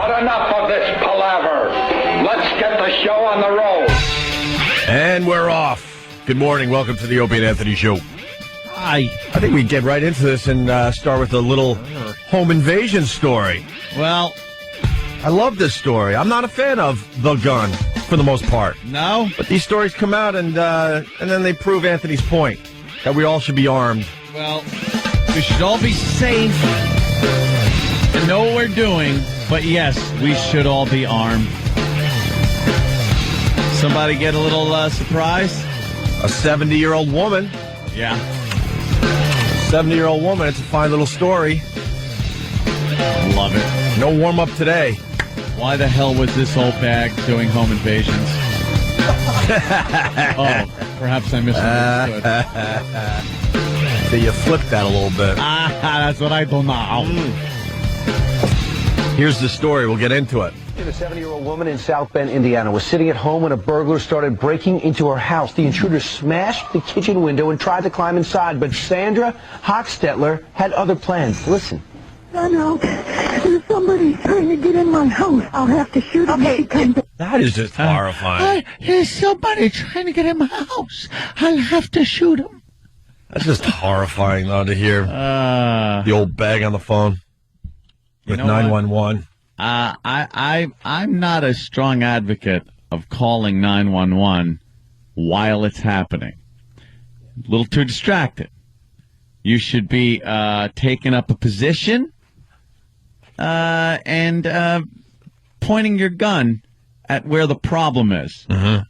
But enough of this palaver. Let's get the show on the road. And we're off. Good morning. Welcome to the Opie and Anthony Show. Hi. I think we get right into this and start with a little home invasion story. Well, I love this story. I'm not a fan of the gun for the most part. no? But these stories come out and then they prove Anthony's point that we all should be armed. Well, we should all be safe and know what we're doing. But yes, we should all be armed. Somebody get a little surprise? A 70-year-old woman. Yeah. 70-year-old woman. It's a fine little story. Love it. No warm-up today. Why the hell was this old bag doing home invasions? Oh, perhaps I misunderstood. So you flipped that a little bit. That's what I do now. Here's the story. We'll get into it. A 70-year-old woman in South Bend, Indiana, was sitting at home when a burglar started breaking into her house. The intruder smashed the kitchen window and tried to climb inside, but Sandra Hochstetler had other plans. Listen. No. There's somebody trying to get in my house. I'll have to shoot him if he comes in. That is just horrifying. There's somebody trying to get in my house. I'll have to shoot him. That's just horrifying, though, to hear the old bag on the phone with 911. I'm not a strong advocate of calling 911 while it's happening. A little too distracted. You should be taking up a position and pointing your gun at where the problem is. Mm-hmm.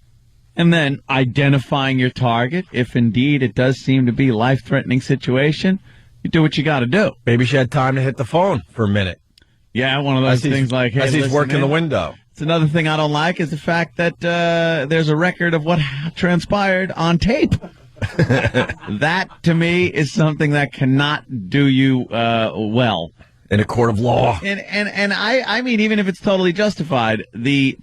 And then identifying your target. If indeed it does seem to be a life-threatening situation, you do what you got to do. Maybe she had time to hit the phone for a minute. Yeah, one of those things like, hey, as he's listen, working man, the window. It's another thing I don't like is the fact that there's a record of what transpired on tape. That, to me, is something that cannot do you well. In a court of law. And I mean, even if it's totally justified, the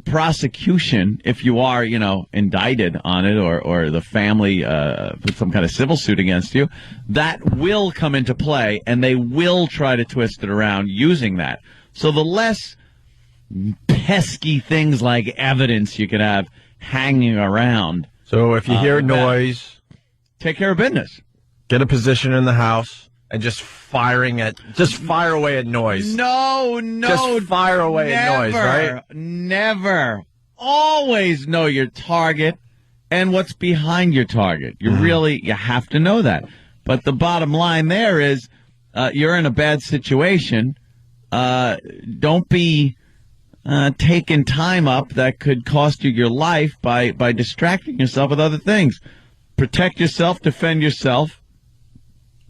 prosecution, if you are, indicted on it or the family put some kind of civil suit against you, that will come into play, and they will try to twist it around using that. So the less pesky things like evidence you could have hanging around. So if you hear noise, take care of business. Get a position in the house and just fire away at noise. No. Just fire away at noise, right? Never. Always know your target and what's behind your target. You have to know that. But the bottom line there is you're in a bad situation. Don't be taking time up that could cost you your life by distracting yourself with other things. Protect yourself, defend yourself.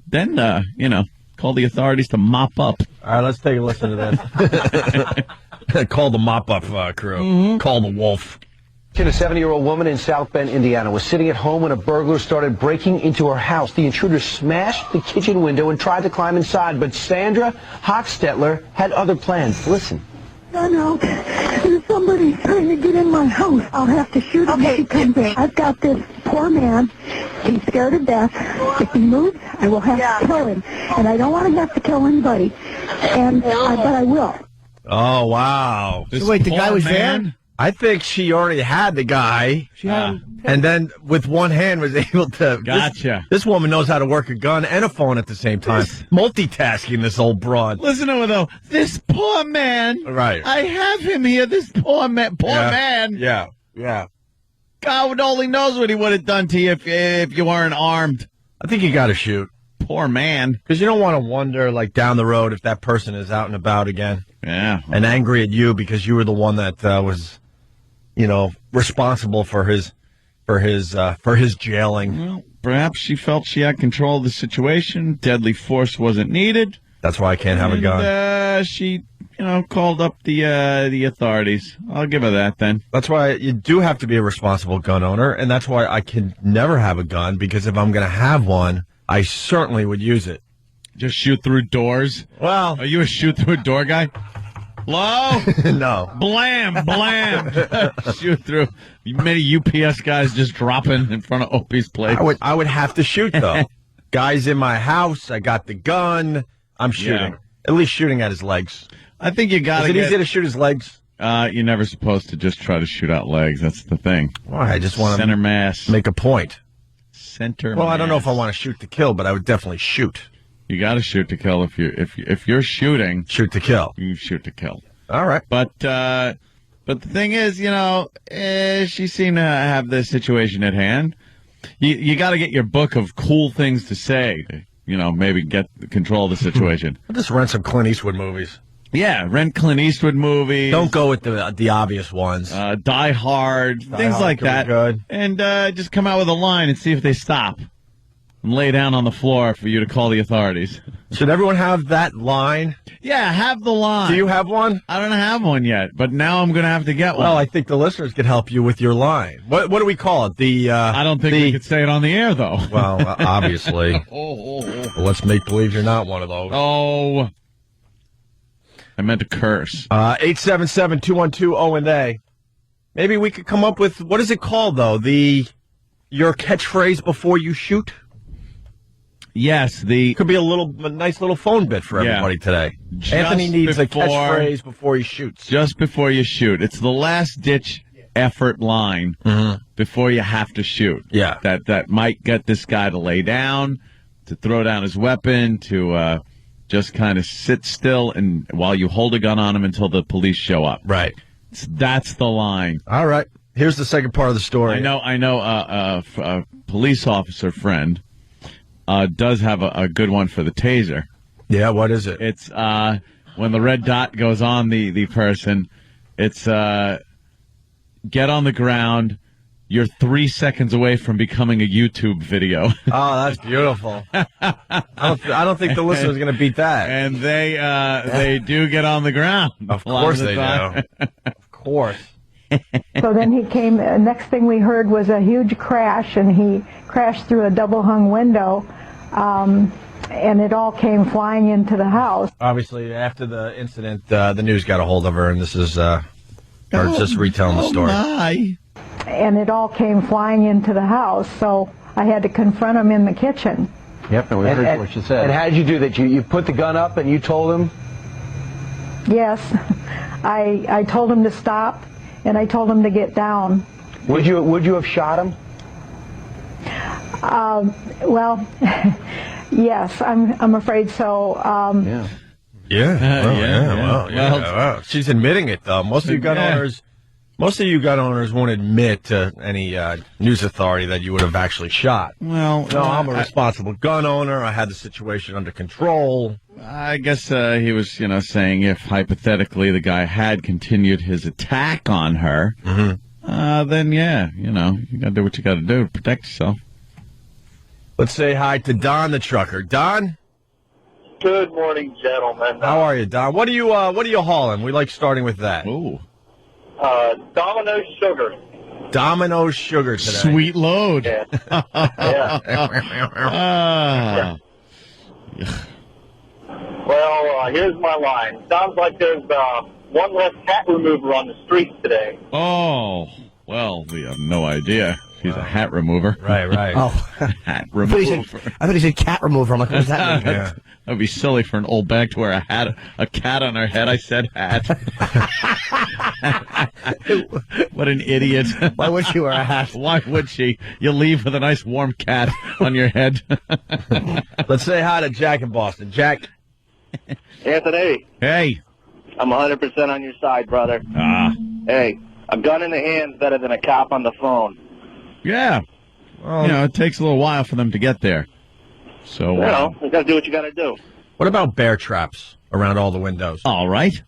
Then, call the authorities to mop up. All right, let's take a listen to this. Call the mop-up crew. Mm-hmm. Call the wolf. A 70-year-old woman in South Bend, Indiana, was sitting at home when a burglar started breaking into her house. The intruder smashed the kitchen window and tried to climb inside, but Sandra Hochstetler had other plans. Listen. No. There's somebody trying to get in my house. I'll have to shoot him if he comes in. I've got this poor man. He's scared to death. If he moves, I will have to kill him. And I don't want to have to kill anybody. But I will. Oh, wow. So wait, the guy was there? I think she already had the guy. And then with one hand was able to... Gotcha. This woman knows how to work a gun and a phone at the same time. Multitasking, this old broad. Listen to her, though. This poor man. Right. I have him here. This poor man. Yeah. God only knows what he would have done to you if you weren't armed. I think you got to shoot. Poor man. Because you don't want to wonder, like, down the road if that person is out and about again. Yeah. And angry at you because you were the one that was, responsible for his jailing. Well, perhaps she felt she had control of the situation. Deadly force wasn't needed. That's why I can't have a gun. She, called up the authorities. I'll give her that then. That's why you do have to be a responsible gun owner, and that's why I can never have a gun, because if I'm going to have one, I certainly would use it. Just shoot through doors? Well... Are you a shoot through a door guy? Hello? No. Blam! Shoot through. Many UPS guys just dropping in front of Opie's place. I would have to shoot, though. Guys in my house, I got the gun, I'm shooting. At least shooting at his legs. I think you got to Is it easy to shoot his legs? You're never supposed to just try to shoot out legs. That's the thing. Well, I just want Center to mass. make a point. Center Well, mass. I don't know if I want to shoot to kill, but I would definitely shoot. You got to shoot to kill. If you're shooting, Shoot to kill. you shoot to kill. All right. But the thing is, she seemed to have this situation at hand. You got to get your book of cool things to say. Maybe get control of the situation. I'll just rent some Clint Eastwood movies. Yeah, rent Clint Eastwood movies. Don't go with the obvious ones. Die Hard, things Hard like could be that. good. And just come out with a line and see if they stop. And lay down on the floor for you to call the authorities. Should everyone have that line? Yeah, have the line. Do you have one? I don't have one yet, but now I'm going to have to get one. Well, I think the listeners could help you with your line. What do we call it? I don't think we could say it on the air, though. Well, obviously. Well, let's make believe you're not one of those. Oh. I meant to curse. 877-212-0-and-A. Maybe we could come up with, what is it called, though? Your catchphrase before you shoot? Yes, Could be a nice little phone bit for everybody today. Just Anthony needs a before- catchphrase before he shoots. just before you shoot. It's the last-ditch effort line before you have to shoot. Yeah. That might get this guy to lay down, to throw down his weapon, to just kind of sit still and while you hold a gun on him until the police show up. Right. That's the line. All right. Here's the second part of the story. I know. A police officer friend does have a good one for the taser. Yeah, what is it? It's when the red dot goes on the person. It's get on the ground. You're 3 seconds away from becoming a YouTube video. Oh, that's beautiful. I don't think the listener's going to beat that. And they do get on the ground. Of a lot course the they time. do. Of course. So then he came, next thing we heard was a huge crash, and he crashed through a double-hung window, and it all came flying into the house. Obviously, after the incident, the news got a hold of her, and this is her just retelling the story. My. And it all came flying into the house, so I had to confront him in the kitchen. Yep, and we heard what she said. And how did you do that? You put the gun up and you told him? Yes, I told him to stop, and I told him to get down. Would you have shot him? Well, yes, I'm afraid so. Yeah. Well, she's admitting it, though. Most of you gun owners won't admit to any news authority that you would have actually shot. Well, No, I'm a responsible gun owner. I had the situation under control. I guess he was, saying if hypothetically the guy had continued his attack on her, then yeah, you got to do what you got to do to protect yourself. Let's say hi to Don the trucker. Don, Good morning, gentlemen. how are you, Don? What are you hauling? We like starting with that. Ooh, Domino's Sugar. Domino's sugar today. sweet load. Yeah. Yeah. Ah. Well, here's my line. Sounds like there's one less cat remover on the streets today. Oh, well, we have no idea. She's a hat remover. Right. Oh, Hat I remover. thought he said cat remover. I'm like, what does that mean? Yeah. That would be silly for an old bag to wear a cat on her head. I said hat. What an idiot. Why would she wear a hat? Why would she? You leave with a nice warm cat on your head. Let's say hi to Jack in Boston. Jack. Anthony, Hey. I'm 100% on your side, brother. Hey, a gun in the hand's better than a cop on the phone. Yeah. Well, It takes a little while for them to get there. So, You got to do what you got to do. what about bear traps around all the windows? all right.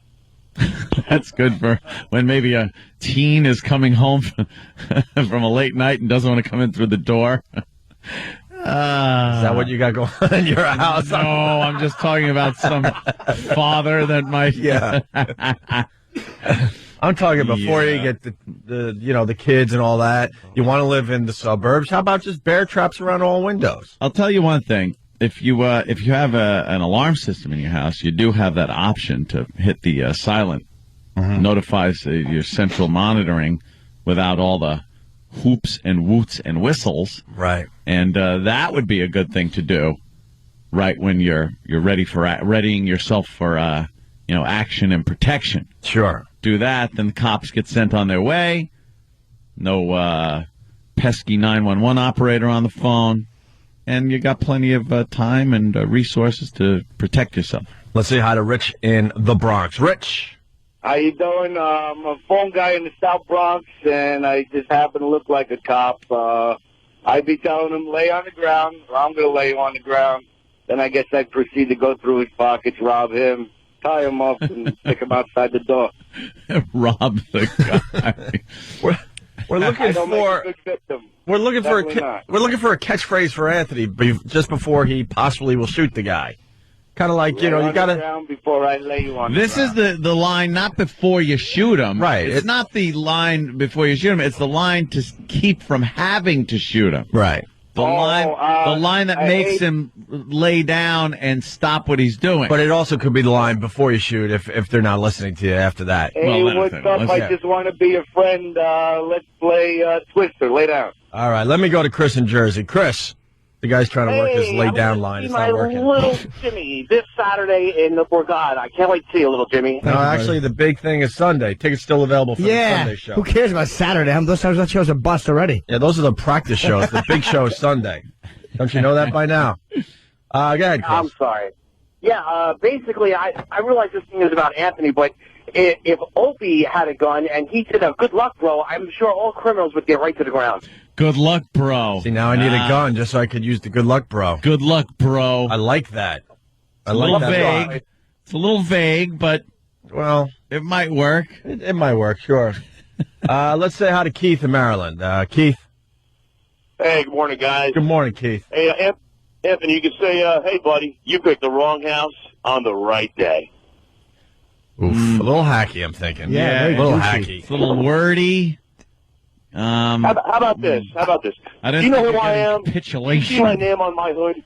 That's good for when maybe a teen is coming home from a late night and doesn't want to come in through the door. Is that what you got going on in your house? No, I'm just talking about some father that might. Yeah. I'm talking before you get the kids and all that. You want to live in the suburbs. How about just bear traps around all windows? I'll tell you one thing. If you have an alarm system in your house, you do have that option to hit the silent. Notifies your central monitoring without all the hoops and woots and whistles. Right. And that would be a good thing to do. right when you're ready for readying yourself for action and protection. Sure. Do that, then the cops get sent on their way. No pesky 911 operator on the phone, and you got plenty of time and resources to protect yourself. Let's say hi to Rich in the Bronx. Rich. How you doing? I'm a phone guy in the South Bronx, and I just happen to look like a cop. I'd be telling him, lay on the ground, or I'm going to lay you on the ground. Then I guess I'd proceed to go through his pockets, rob him, tie him up, and take him outside the door. Rob the guy. We're looking for... We're looking for a catchphrase for Anthony just before he possibly will shoot the guy. Kind of like, you got to... Before I lay you on This is the line not before you shoot him. Right. It's not the line before you shoot him. It's the line to keep from having to shoot him. Right. The line that makes him lay down and stop what he's doing. But it also could be the line before you shoot if they're not listening to you after that. Hey, what's up? I just want to be a friend. Let's play Twister. Lay down. All right, let me go to Chris in Jersey. Chris, the guy's trying to work his lay down line. It's not working. Little Jimmy this Saturday in the Borgata. I can't wait to see you, little Jimmy. No, actually, the big thing is Sunday. Tickets still available for the Sunday show. Who cares about Saturday? Those shows are bust already. Yeah, those are the practice shows. The big show is Sunday. Don't you know that by now? Go ahead, Chris. I'm sorry. Yeah, basically, I realize this thing is about Anthony, but if Opie had a gun and he did a good luck, bro, I'm sure all criminals would get right to the ground. Good luck, bro. See, now I need a gun just so I could use the good luck, bro. Good luck, bro. I like that. It's a little vague. It's a little vague, but, well, it might work. It might work, sure. Let's say hi to Keith in Maryland. Keith. Hey, good morning, guys. Good morning, Keith. Hey, Anthony, you could say, hey, buddy, you picked the wrong house on the right day. Oof, a little hacky, I'm thinking. Yeah, a little hacky. It's a little wordy. How about this? Do you know who I am? Capitulation. You see my name on my hood?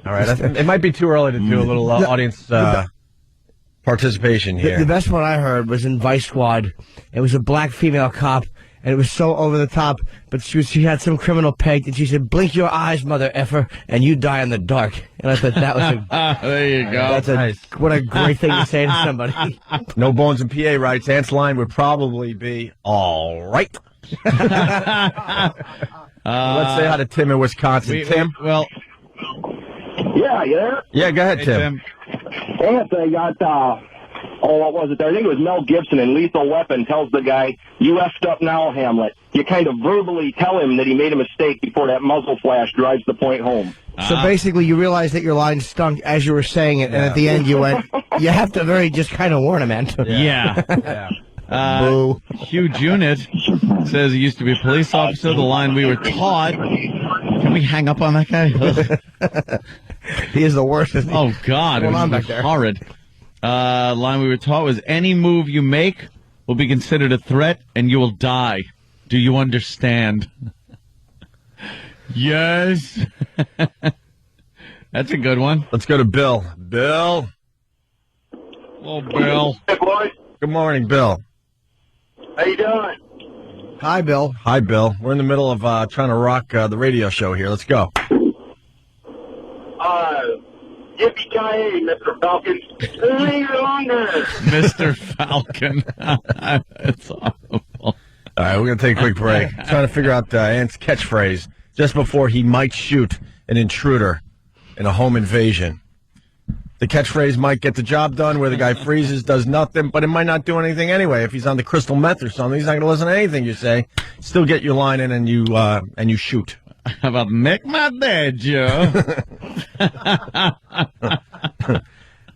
All right, it might be too early to do a little audience participation here. The best one I heard was in Vice Squad. It was a black female cop, and it was so over the top, but she had some criminal pegged, and she said, blink your eyes, mother effer, and you die in the dark. And I thought that was there you go. That's what a great thing to say to somebody. No Bones in PA writes, Ant's line would probably be, all right. Let's say hi to Tim in Wisconsin. Tim? Yeah, you there? Yeah, go ahead, Tim. Anthony got, what was it there? I think it was Mel Gibson in Lethal Weapon tells the guy, you effed up now, Hamlet. You kind of verbally tell him that he made a mistake before that muzzle flash drives the point home. So basically, you realized that your line stunk as you were saying it, and at the end you went, you have to just kind of warn him, man. Yeah. Huge Unit says he used to be a police officer. The line we were taught. Can we hang up on that guy? He is the worst. Oh, God. It was horrid. Line we were taught was, any move you make will be considered a threat and you will die. Do you understand? Yes. That's a good one. Let's go to Bill. Bill. Hello, Bill. Hey, boys. Good morning, Bill. How you doing? Hi, Bill. Hi, Bill. We're in the middle of trying to rock the radio show here. Let's go. Yippee-ki-yay, Mr. Falcon. Linger longer. Mr. Falcon. That's awful. All right, we're going to take a quick break. Trying to figure out Ant's catchphrase just before he might shoot an intruder in a home invasion. The catchphrase might get the job done where the guy freezes, does nothing, but it might not do anything anyway. If he's on the crystal meth or something, he's not going to listen to anything you say. Still get your line in and you shoot. How about make my day, Joe?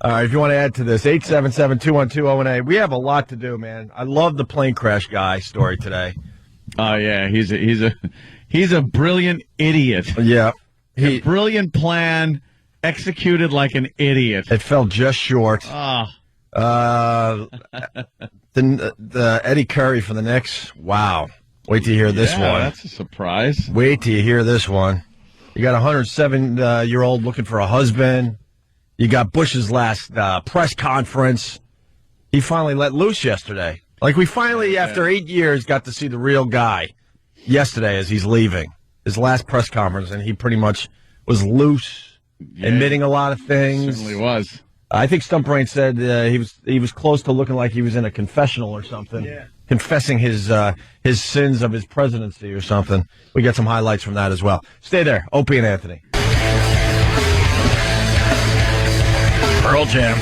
All right, if you want to add to this, 877-212-08. We have a lot to do, man. I love the plane crash guy story today. Oh yeah, he's a brilliant idiot. Yeah, a brilliant plan executed like an idiot. It fell just short. The Eddie Curry for the Knicks. Wow. Wait till you hear this one. That's a surprise. Wait till you hear this one. You got a 107-year-old looking for a husband. You got Bush's last press conference. He finally let loose yesterday. Like, we finally, after 8 years, got to see the real guy yesterday as he's leaving. His last press conference, and he pretty much was loose admitting a lot of things. Certainly was. I think Stump Brain said he was close to looking like he was in a confessional or something, confessing his sins of his presidency or something. We got some highlights from that as well. Stay there, Opie and Anthony. Pearl Jam.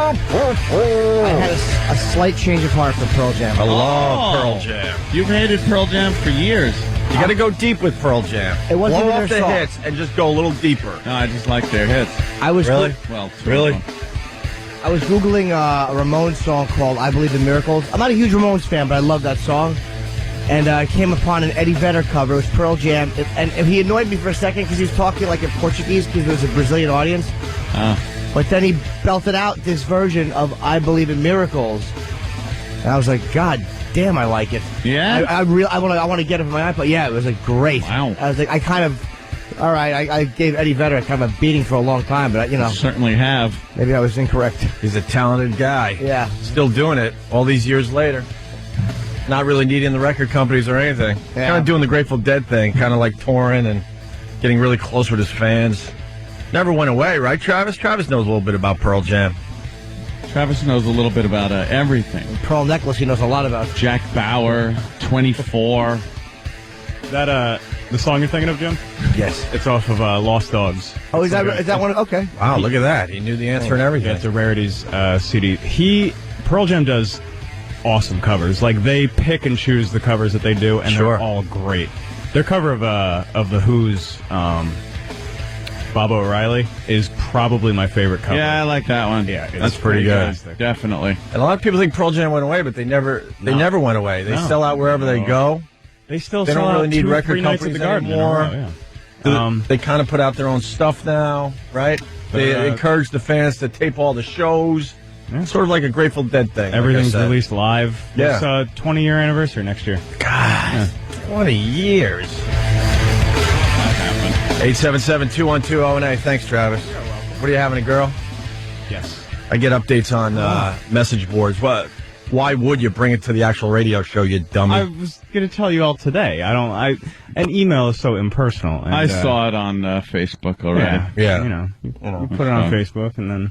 I had a slight change of heart for Pearl Jam. I love Pearl Jam. You've hated Pearl Jam for years. You got to go deep with Pearl Jam. It wasn't blow their off the song. hits and just go a little deeper. No, I just like their hits. I was Really? Well, Really? I was Googling a Ramones song called I Believe in Miracles. I'm not a huge Ramones fan, but I love that song. And I came upon an Eddie Vedder cover. It was Pearl Jam. And he annoyed me for a second because he was talking like in Portuguese because it was a Brazilian audience. But then he belted out this version of I Believe in Miracles. And I was like, God damn, I like it. Yeah? I want to get it from my iPod. Yeah, it was like great. Wow. I was like, all right, I gave Eddie Vedder kind of a beating for a long time, but, Certainly have. maybe I was incorrect. He's a talented guy. Yeah. Still doing it all these years later. Not really needing the record companies or anything. Yeah. Kind of doing the Grateful Dead thing, kind of like touring and getting really close with his fans. Never went away, right, Travis? Travis knows a little bit about Pearl Jam. Travis knows a little bit about everything. Pearl Necklace, he knows a lot about. Jack Bauer, 24. That the song you're thinking of, Jim? Yes. It's off of Lost Dogs. Oh, is that one? Okay. Wow, look at that. He knew the answer and everything. Yeah, it's a Rarities CD. Pearl Jam does awesome covers. Like, they pick and choose the covers that they do, and Sure. they're all great. Their cover of the Who's Bob O'Reilly is probably my favorite cover. Yeah, I like that one. Yeah, it's That's pretty good. fantastic. Definitely. And a lot of people think Pearl Jam went away, but they never went away. They No. sell out wherever they go. They still They sell don't really out need 2 or record 3 nights at companies the Garden anymore. in a row, yeah. They kind of put out their own stuff now, right? They encourage the fans to tape all the shows. Yeah. Sort of like a Grateful Dead thing. Everything's like I said. released live. Yeah. It's 20-year anniversary next year. God, 20 years. 877-212-018. Thanks, Travis. What are you having, a girl? Yes. I get updates on message boards. Why would you bring it to the actual radio show, you dummy? I was going to tell you all today. An email is so impersonal. And, I saw it on Facebook already. Yeah. You put it on Facebook, and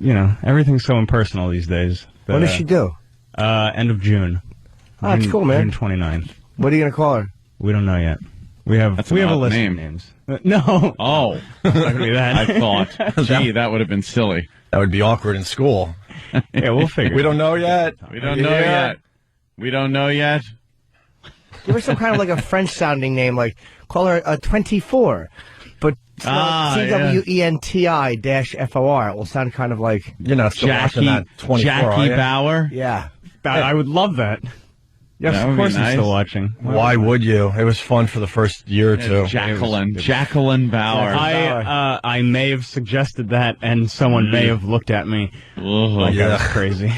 then, everything's so impersonal these days. What does she do? End of June. Oh, that's cool, man. June 29th. What are you going to call her? We don't know yet. We have That's a an odd list name. of names. No. Oh. It's not going to be that. I thought, gee, that would have been silly. That would be awkward in school. Yeah, we'll figure We it don't know yet. We don't know yet. We don't know yet. Give her some kind of like a French-sounding name, like call her 24, but CWENTI-FOR. It will sound kind of like You're not still watching that 24, are Jackie you? Bauer. yeah. I would love that. Yes, That of would be course I'm nice. still watching. Why would you? It was fun for the first year or two. Jacqueline Bauer. I may have suggested that, and someone may have looked at me like I was crazy.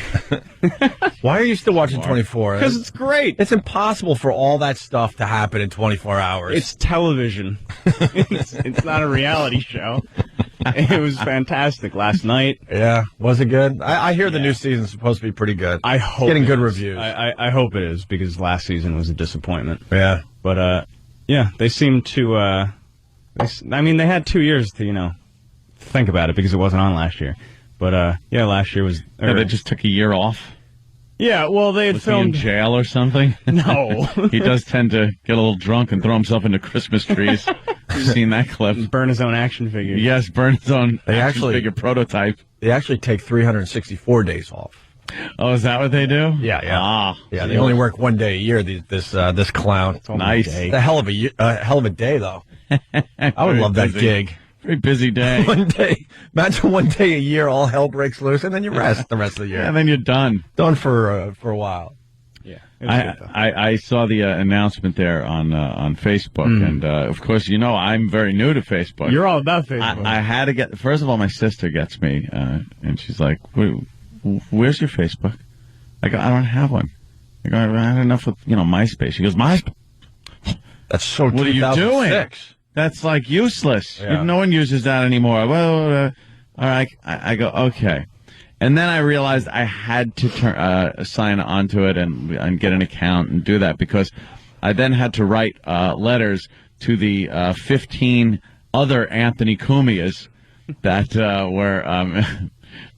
Why are you still watching 24? Because it's great. It's impossible for all that stuff to happen in 24 hours. It's television. it's not a reality show. It was fantastic last night. Yeah. Was it good? I hear the new season's supposed to be pretty good. I hope Getting it good is. reviews. I hope it is, because last season was a disappointment. Yeah. But, they seem to, they had 2 years to, think about it, because it wasn't on last year. But, last year was... They just took a year off. Yeah, well, they had Was he in filmed... jail or something? No. He does tend to get a little drunk and throw himself into Christmas trees. You've seen that clip. Burn his own action figure. Yes, burn his own They action actually- figure prototype. They actually take 364 days off. Oh, is that what they do? Yeah. Ah, Yeah, they only work 1 day a year, this clown. nice. It's a hell of a day, though. I would love that gig. Very busy day. 1 day. Imagine 1 day a year, all hell breaks loose, and then you rest the rest of the year. And then you're done. Done for a while. Yeah. I saw the announcement there on Facebook, and of course, I'm very new to Facebook. You're all about Facebook. I had to get. First of all, my sister gets me, and she's like, "Where's your Facebook?" I go, "I don't have one." I go, "I had enough with MySpace." She goes, "MySpace? That's so. What are you doing? 2006. That's like useless. Yeah. No one uses that anymore." Well, all right. I go, okay. And then I realized I had to sign onto it and get an account and do that, because I then had to write letters to the 15 other Anthony Cumias that were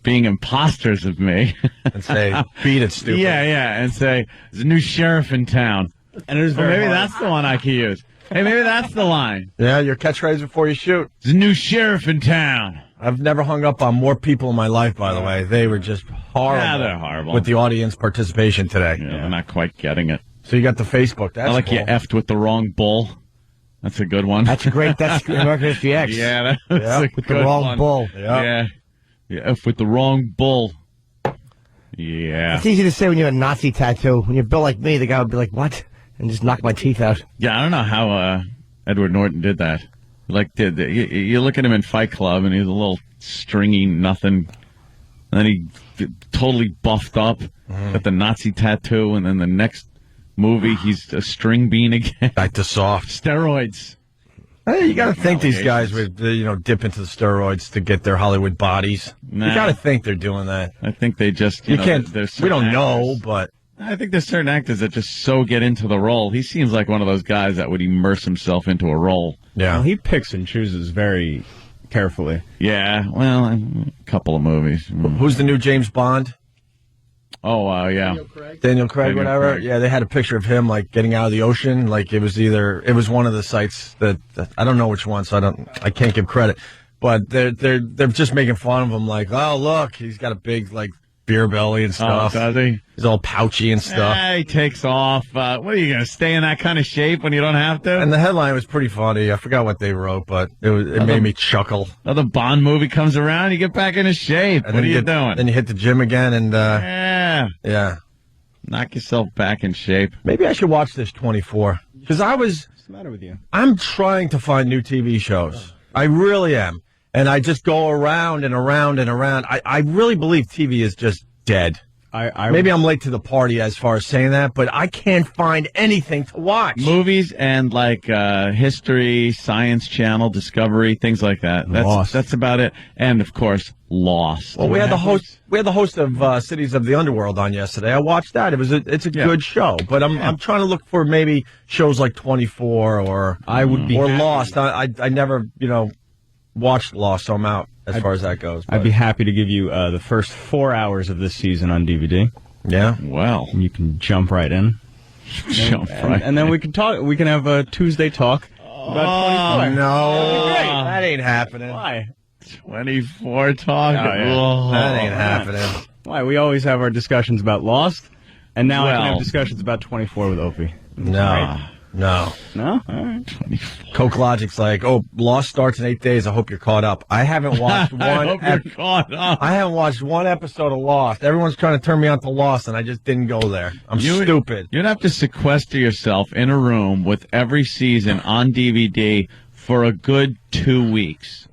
being imposters of me. And say, beat it, stupid. Yeah, and say, there's a new sheriff in town. And it was maybe that's the one I could use. Hey, maybe that's the line. Yeah, your catchphrase before you shoot. There's a new sheriff in town. I've never hung up on more people in my life, by the way. They were just horrible. Yeah, they're horrible. With the audience participation today. Yeah, they're not quite getting it. So you got the Facebook. That's I like cool. you effed with the wrong bull. That's a good one. That's American History X. Yeah, that's a with good the wrong one. bull. Yeah. You effed with the wrong bull. Yeah. It's easy to say when you have a Nazi tattoo. When you're built like me, the guy would be like, what? And just knock my teeth out. Yeah, I don't know how Edward Norton did that. Like, you look at him in Fight Club, and he's a little stringy nothing. And then he totally buffed up, got the Nazi tattoo, and then the next movie, he's a string bean again. Back to soft. Steroids. Hey, you got to think these guys would, dip into the steroids to get their Hollywood bodies. Nah. You got to think they're doing that. I think they just, you can't. We don't know, actors. but I think there's certain actors that just so get into the role. He seems like one of those guys that would immerse himself into a role. Yeah, well, he picks and chooses very carefully. Yeah, well, a couple of movies. Who's the new James Bond? Oh, yeah. Daniel Craig, whatever. Craig. Yeah, they had a picture of him like getting out of the ocean. Like it was one of the sites that I don't know which one, so I can't give credit. But they're just making fun of him, like, oh look, he's got a big like beer belly and stuff. Oh, does he? He's all pouchy and stuff. He takes off. What are you gonna stay in that kind of shape when you don't have to? And the headline was pretty funny. I forgot what they wrote, but it made me chuckle. Another Bond movie comes around, you get back into shape. And what are you doing? Then you hit the gym again, and yeah, knock yourself back in shape. Maybe I should watch this 24 because What's the matter with you? I'm trying to find new TV shows. I really am. And I just go around and around and around. I really believe TV is just dead. Maybe I'm late to the party as far as saying that, but I can't find anything to watch. Movies and like History, Science Channel, Discovery, things like that. That's about it. And of course, Lost. Well, we had the host of Cities of the Underworld on yesterday. I watched that. It's a good show, but I'm trying to look for maybe shows like 24 or Lost. I never watched Lost, so I'm out as far as that goes. But I'd be happy to give you the first 4 hours of this season on DVD. Yeah, well, you can jump right in. And then we can talk. We can have a Tuesday talk about 24. No, that ain't happening. Why? 24 talk. That ain't happening. Why? We always have our discussions about Lost, and now I can have discussions about 24 with Opie. No. All right. Coke Logic's like, Lost starts in 8 days. I hope you're caught up. I haven't watched one. I hope you're caught up. I haven't watched one episode of Lost. Everyone's trying to turn me on to Lost, and I just didn't go there. I'm stupid. You'd have to sequester yourself in a room with every season on DVD for a good 2 weeks,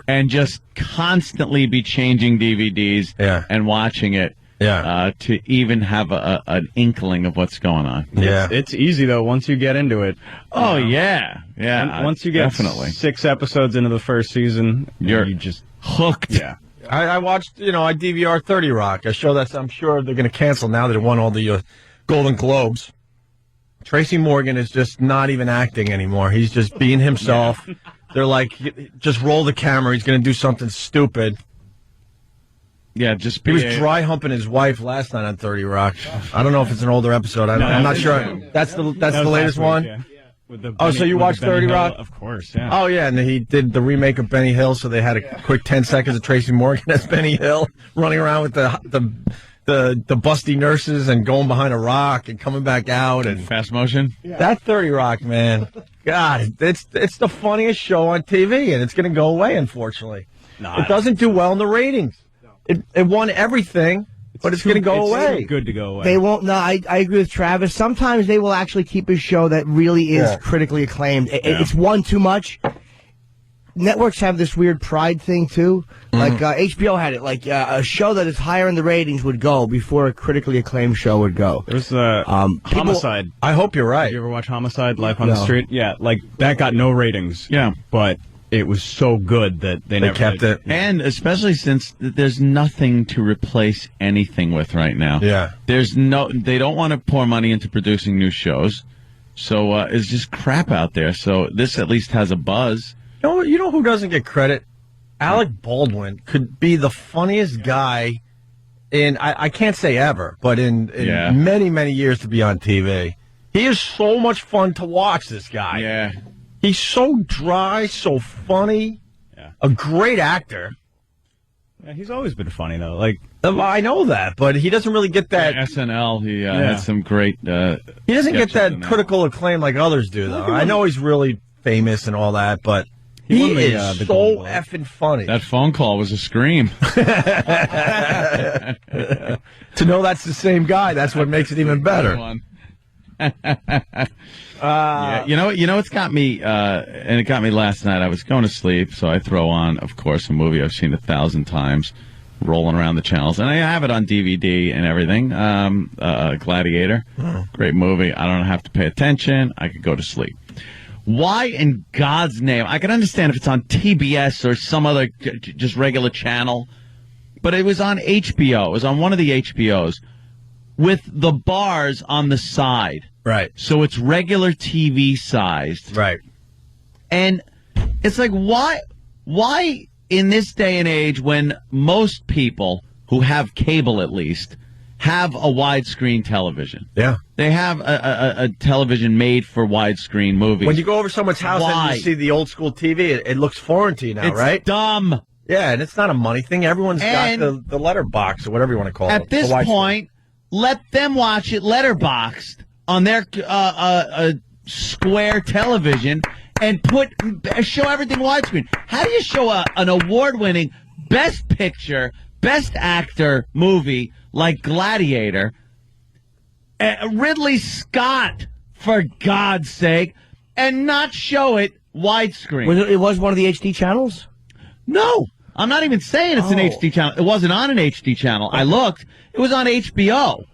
and just constantly be changing DVDs and watching it. Yeah. To even have an inkling of what's going on. Yeah. It's easy, though, once you get into it. Oh, yeah. Yeah. And once you get 6 episodes into the first season, you just hooked. Yeah. I watched, I DVR 30 Rock, a show that I'm sure they're going to cancel now that it won all the Golden Globes. Tracy Morgan is just not even acting anymore. He's just being himself. Yeah. They're like, just roll the camera. He's going to do something stupid. Yeah, just he was dry humping his wife last night on 30 Rock. I don't know if it's an older episode. I'm not sure. That's the latest one. Yeah. So you watched 30 Rock? Of course, yeah. Oh yeah, and he did the remake of Benny Hill, so they had a quick 10 seconds of Tracy Morgan as Benny Hill running around with the busty nurses and going behind a rock and coming back out and fast motion. Yeah. That 30 Rock, man. God, it's the funniest show on TV, and it's going to go away, unfortunately. No, it doesn't do well in the ratings. It won everything, but it's going to go away. It's good to go away. They won't. No, I agree with Travis. Sometimes they will actually keep a show that really is critically acclaimed. It's won too much. Networks have this weird pride thing too. Like HBO had it. Like a show that is higher in the ratings would go before a critically acclaimed show would go. There's Homicide. I hope you're right. Did you ever watch Homicide? Life on the Street? Yeah, like that got no ratings. Yeah, but it was so good that they never kept it. And especially since there's nothing to replace anything with right now. Yeah. They don't want to pour money into producing new shows. So it's just crap out there. So this at least has a buzz. You know who doesn't get credit? Alec Baldwin could be the funniest guy in, I can't say ever, but in many, many years to be on TV. He is so much fun to watch, this guy. Yeah. He's so dry, so funny, a great actor. Yeah, he's always been funny, though. Like, I know that, but he doesn't really get that. SNL, he had some great. He doesn't get that critical acclaim like others do, though. I know he's really famous and all that, but he is so effing funny. That phone call was a scream. To know that's the same guy, that's what makes it even better. Yeah, you know, it's got me, and it got me last night. I was going to sleep, so I throw on, of course, a movie I've seen 1,000 times, rolling around the channels, and I have it on DVD and everything. Gladiator, great movie. I don't have to pay attention. I could go to sleep. Why in God's name? I can understand if it's on TBS or some other just regular channel, but it was on HBO. It was on one of the HBOs with the bars on the side. Right. So it's regular TV sized. Right. And it's like, why in this day and age when most people who have cable at least have a widescreen television? Yeah. They have a television made for widescreen movies. When you go over someone's house and you see the old school TV, it looks foreign to you now, it's right? Dumb. Yeah, and it's not a money thing. Everyone's got the letterbox or whatever you want to call it. At this point, let them watch it letterboxed on their square television and show everything widescreen. How do you show an award-winning Best Picture, Best Actor movie like Gladiator? Ridley Scott, for God's sake, and not show it widescreen. It was one of the HD channels? No, I'm not even saying it's an HD channel. It wasn't on an HD channel. I looked. It was on HBO,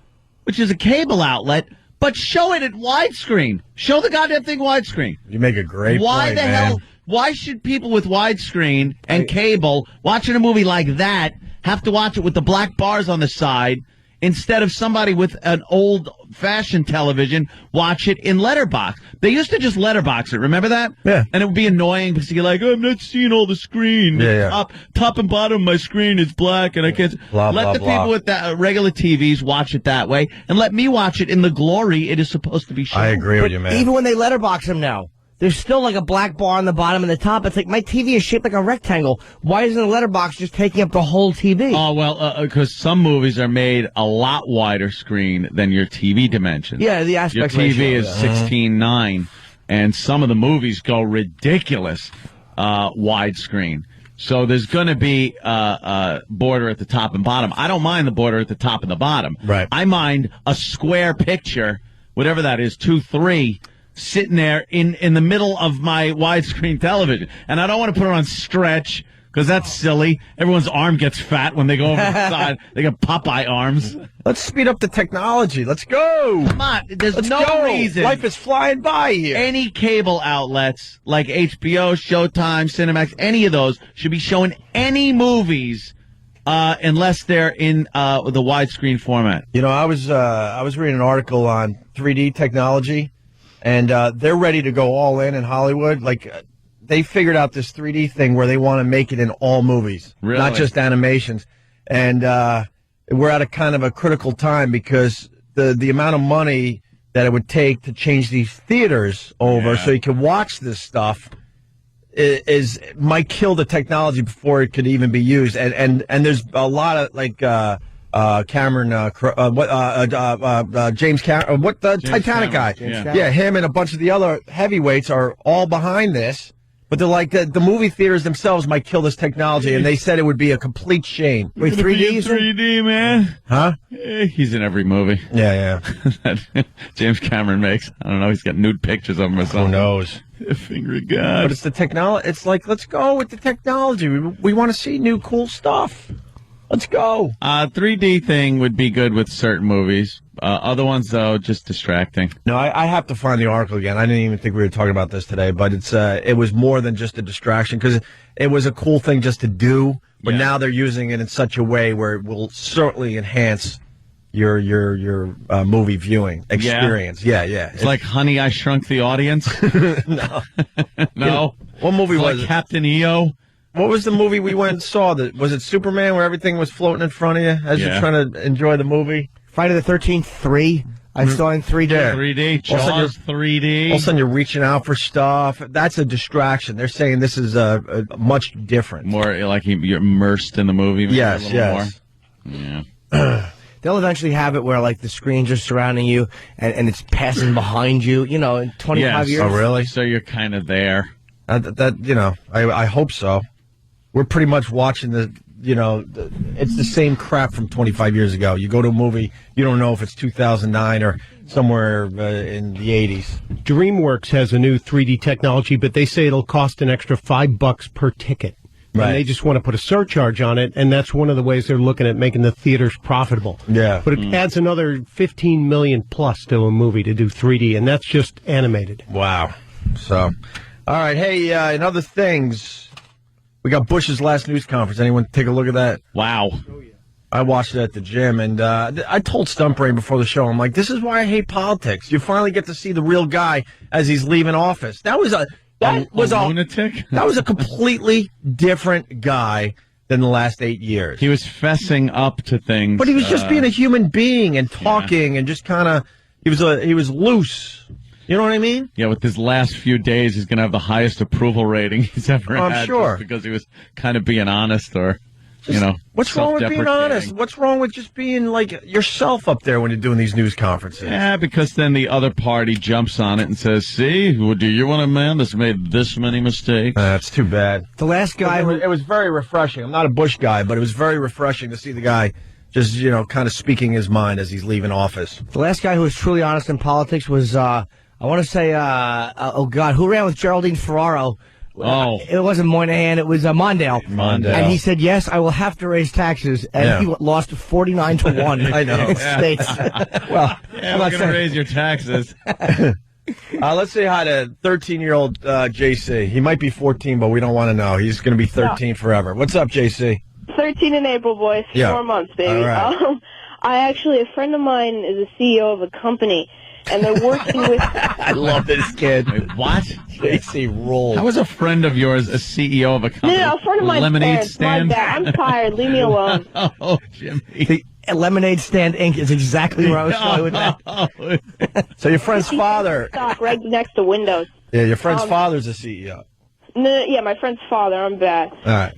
which is a cable outlet, but show it at widescreen. Show the goddamn thing widescreen. You make a great point, man. Hell? Why should people with widescreen and cable watching a movie like that have to watch it with the black bars on the side instead of somebody with an old-fashioned television watch it in letterbox? They used to just letterbox it. Remember that? Yeah. And it would be annoying because you're like, I'm not seeing all the screen. Yeah. Top and bottom of my screen is black, and I can't. Let the people with that regular TVs watch it that way, and let me watch it in the glory it is supposed to be shown. I agree with you, man. Even when they letterbox them now, there's still like a black bar on the bottom and the top. It's like, my TV is shaped like a rectangle. Why isn't the letterbox just taking up the whole TV? Oh, well, because some movies are made a lot wider screen than your TV dimensions. Yeah, the aspect Your TV ratio, is 16:9, and some of the movies go ridiculous widescreen. So there's going to be a border at the top and bottom. I don't mind the border at the top and the bottom. Right. I mind a square picture, whatever that is, 2:3, sitting there in the middle of my widescreen television. And I don't want to put it on stretch because that's silly. Everyone's arm gets fat when they go over the side. They got Popeye arms. Let's speed up the technology. Let's go. Come on. There's Let's no go. reason. Life is flying by here. Any cable outlets like HBO, Showtime, Cinemax, any of those should be showing any movies unless they're in the widescreen format. You know, I was reading an article on 3D technology, and they're ready to go all in Hollywood. Like, they figured out this 3D thing where they want to make it in all movies, really? Not just animations. And we're at a kind of a critical time because the amount of money that it would take to change these theaters over so you can watch this stuff might kill the technology before it could even be used. And there's a lot of like Cameron, James Cameron, Titanic guy. Yeah, him and a bunch of the other heavyweights are all behind this. But they're like, the movie theaters themselves might kill this technology, and they said it would be a complete shame. Wait, 3D? 3D, man. Huh? He's in every movie. Yeah. That James Cameron makes. I don't know. He's got nude pictures of him or something. Who knows? Finger of God. But it's the technology. It's like, let's go with the technology. We want to see new cool stuff. Let's go. 3D thing would be good with certain movies. Other ones, though, just distracting. No, I have to find the article again. I didn't even think we were talking about this today, but it was more than just a distraction because it was a cool thing just to do. But now they're using it in such a way where it will certainly enhance your movie viewing experience. Yeah. It's like Honey, I Shrunk the Audience. No. No. What movie was it? Captain EO. What was the movie we went and saw? Was it Superman, where everything was floating in front of you as you're trying to enjoy the movie? Friday the 13th 3. I saw in 3D. Yeah. 3D. Jaws 3D. All of a sudden you're reaching out for stuff. That's a distraction. They're saying this is a much different. More like you're immersed in the movie. Maybe Yes, a little yes. More. Yeah. They'll eventually have it where, like, the screens are surrounding you and it's passing behind you, you know, in 25 years. Oh, really? So you're kind of there. I hope so. We're pretty much watching it's the same crap from 25 years ago. You go to a movie, you don't know if it's 2009 or somewhere in the 80s. DreamWorks has a new 3D technology, but they say it'll cost an extra $5 per ticket. Right. And they just want to put a surcharge on it, and that's one of the ways they're looking at making the theaters profitable. Yeah. But it adds another $15 million plus to a movie to do 3D, and that's just animated. Wow. So, all right. Hey, in other things, we got Bush's last news conference. Anyone take a look at that? Wow. I watched it at the gym, and I told Stumpbrain before the show, I'm like, this is why I hate politics. You finally get to see the real guy as he's leaving office. That was a lunatic. That was a completely different guy than the last 8 years. He was fessing up to things, but he was just being a human being and talking and just kind of he was loose. You know what I mean? Yeah. With his last few days, he's going to have the highest approval rating he's ever had. I'm sure, just because he was kind of being honest, or what's wrong with being honest? What's wrong with just being like yourself up there when you're doing these news conferences? Yeah, because then the other party jumps on it and says, "See, do you want a man that's made this many mistakes?" That's too bad. The last guy, it was very refreshing. I'm not a Bush guy, but it was very refreshing to see the guy just kind of speaking his mind as he's leaving office. The last guy who was truly honest in politics was I want to say who ran with Geraldine Ferraro. Oh. It wasn't Moynihan, it was Mondale. And he said, yes, I will have to raise taxes. And he lost 49-1 I know. in states. Well, I'm not going to raise your taxes. Let's say hi to 13-year-old JC. He might be 14, but we don't want to know. He's going to be 13 forever. What's up, JC? 13 in April, boys. Yeah. 4 months, baby. All right. A friend of mine is a CEO of a company, and they're working with... I love this kid. Wait, what? JC rolled. How is a friend of yours a CEO of a company? No, a friend of mine's Lemonade parents. stand? My bad. I'm tired. Leave me alone. Oh, Jimmy. The Lemonade Stand Inc. is exactly where I was going with that. So your friend's father... Stock right next to Windows. Yeah, your friend's father's a CEO. No, yeah, my friend's father. I'm bad. All right.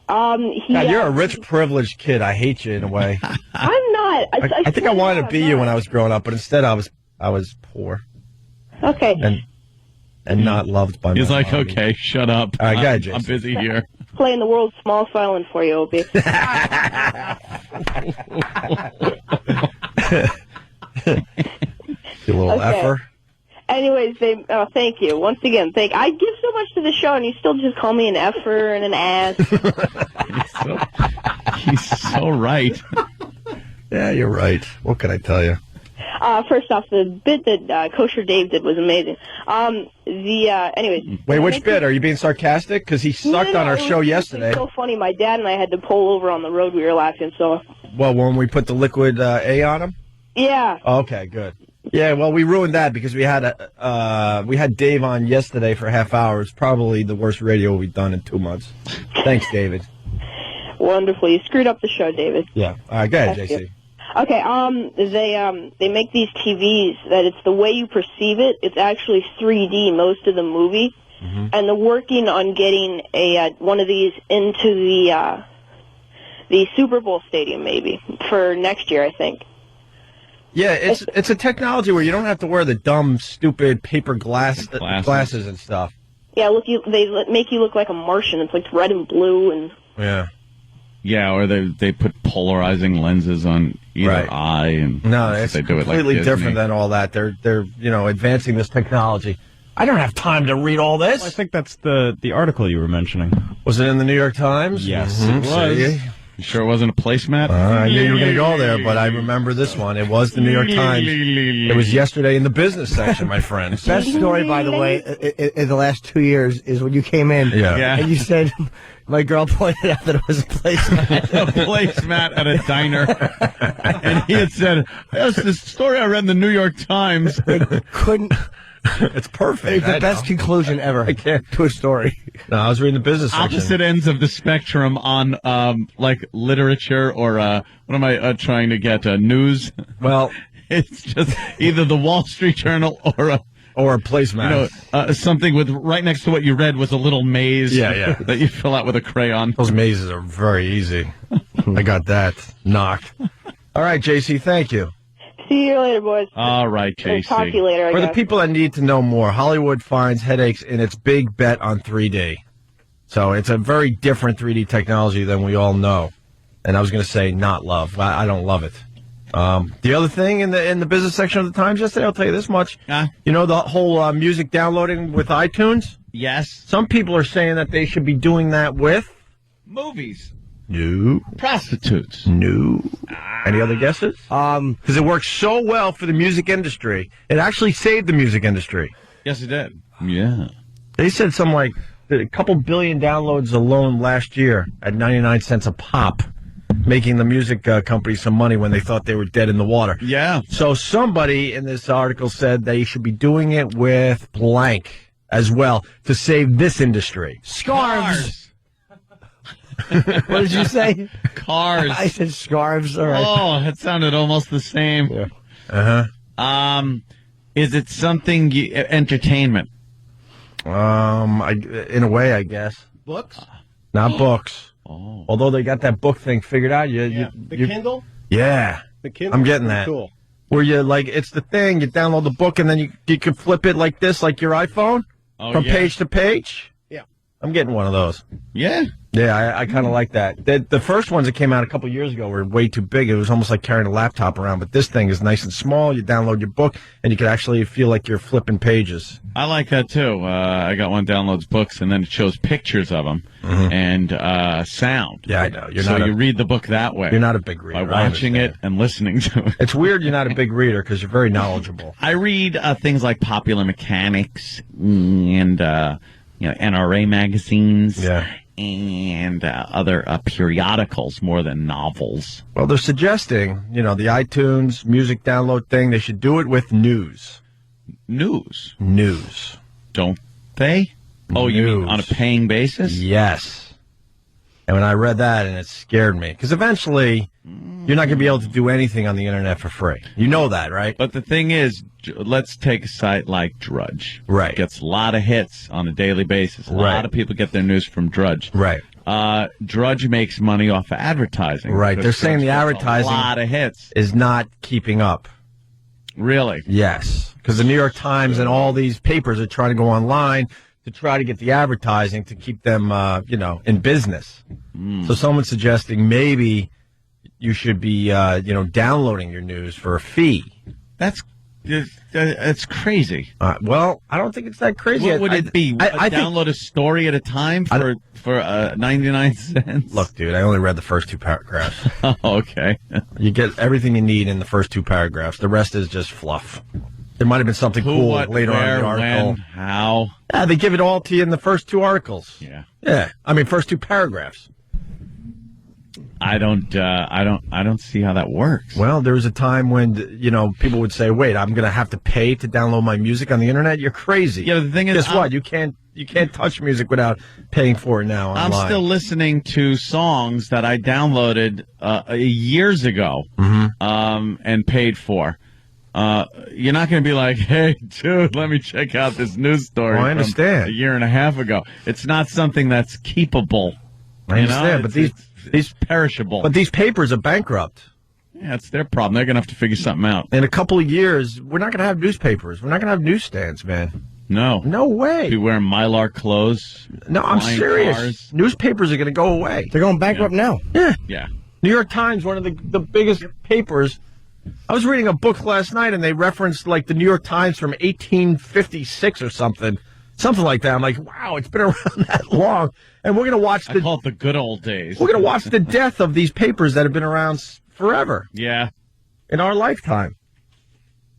God, you're a rich, privileged kid. I hate you in a way. I'm not. I think I wanted to be you when I was growing up, but instead I was poor. Okay. And not loved by He's my like, mommy. okay, shut up. All right, go ahead, Jason. I'm busy here. Playing the world's smallest violin for you, Opie. You little effer. Anyways, thank you. Once again, I give so much to the show, and you still just call me an effer and an ass. He's so right. Yeah, you're right. What can I tell you? First off, the bit that Kosher Dave did was amazing. Anyways. Wait, which bit? Are you being sarcastic? Because he sucked on our show yesterday. It was so funny. My dad and I had to pull over on the road. We were laughing, so. Well, when we put the liquid A on him? Yeah. Okay, good. Yeah, well, we ruined that because we had Dave on yesterday for a half hour. It's probably the worst radio we've done in 2 months. Thanks, David. Wonderful. You screwed up the show, David. Yeah. All right, go ahead, JC. Okay, they make these TVs that it's the way you perceive it. It's actually 3D most of the movie, and they're working on getting one of these into the Super Bowl stadium maybe for next year, I think. Yeah, it's a technology where you don't have to wear the dumb, stupid paper glasses and stuff. Yeah, they make you look like a Martian. It's like red and blue and. Yeah. Yeah, or they put polarizing lenses on either eye, and no, it's they do it like completely Disney. different than all that. They're advancing this technology. I don't have time to read all this. Well, I think that's the article you were mentioning. Was it in the New York Times? Yes, it was. You sure it wasn't a placemat? I knew you were going to go there, but I remember this one. It was the New York Times. It was yesterday in the business section, my friend. Best story, by the way, in the last 2 years is when you came in and you said, my girl pointed out that it was a placemat. A placemat at a diner. And he had said, that's the story I read in the New York Times. It couldn't... It's perfect. It's the best conclusion ever to a story. No, I was reading the business section. Opposite ends of the spectrum on, like, literature or, what am I trying to get, news? Well, it's just either the Wall Street Journal or a placemat. Something with right next to what you read was a little maze that you fill out with a crayon. Those mazes are very easy. I got that knocked. All right, JC, thank you. See you later, boys. All right, JC. Talk to you later, I For guess. the people that need to know more, Hollywood finds headaches in its big bet on 3D. So it's a very different 3D technology than we all know. And I was going to say not love. I don't love it. The other thing in the business section of the Times yesterday, I'll tell you this much. You know the whole music downloading with iTunes? Yes. Some people are saying that they should be doing that with... movies. No. Prostitutes. No. Any other guesses? Because it works so well for the music industry. It actually saved the music industry. Yes, it did. Yeah. They said something like a couple billion downloads alone last year at 99 cents a pop, making the music company some money when they thought they were dead in the water. Yeah. So somebody in this article said they should be doing it with blank as well to save this industry. Scarves. What did you say? Cars. I said scarves. All right. Oh, that sounded almost the same. Yeah. Is it something entertainment? In a way, I guess. Books? Not books. Oh. Although they got that book thing figured out. The Kindle? Yeah. The Kindle? I'm getting that. Cool. Where you, like, it's the thing, you download the book and then you can flip it like this, like your iPhone, from page to page. Yeah. I'm getting one of those. Yeah. Yeah, I kind of like that. The first ones that came out a couple years ago were way too big. It was almost like carrying a laptop around. But this thing is nice and small. You download your book, and you can actually feel like you're flipping pages. I like that, too. I got one downloads books, and then it shows pictures of them and sound. Yeah, I know. You read the book that way. You're not a big reader. By watching it and listening to it. It's weird you're not a big reader because you're very knowledgeable. I read things like Popular Mechanics and NRA magazines. Yeah. And other periodicals more than novels. Well, they're suggesting, the iTunes music download thing, they should do it with news. News? News. Don't they? Oh, you mean on a paying basis? Yes. And when I read that, and it scared me. Because eventually, you're not going to be able to do anything on the internet for free. You know that, right? But the thing is, let's take a site like Drudge. Right. It gets a lot of hits on a daily basis. A lot of people get their news from Drudge. Right. Drudge makes money off of advertising. Right. They're saying the advertising a lot of hits is not keeping up. Really? Yes. Because the New York Times and all these papers are trying to go online to try to get the advertising to keep them, in business. So someone's suggesting maybe you should be, downloading your news for a fee. That's crazy. Well, I don't think it's that crazy. What would it be? I download a story at a time for 99 cents? Look, dude, I only read the first two paragraphs. Oh, okay. You get everything you need in the first two paragraphs. The rest is just fluff. There might have been something cool later on in the article. When, how? Yeah, they give it all to you in the first two articles. Yeah. Yeah. I mean, first two paragraphs. I don't see how that works. Well, there was a time when, people would say, wait, I'm going to have to pay to download my music on the internet? You're crazy. Yeah, the thing is, guess what? You can't touch music without paying for it now online. I'm still listening to songs that I downloaded years ago and paid for. You're not going to be like, hey, dude, let me check out this news story I understand. from a year and a half ago. It's not something that's keepable. I understand, but these perishable. But these papers are bankrupt. Yeah, it's their problem. They're going to have to figure something out. In a couple of years, we're not going to have newspapers. We're not going to have newsstands, man. No way. Be wearing Mylar clothes. No, I'm serious. Cars. Newspapers are going to go away. They're going bankrupt now. Yeah. New York Times, one of the biggest papers. I was reading a book last night, and they referenced, like, the New York Times from 1856 or something. Something like that. I'm like, wow, it's been around that long. And we're going to watch I call it the good old days. We're going to watch the death of these papers that have been around forever. Yeah. In our lifetime.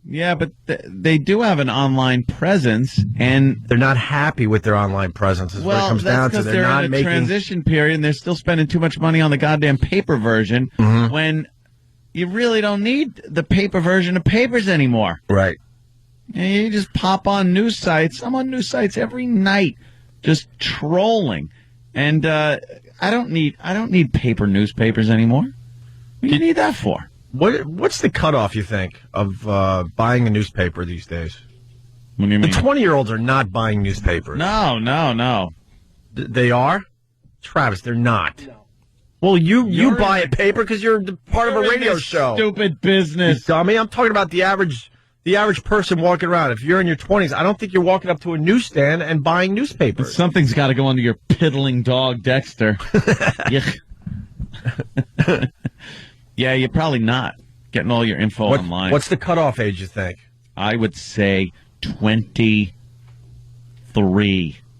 Yeah, but they do have an online presence, and they're not happy with their online presence. Is what it comes down to. They're not in a making transition period, and they're still spending too much money on the goddamn paper version when you really don't need the paper version of papers anymore. Right. And you just pop on news sites. I'm on news sites every night, just trolling, and I don't need paper newspapers anymore. What do you need that for? What's the cutoff, you think, of buying a newspaper these days? What do you mean? The 20-year-olds are not buying newspapers. No. They are? Travis, they're not. No. Well, you buy a paper because you're part of a radio show. Stupid business. You dummy. I'm talking about the average person walking around. If you're in your 20s, I don't think you're walking up to a newsstand and buying newspapers. Something's got to go under your piddling dog, Dexter. Yeah, you're probably not getting all your info online. What's the cutoff age, you think? I would say 23.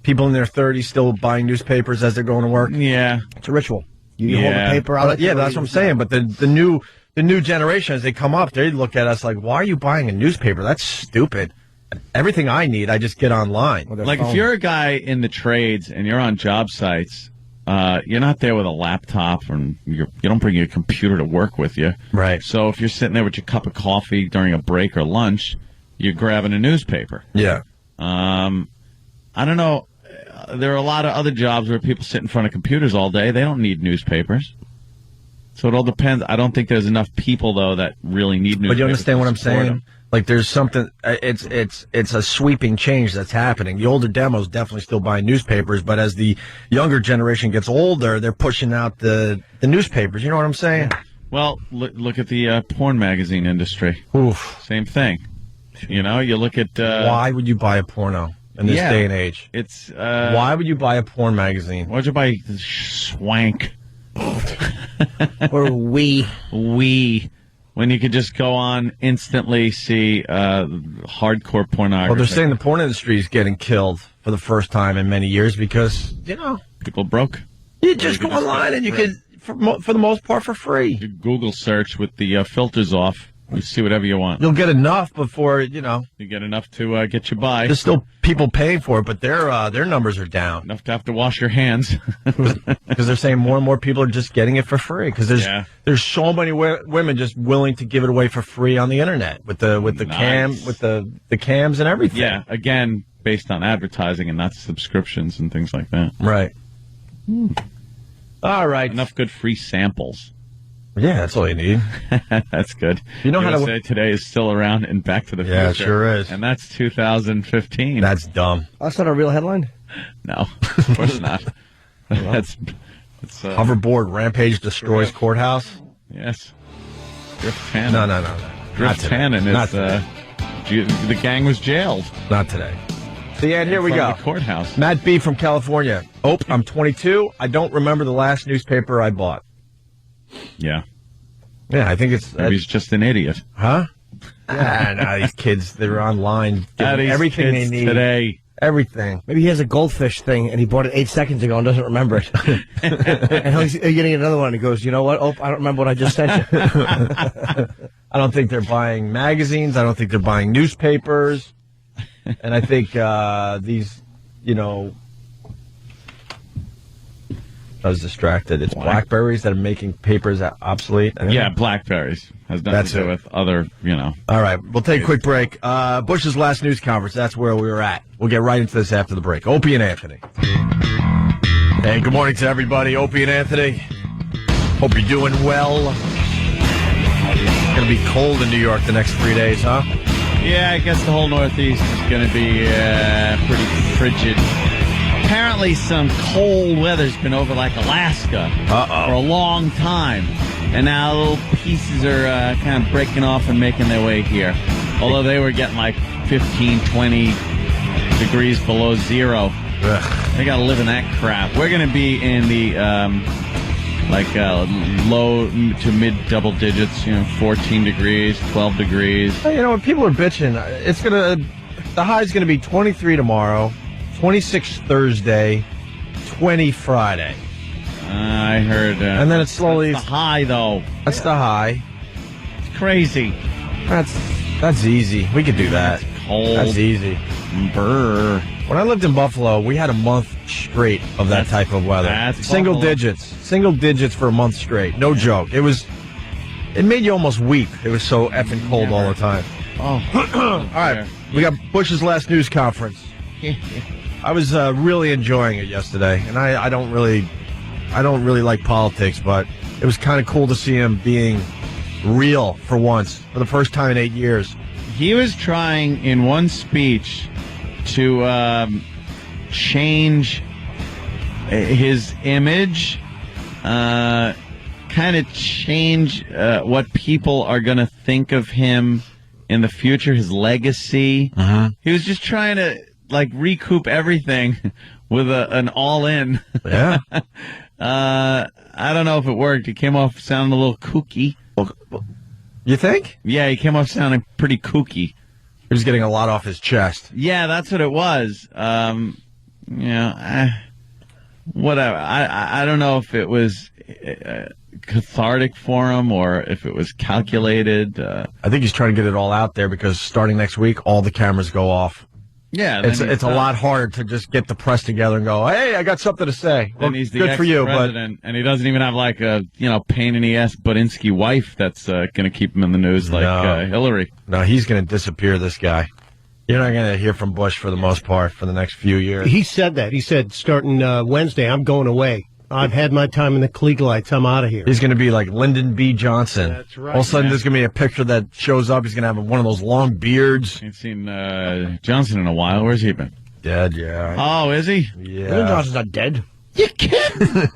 People in their 30s still buying newspapers as they're going to work? Yeah. It's a ritual. You hold the paper out. Yeah, that's what I'm saying. But the new generation, as they come up, they look at us like, why are you buying a newspaper? That's stupid. Everything I need, I just get online. Like, if you're a guy in the trades and you're on job sites, you're not there with a laptop, and you don't bring your computer to work with you. Right. So if you're sitting there with your cup of coffee during a break or lunch, you're grabbing a newspaper. Yeah. I don't know. There are a lot of other jobs where people sit in front of computers all day. They don't need newspapers. So it all depends. I don't think there's enough people, though, that really need newspapers. But you understand what I'm saying? Them. Like, there's something. It's a sweeping change that's happening. The older demos definitely still buying newspapers, but as the younger generation gets older, they're pushing out the newspapers. You know what I'm saying? Well, look at the porn magazine industry. Oof. Same thing. You know, you look at. Why would you buy a porno in this day and age? It's. Why would you buy a porn magazine? Why'd you buy Swank? Or We. When you could just go on instantly see hardcore pornography. Well, they're saying the porn industry is getting killed for the first time in many years because, people broke. You just go online and you can, for the most part, for free. You Google search with the filters off. You see whatever you want. You'll get enough before, You get enough to get you by. There's still people paying for it, but their numbers are down. Enough to have to wash your hands. Because they're saying more and more people are just getting it for free. Because there's so many women just willing to give it away for free on the internet with the cams and everything. Yeah, again, based on advertising and not subscriptions and things like that. Right. All right. Enough good free samples. Yeah, that's all you need. That's good. You know how to say today is still around and Back to the Future. Yeah, it sure is. And that's 2015. That's dumb. That's not a real headline? No, of course not. That's Hoverboard rampage destroys courthouse. Yes. Griff Tannen. No. Griff Tannen is the gang was jailed. Not today. So yeah, here we go. The courthouse. Matt B from California. I'm 22. I don't remember the last newspaper I bought. Yeah. Yeah, I think it's... Maybe he's just an idiot. Huh? No, these kids, they're online. Everything they need. Today. Everything. Maybe he has a goldfish thing, and he bought it 8 seconds ago and doesn't remember it. And he's getting another one, and he goes, you know what? I don't remember what I just sent you. I don't think they're buying magazines. I don't think they're buying newspapers. And I think these, I was distracted. It's BlackBerries that are making papers obsolete. Yeah, BlackBerries. Has nothing to do with other, All right, we'll take a quick break. Bush's last news conference, that's where we were at. We'll get right into this after the break. Opie and Anthony. Hey, good morning to everybody. Opie and Anthony. Hope you're doing well. It's going to be cold in New York the next 3 days, huh? Yeah, I guess the whole Northeast is going to be pretty frigid. Apparently some cold weather's been over like Alaska for a long time. And now little pieces are kind of breaking off and making their way here. Although they were getting like 15, 20 degrees below zero. Ugh. They got to live in that crap. We're going to be in the low to mid double digits, 14 degrees, 12 degrees. Hey, when people are bitching, the high's going to be 23 tomorrow. 26 Thursday, 20 Friday. I heard. And then it's slowly... That's the high, though. That's the high. It's crazy. That's easy. We could do that. That's cold. That's easy. Brr. When I lived in Buffalo, we had a month straight of that type of weather. That's Single Buffalo. digits. Single digits for a month straight. No joke. It made you almost weep. It was so effing cold all the time. Oh. All right. We got Bush's last news conference. I was really enjoying it yesterday, and I don't really like politics, but it was kind of cool to see him being real for once, for the first time in 8 years. He was trying in one speech to change his image, kind of change what people are going to think of him in the future, his legacy. He was just trying to recoup everything with an all-in. Yeah. I don't know if it worked. He came off sounding a little kooky. You think? Yeah, he came off sounding pretty kooky. He was getting a lot off his chest. Yeah, that's what it was. Whatever. I don't know if it was cathartic for him or if it was calculated. I think he's trying to get it all out there because starting next week, all the cameras go off. Yeah, it's a lot harder to just get the press together and go, "Hey, I got something to say." Then well, he's the good for you, but and he doesn't even have a pain in the ass Bodinsky wife that's going to keep him in the news like Hillary. No, he's going to disappear. This guy. You're not going to hear from Bush for the most part for the next few years. He said that. He said starting Wednesday, I'm going away. I've had my time in the Kliegelites. I'm out of here. He's going to be like Lyndon B. Johnson. That's right. All of a sudden, there's going to be a picture that shows up. He's going to have one of those long beards. I ain't seen Johnson in a while. Where's he been? Dead, yeah. Oh, is he? Yeah. Lyndon Johnson's not dead. You kidding?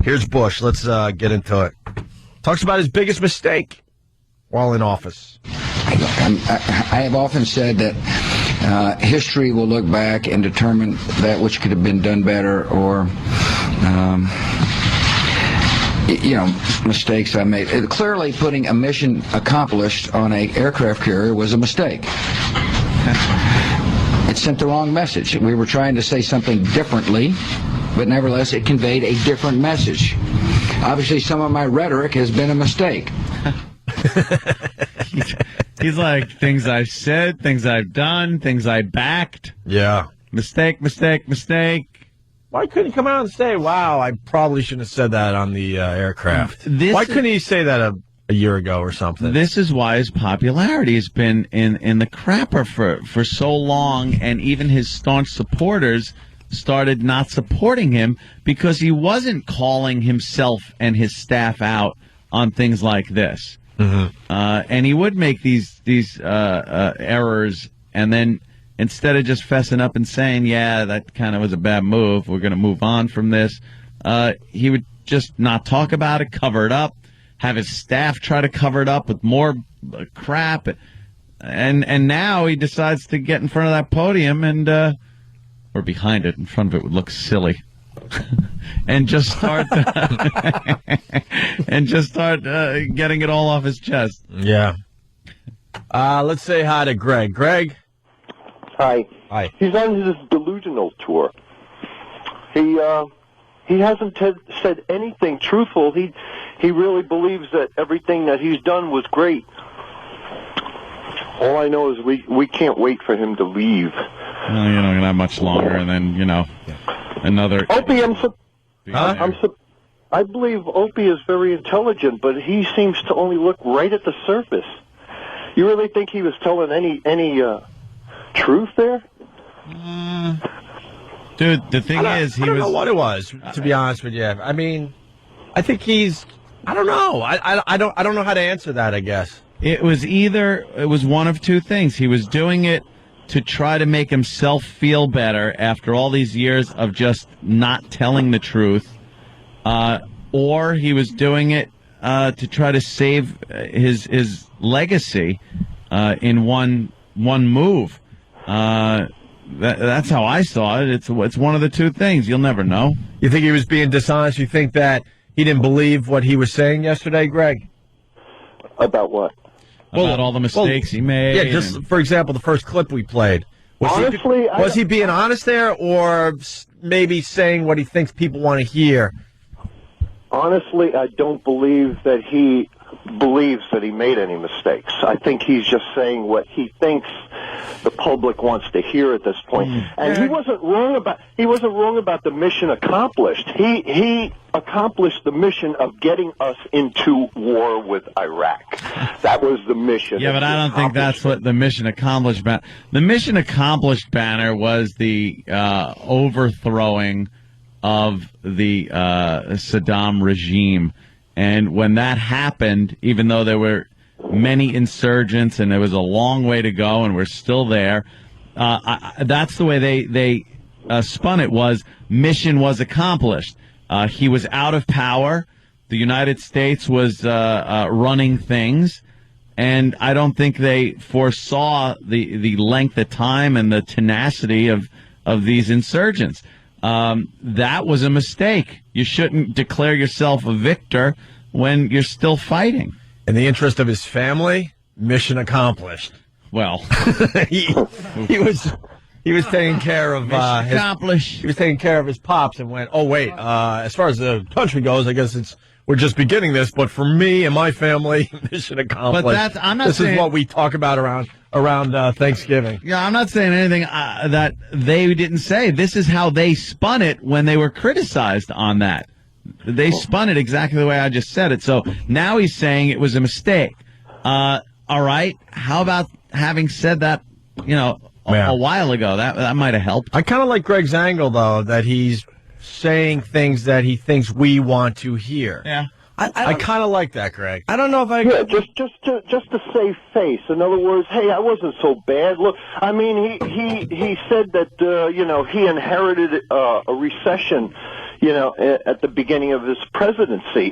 Here's Bush. Let's get into it. Talks about his biggest mistake while in office. I have often said that history will look back and determine that which could have been done better or, mistakes I made. Clearly, putting a mission accomplished on an aircraft carrier was a mistake. It sent the wrong message. We were trying to say something differently, but nevertheless, it conveyed a different message. Obviously, some of my rhetoric has been a mistake. He's like, things I've said, things I've done, things I backed. Yeah. Mistake. Why couldn't he come out and say, wow, I probably shouldn't have said that on the aircraft? Why couldn't he say that a year ago or something? This is why his popularity has been in the crapper for so long, and even his staunch supporters started not supporting him because he wasn't calling himself and his staff out on things like this. Mm-hmm. And he would make these errors, and then instead of just fessing up and saying, yeah, that kind of was a bad move, we're going to move on from this, he would just not talk about it, cover it up, have his staff try to cover it up with more crap. And now he decides to get in front of that podium or behind it. In front of it would look silly. and just start getting it all off his chest. Yeah. Let's say hi to Greg. Greg? Hi. Hi. He's on his delusional tour. He hasn't said anything truthful. He really believes that everything that he's done was great. All I know is we can't wait for him to leave. Well, not much longer, and then, another... Opie, I believe Opie is very intelligent, but he seems to only look right at the surface. You really think he was telling any truth there? Dude, the thing is, I don't know what it was, to be honest with you. I mean, I think I don't know. I don't know how to answer that, I guess. It was one of two things. He was doing it to try to make himself feel better after all these years of just not telling the truth, or he was doing it to try to save his legacy in one move. That's how I saw it. It's one of the two things. You'll never know. You think he was being dishonest? You think that he didn't believe what he was saying yesterday, Greg? About what? About all the mistakes he made. Yeah, just for example, the first clip we played Honestly, was he being honest there, or maybe saying what he thinks people want to hear? Honestly, I don't believe that he believes that he made any mistakes. I think he's just saying what he thinks the public wants to hear at this point. And he wasn't wrong about the mission accomplished. He accomplished the mission of getting us into war with Iraq. That was the mission. Yeah, but I don't think that's what the mission accomplished. The mission accomplished banner was the overthrowing of the Saddam regime. And when that happened, even though there were many insurgents and there was a long way to go and we're still there, that's the way they spun it, was mission was accomplished. He was out of power. The United States was running things. And I don't think they foresaw the length of time and the tenacity of these insurgents. That was a mistake. You shouldn't declare yourself a victor when you're still fighting. In the interest of his family, mission accomplished. Well, he was taking care of he was taking care of his pops and went, oh wait, as far as the country goes, I guess we're just beginning this, but for me and my family, mission accomplished. But this is what we talk about around Thanksgiving. Yeah, I'm not saying anything that they didn't say. This is how they spun it when they were criticized on that. They spun it exactly the way I just said it. So now he's saying it was a mistake. All right. How about having said that, a while ago? That might have helped. I kind of like Greg's angle, though, that he's saying things that he thinks we want to hear. Yeah. I kind of like that, Greg. I don't know if I... Yeah, just to save face. In other words, hey, I wasn't so bad. Look, I mean, he said that, he inherited a recession, at the beginning of his presidency.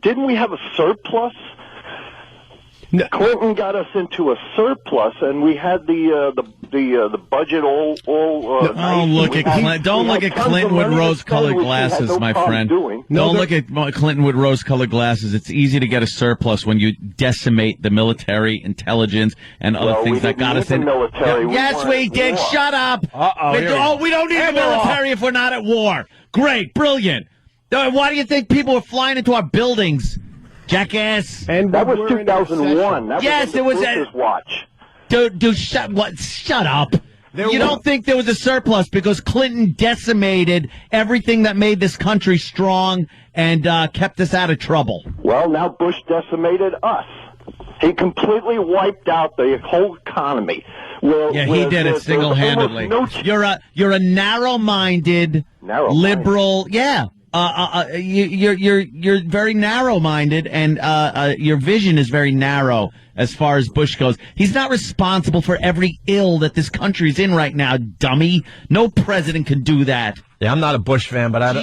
Didn't we have a surplus? No. Clinton got us into a surplus, and we had the budget all don't look at Clinton with rose-colored glasses, my friend. Don't look at Clinton with rose-colored glasses. It's easy to get a surplus when you decimate the military, intelligence, and other things that got us in. Yes, we did. Shut up. We don't need the military if we're not at war. Great, brilliant. Why do you think people were flying into our buildings? Jackass. And that was 2001. Yes, it was Bush's watch. Dude, shut up. You don't think there was a surplus because Clinton decimated everything that made this country strong and kept us out of trouble. Well, now Bush decimated us. He completely wiped out the whole economy. He did it single-handedly. You're a narrow-minded liberal. Yeah. You're very narrow-minded, and your vision is very narrow as far as Bush goes. He's not responsible for every ill that this country's in right now, dummy. No president can do that. Yeah, I'm not a Bush fan, but I'm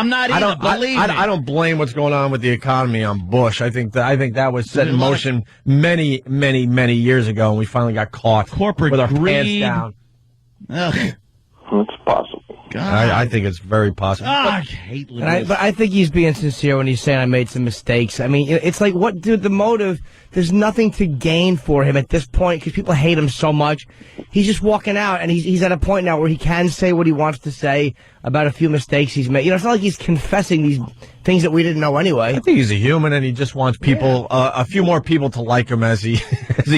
not either. Believe me. I don't blame what's going on with the economy on Bush. I think that was set in motion many, many, many years ago, and we finally got caught corporate with our greed. pants down. Ugh. It's possible. I think it's very possible. I hate but I think he's being sincere when he's saying I made some mistakes. I mean, it's like, what, dude, the motive, there's nothing to gain for him at this point because people hate him so much. He's just walking out, and he's at a point now where he can say what he wants to say about a few mistakes he's made. It's not like he's confessing these things that we didn't know anyway. I think he's a human, and he just wants people, a few more people to like him as he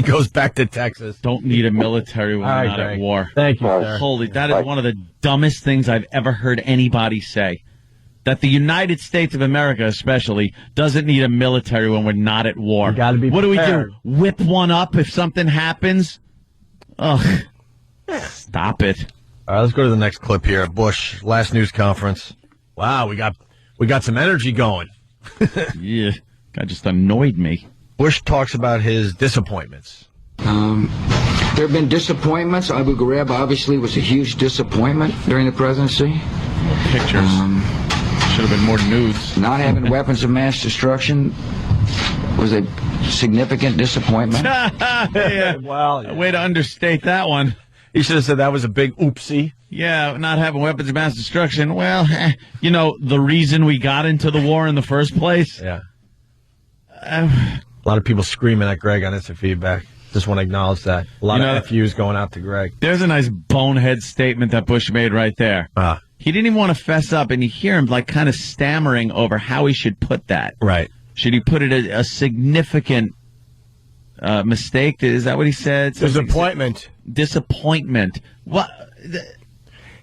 goes back to Texas. Don't need a military when we're not at war. Thank you, sir. Holy, that is one of the dumbest things I've ever heard anybody say. That the United States of America, especially, doesn't need a military when we're not at war. You gotta be What prepared. do we do? Whip one up if something happens? Ugh. Stop it. All right, let's go to the next clip here. Bush, last news conference. Wow, we got some energy going. Yeah, that just annoyed me. Bush talks about his disappointments. There have been disappointments. Abu Ghraib obviously was a huge disappointment during the presidency. Pictures. Should have been more nudes. Not having weapons of mass destruction was a significant disappointment. Yeah. Well, way to understate that one. He should have said that was a big oopsie. Yeah, not having weapons of mass destruction. Well, the reason we got into the war in the first place. Yeah. A lot of people screaming at Greg on instant feedback. Just want to acknowledge that. A lot of FUs going out to Greg. There's a nice bonehead statement that Bush made right there. He didn't even want to fess up, and you hear him like kind of stammering over how he should put that. Right. Should he put it a significant mistake? Is that what he said? Disappointment. Disappointment. What?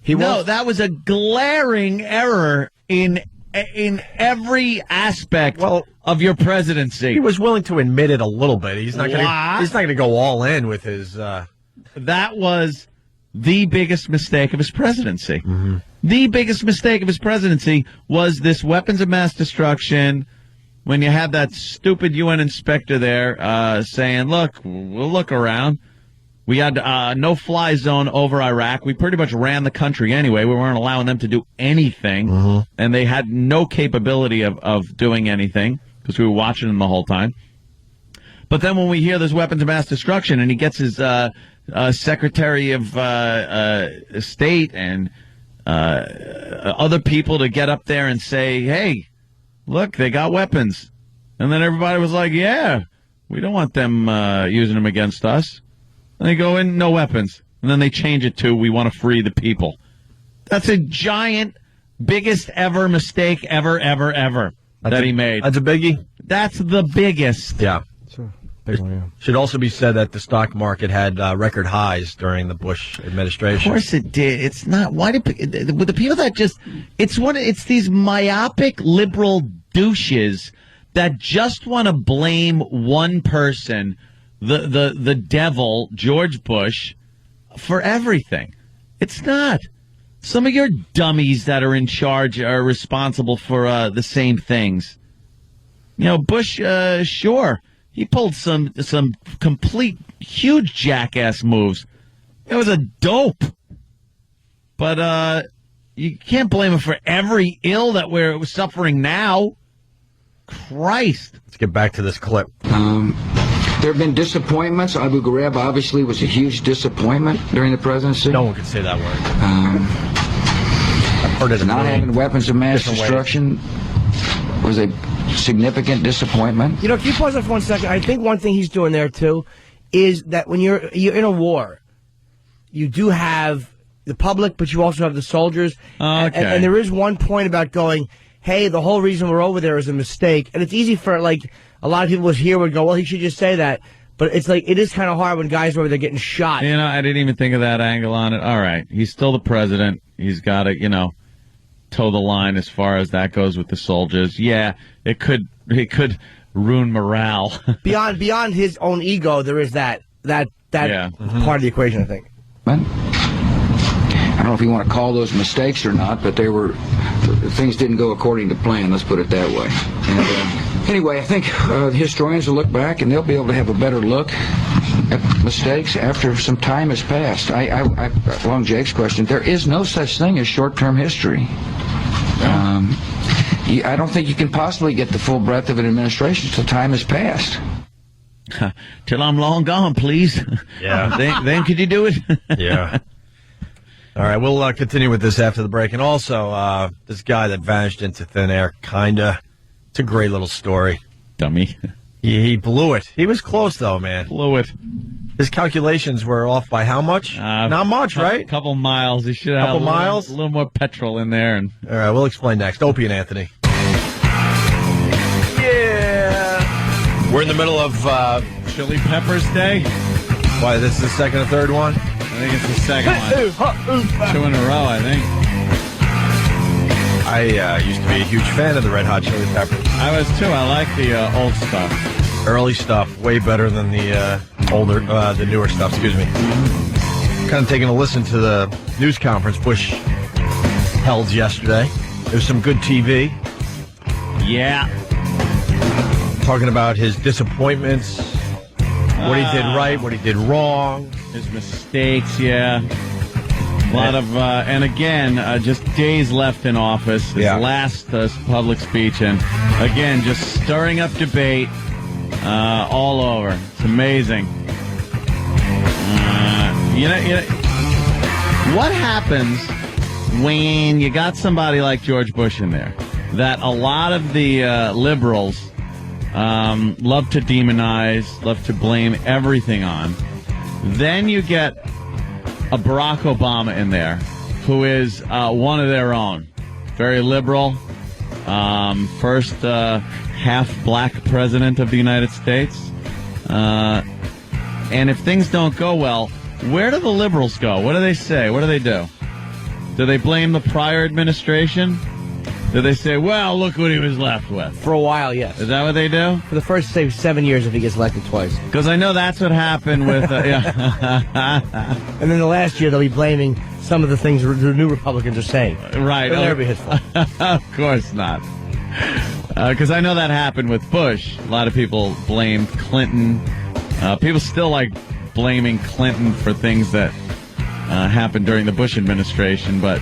No, that was a glaring error in every aspect of your presidency. He was willing to admit it a little bit. He's not going to go all in with his. That was the biggest mistake of his presidency. Mm-hmm. The biggest mistake of his presidency was this weapons of mass destruction. When you had that stupid UN inspector there saying, "Look, we'll look around." We had no-fly zone over Iraq. We pretty much ran the country anyway. We weren't allowing them to do anything, and they had no capability of doing anything because we were watching them the whole time. But then when we hear there's weapons of mass destruction, and he gets his Secretary of State and other people to get up there and say, "Hey, look, they got weapons," and then everybody was like, "Yeah, we don't want them using them against us." And they go in, no weapons. And then they change it to, we want to free the people. That's a giant, biggest ever mistake ever that he made. That's a biggie? That's the biggest. Yeah. Big one, yeah. Should also be said that the stock market had record highs during the Bush administration. Of course it did. It's not. Why with the people that just, it's these myopic liberal douches that just want to blame one person, the devil, George Bush, for everything. It's not. Some of your dummies that are in charge are responsible for the same things. You know, Bush, sure, he pulled some complete huge jackass moves. It was a dope. But you can't blame him for every ill that we're suffering now. Christ. Let's get back to this clip. There have been disappointments. Abu Ghraib obviously was a huge disappointment during the presidency. No one could say that word. I've heard it. Not having weapons of mass destruction was a significant disappointment. You know, can you pause that for 1 second? I think one thing he's doing there, too, is that when you're in a war, you do have the public, but you also have the soldiers. Okay. And there is one point about going, hey, the whole reason we're over there is a mistake. And it's easy for, like, a lot of people here would go, well, he should just say that. But it's like, it is kind of hard when guys are over there getting shot. You know, I didn't even think of that angle on it. All right. He's still the president. He's got to, toe the line as far as that goes with the soldiers. Yeah, it could ruin morale. Beyond his own ego, there is that part of the equation, I think. I don't know if you want to call those mistakes or not, but things didn't go according to plan, let's put it that way. And anyway, I think historians will look back and they'll be able to have a better look at mistakes after some time has passed. Along Jake's question, there is no such thing as short-term history. I don't think you can possibly get the full breadth of an administration until time has passed. Till I'm long gone, please. Yeah. then could you do it? Yeah. All right, we'll continue with this after the break. And also, this guy that vanished into thin air, kinda. It's a great little story. Dummy. He blew it. He was close, though, man. Blew it. His calculations were off by how much? Not much, right? A couple miles. He should have a little more petrol in there. And all right, we'll explain next. Opie and Anthony. Yeah. We're in the middle of Chili Peppers Day. Why, this is the second or third one? I think it's the second one. 2 in a row, I think. I used to be a huge fan of the Red Hot Chili Peppers. I was too. I like the old stuff. Early stuff, way better than the newer stuff. Excuse me. Kind of taking a listen to the news conference Bush held yesterday. There's some good TV. Yeah. Talking about his disappointments, what he did right, what he did wrong, his mistakes. Yeah. A lot of, and again, just days left in office. His last public speech, and again, just stirring up debate all over. It's amazing. What happens when you got somebody like George Bush in there? That a lot of the liberals love to demonize, love to blame everything on. Then you get a Barack Obama in there, who is one of their own. Very liberal. First half-black president of the United States. And if things don't go well, where do the liberals go? What do they say? What do they do? Do they blame the prior administration? Do they say, well, look what he was left with? For a while, yes. Is that what they do? For the first, say, 7 years if he gets elected twice. Because I know that's what happened with... yeah. And then the last year, they'll be blaming some of the things the new Republicans are saying. Right. It'll never be his fault. Of course not. Because I know that happened with Bush. A lot of people blamed Clinton. People still like blaming Clinton for things that happened during the Bush administration, but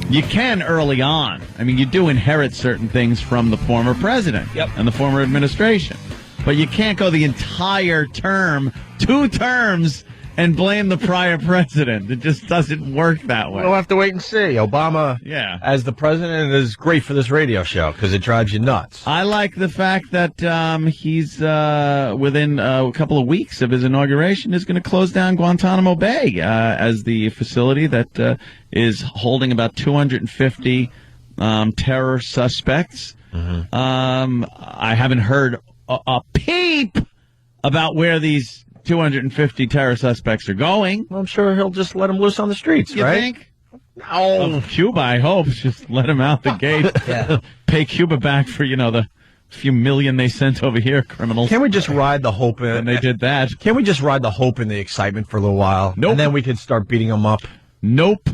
you can early on. I mean, you do inherit certain things from the former president and the former administration, but you can't go the entire term, 2 terms, and blame the prior president. It just doesn't work that way. We'll have to wait and see. Obama, as the president, is great for this radio show because it drives you nuts. I like the fact that he's, within a couple of weeks of his inauguration, is going to close down Guantanamo Bay as the facility that is holding about 250 terror suspects. I haven't heard a peep about where these 250 terror suspects are going. Well, I'm sure he'll just let them loose on the streets, you right? Think? No. Cuba, I hope. Just let him out the gate. Pay Cuba back for, the few million they sent over here, criminals. Can't we just ride the hope in? And they did that. Can't we just ride the hope and the excitement for a little while? Nope. And then we can start beating them up? Nope.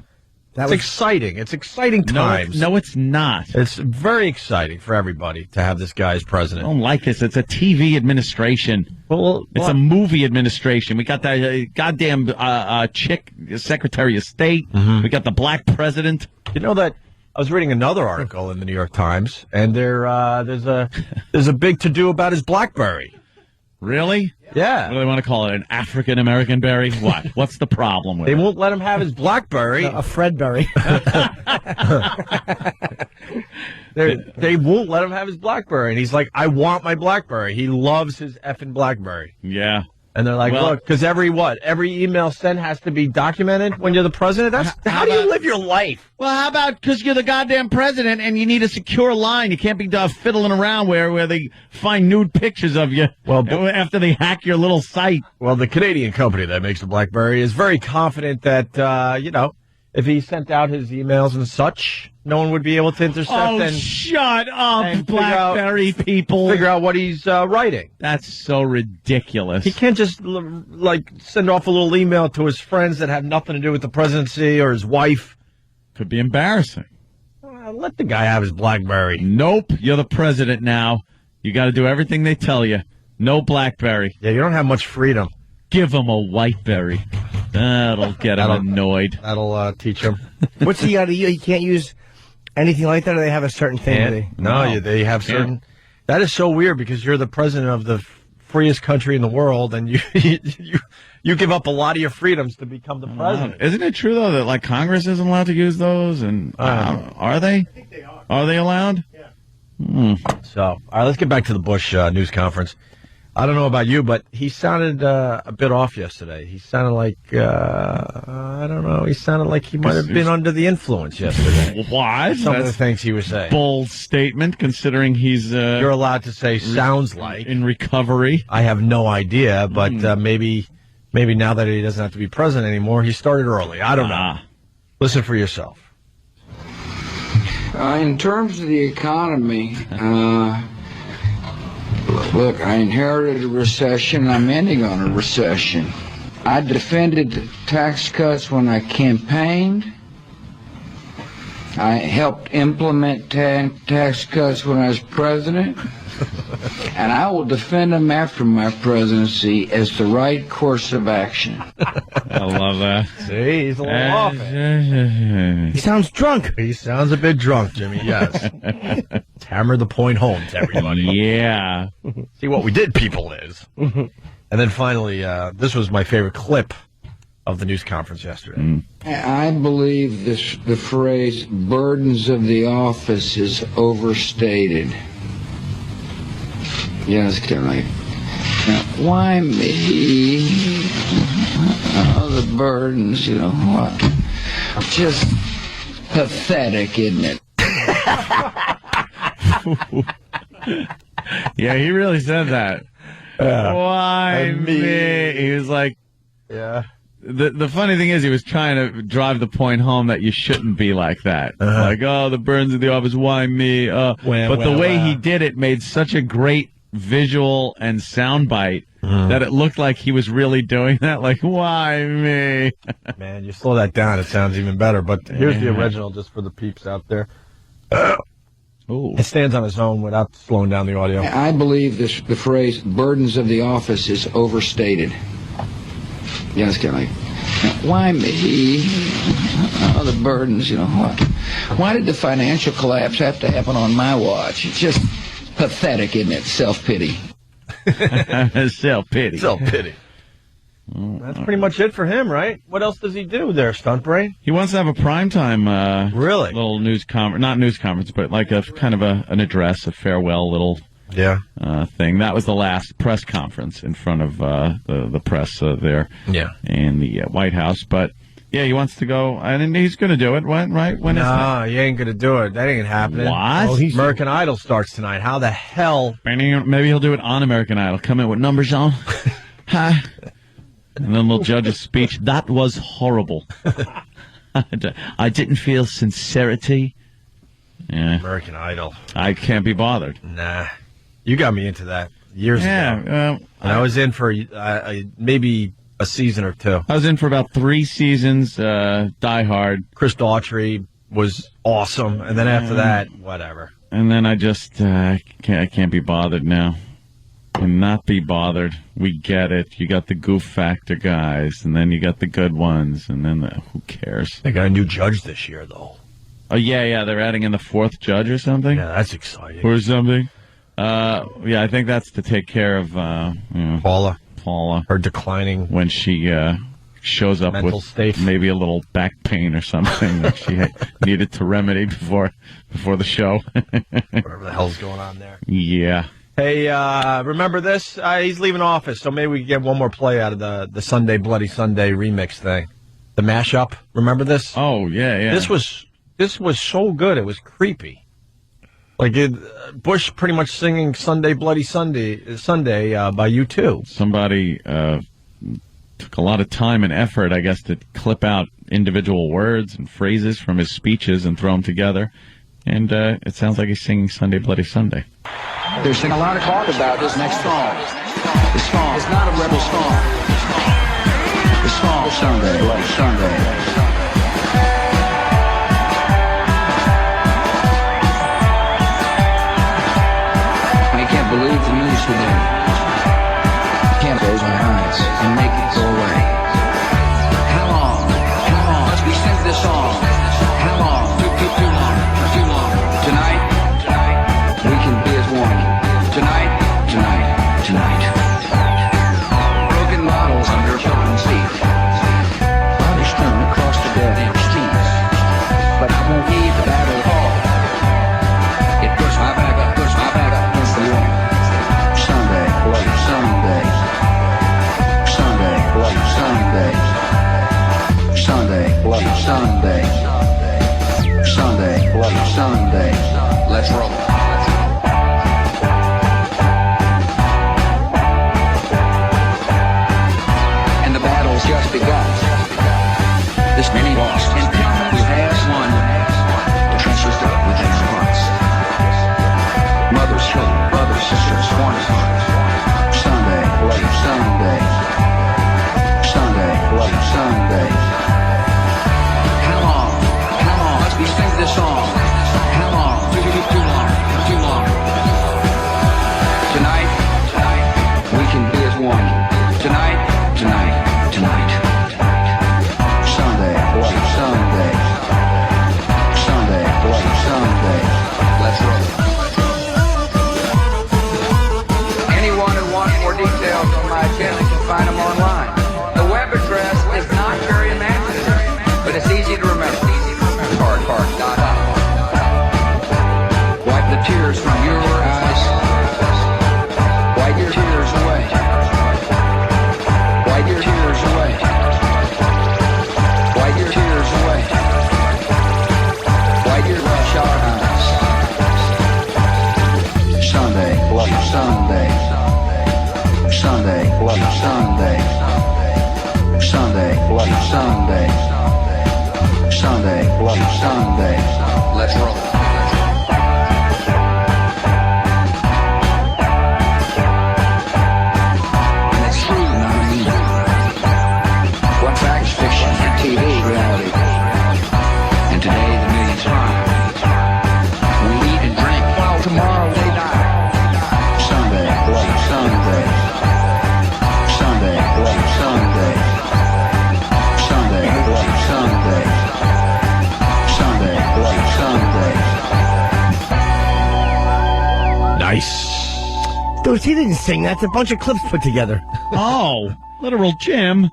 It's exciting. It's exciting times. No, it's not. It's very exciting for everybody to have this guy as president. I don't like this. It's a TV administration. It's a movie administration. We got that goddamn chick, Secretary of State. We got the black president. You know that I was reading another article in the New York Times, and there's a big to-do about his BlackBerry. Really? Yeah. What do they want to call it? An African-American berry? What? What's the problem with it? They won't let him have his BlackBerry. A Fredberry. They won't let him have his BlackBerry. And he's like, I want my BlackBerry. He loves his effing BlackBerry. Yeah. And they're like, look, because every email sent has to be documented when you're the president? How do you live your life? Well, how about because you're the goddamn president and you need a secure line? You can't be fiddling around where they find nude pictures of you after they hack your little site. Well, the Canadian company that makes the BlackBerry is very confident that, if he sent out his emails and such, no one would be able to intercept shut up, BlackBerry people. Figure out what he's writing. That's so ridiculous. He can't just, send off a little email to his friends that have nothing to do with the presidency or his wife. Could be embarrassing. Let the guy have his BlackBerry. Nope, you're the president now. You got to do everything they tell you. No BlackBerry. Yeah, you don't have much freedom. Give him a Whiteberry. That'll get him annoyed. That'll teach him. What's he got to use? He can't use anything like that, or they have a certain thing? They have certain... That is so weird because you're the president of the freest country in the world, and you give up a lot of your freedoms to become the president. Isn't it true, though, that Congress isn't allowed to use those? And are they? I think they are. Are they allowed? Yeah. So, all right, let's get back to the Bush news conference. I don't know about you, but he sounded a bit off yesterday. He sounded like, I don't know, he sounded like he might have been under the influence yesterday. What? Some of the things he was saying. Bold statement, considering he's... You're allowed to say sounds like. In recovery. I have no idea, but maybe now that he doesn't have to be president anymore, he started early. I don't know. Listen for yourself. In terms of the economy... Look, I inherited a recession. I'm ending on a recession. I defended tax cuts when I campaigned. I helped implement tax cuts when I was president. And I will defend them after my presidency as the right course of action. I love that. See, he's a little off it. He sounds drunk. He sounds a bit drunk, Jimmy, yes. Let's hammer the point home to everybody. Yeah. See, what we did, people, is. And then finally, this was my favorite clip of the news conference yesterday. I believe the phrase burdens of the office is overstated. Yes, tonight. Now, why me? Oh, the burdens, you know. Just pathetic, isn't it? Yeah, he really said that. Why me? He was like, yeah. The funny thing is, he was trying to drive the point home that you shouldn't be like that. Like, oh, the burns of the office, why me? But the way he did it made such a great visual and soundbite that it looked like he was really doing that. Like, why me? Man, you slow that down, it sounds even better. But here's the original, just for the peeps out there. It stands on its own without slowing down the audio. I believe the phrase "burdens of the office" is overstated. Yes, Kelly. Why me? Oh, the burdens, you know. Why did the financial collapse have to happen on my watch? It's just pathetic, isn't it? Self-pity. Self-pity. Self-pity. That's pretty much it for him, right? What else does he do there, Stunt Brain? He wants to have a primetime little news conference, not news conference, but like a kind of an address, a farewell little thing. That was the last press conference in front of the press there in the White House. But, yeah, he wants to go, and he's going to do it, right? When is that? He ain't going to do it. That ain't happening. What? American Idol starts tonight. How the hell? Maybe he'll do it on American Idol. Come in with numbers on. Hi. And then they'll judge his speech. That was horrible. I didn't feel sincerity. Yeah. American Idol. I can't be bothered. Nah. You got me into that years ago. And I was in for maybe a season or two. I was in for about 3 seasons, Die Hard. Chris Daughtry was awesome. And then after that, whatever. And then I just I can't be bothered now. Cannot be bothered. We get it. You got the goof factor guys, and then you got the good ones, and then who cares? They got a new judge this year, though. Oh, yeah, they're adding in the 4th judge or something? Yeah, that's exciting. Or something. Yeah, I think that's to take care of Paula. Her declining. When she shows up mental with state. Maybe a little back pain or something that she needed to remedy before the show. Whatever the hell's going on there. Yeah. Hey, remember this? He's leaving office, so maybe we can get one more play out of the Sunday Bloody Sunday remix thing. The mashup. Remember this? Oh, yeah. This was so good. It was creepy. Like Bush pretty much singing Sunday Bloody Sunday by U2. Somebody took a lot of time and effort, I guess, to clip out individual words and phrases from his speeches and throw them together. And it sounds like he's singing Sunday Bloody Sunday. There's been a lot of talk about this next song. The song is not a rebel song. The song is Sunday, Bloody Sunday. I can't believe the news today. Can't close my eyes and make it go away. How long must we sing this song? How long? Too long. Tonight, we can be as one. Tonight. Broken bottles under children's feet. Bodies strewn across the dead streets. But I won't leave the battle hall. It puts my back up against the wall. Sunday, Bloody Sunday. Sunday, Bloody Sunday. Sunday, Bloody Sunday. Sunday, Bloody Sunday. Let's roll. Just begun. This many lost and who has won. The trenches dug within our hearts. Mothers, children, brothers, sisters, sworn apart. Sunday, Bloody Sunday. Sunday, Bloody Sunday. How long must we sing this song? How long? Too long. Tonight, we can be as one. Tonight. Sunday, Bloody Sunday. Sunday, Bloody Sunday. Let's roll. Sunday, Sunday, Sunday, Sunday, Sunday, Sunday, Sunday. Let's roll. And it's true, you know what I mean? One fact is fiction, TV is reality. And today the millions smile. We eat and drink while tomorrow they die. Sunday, Sunday, Sunday, Sunday, Sunday, Sunday, Sunday, Sunday. Nice. Dude, he didn't sing that. It's a bunch of clips put together. Oh, literal Jim.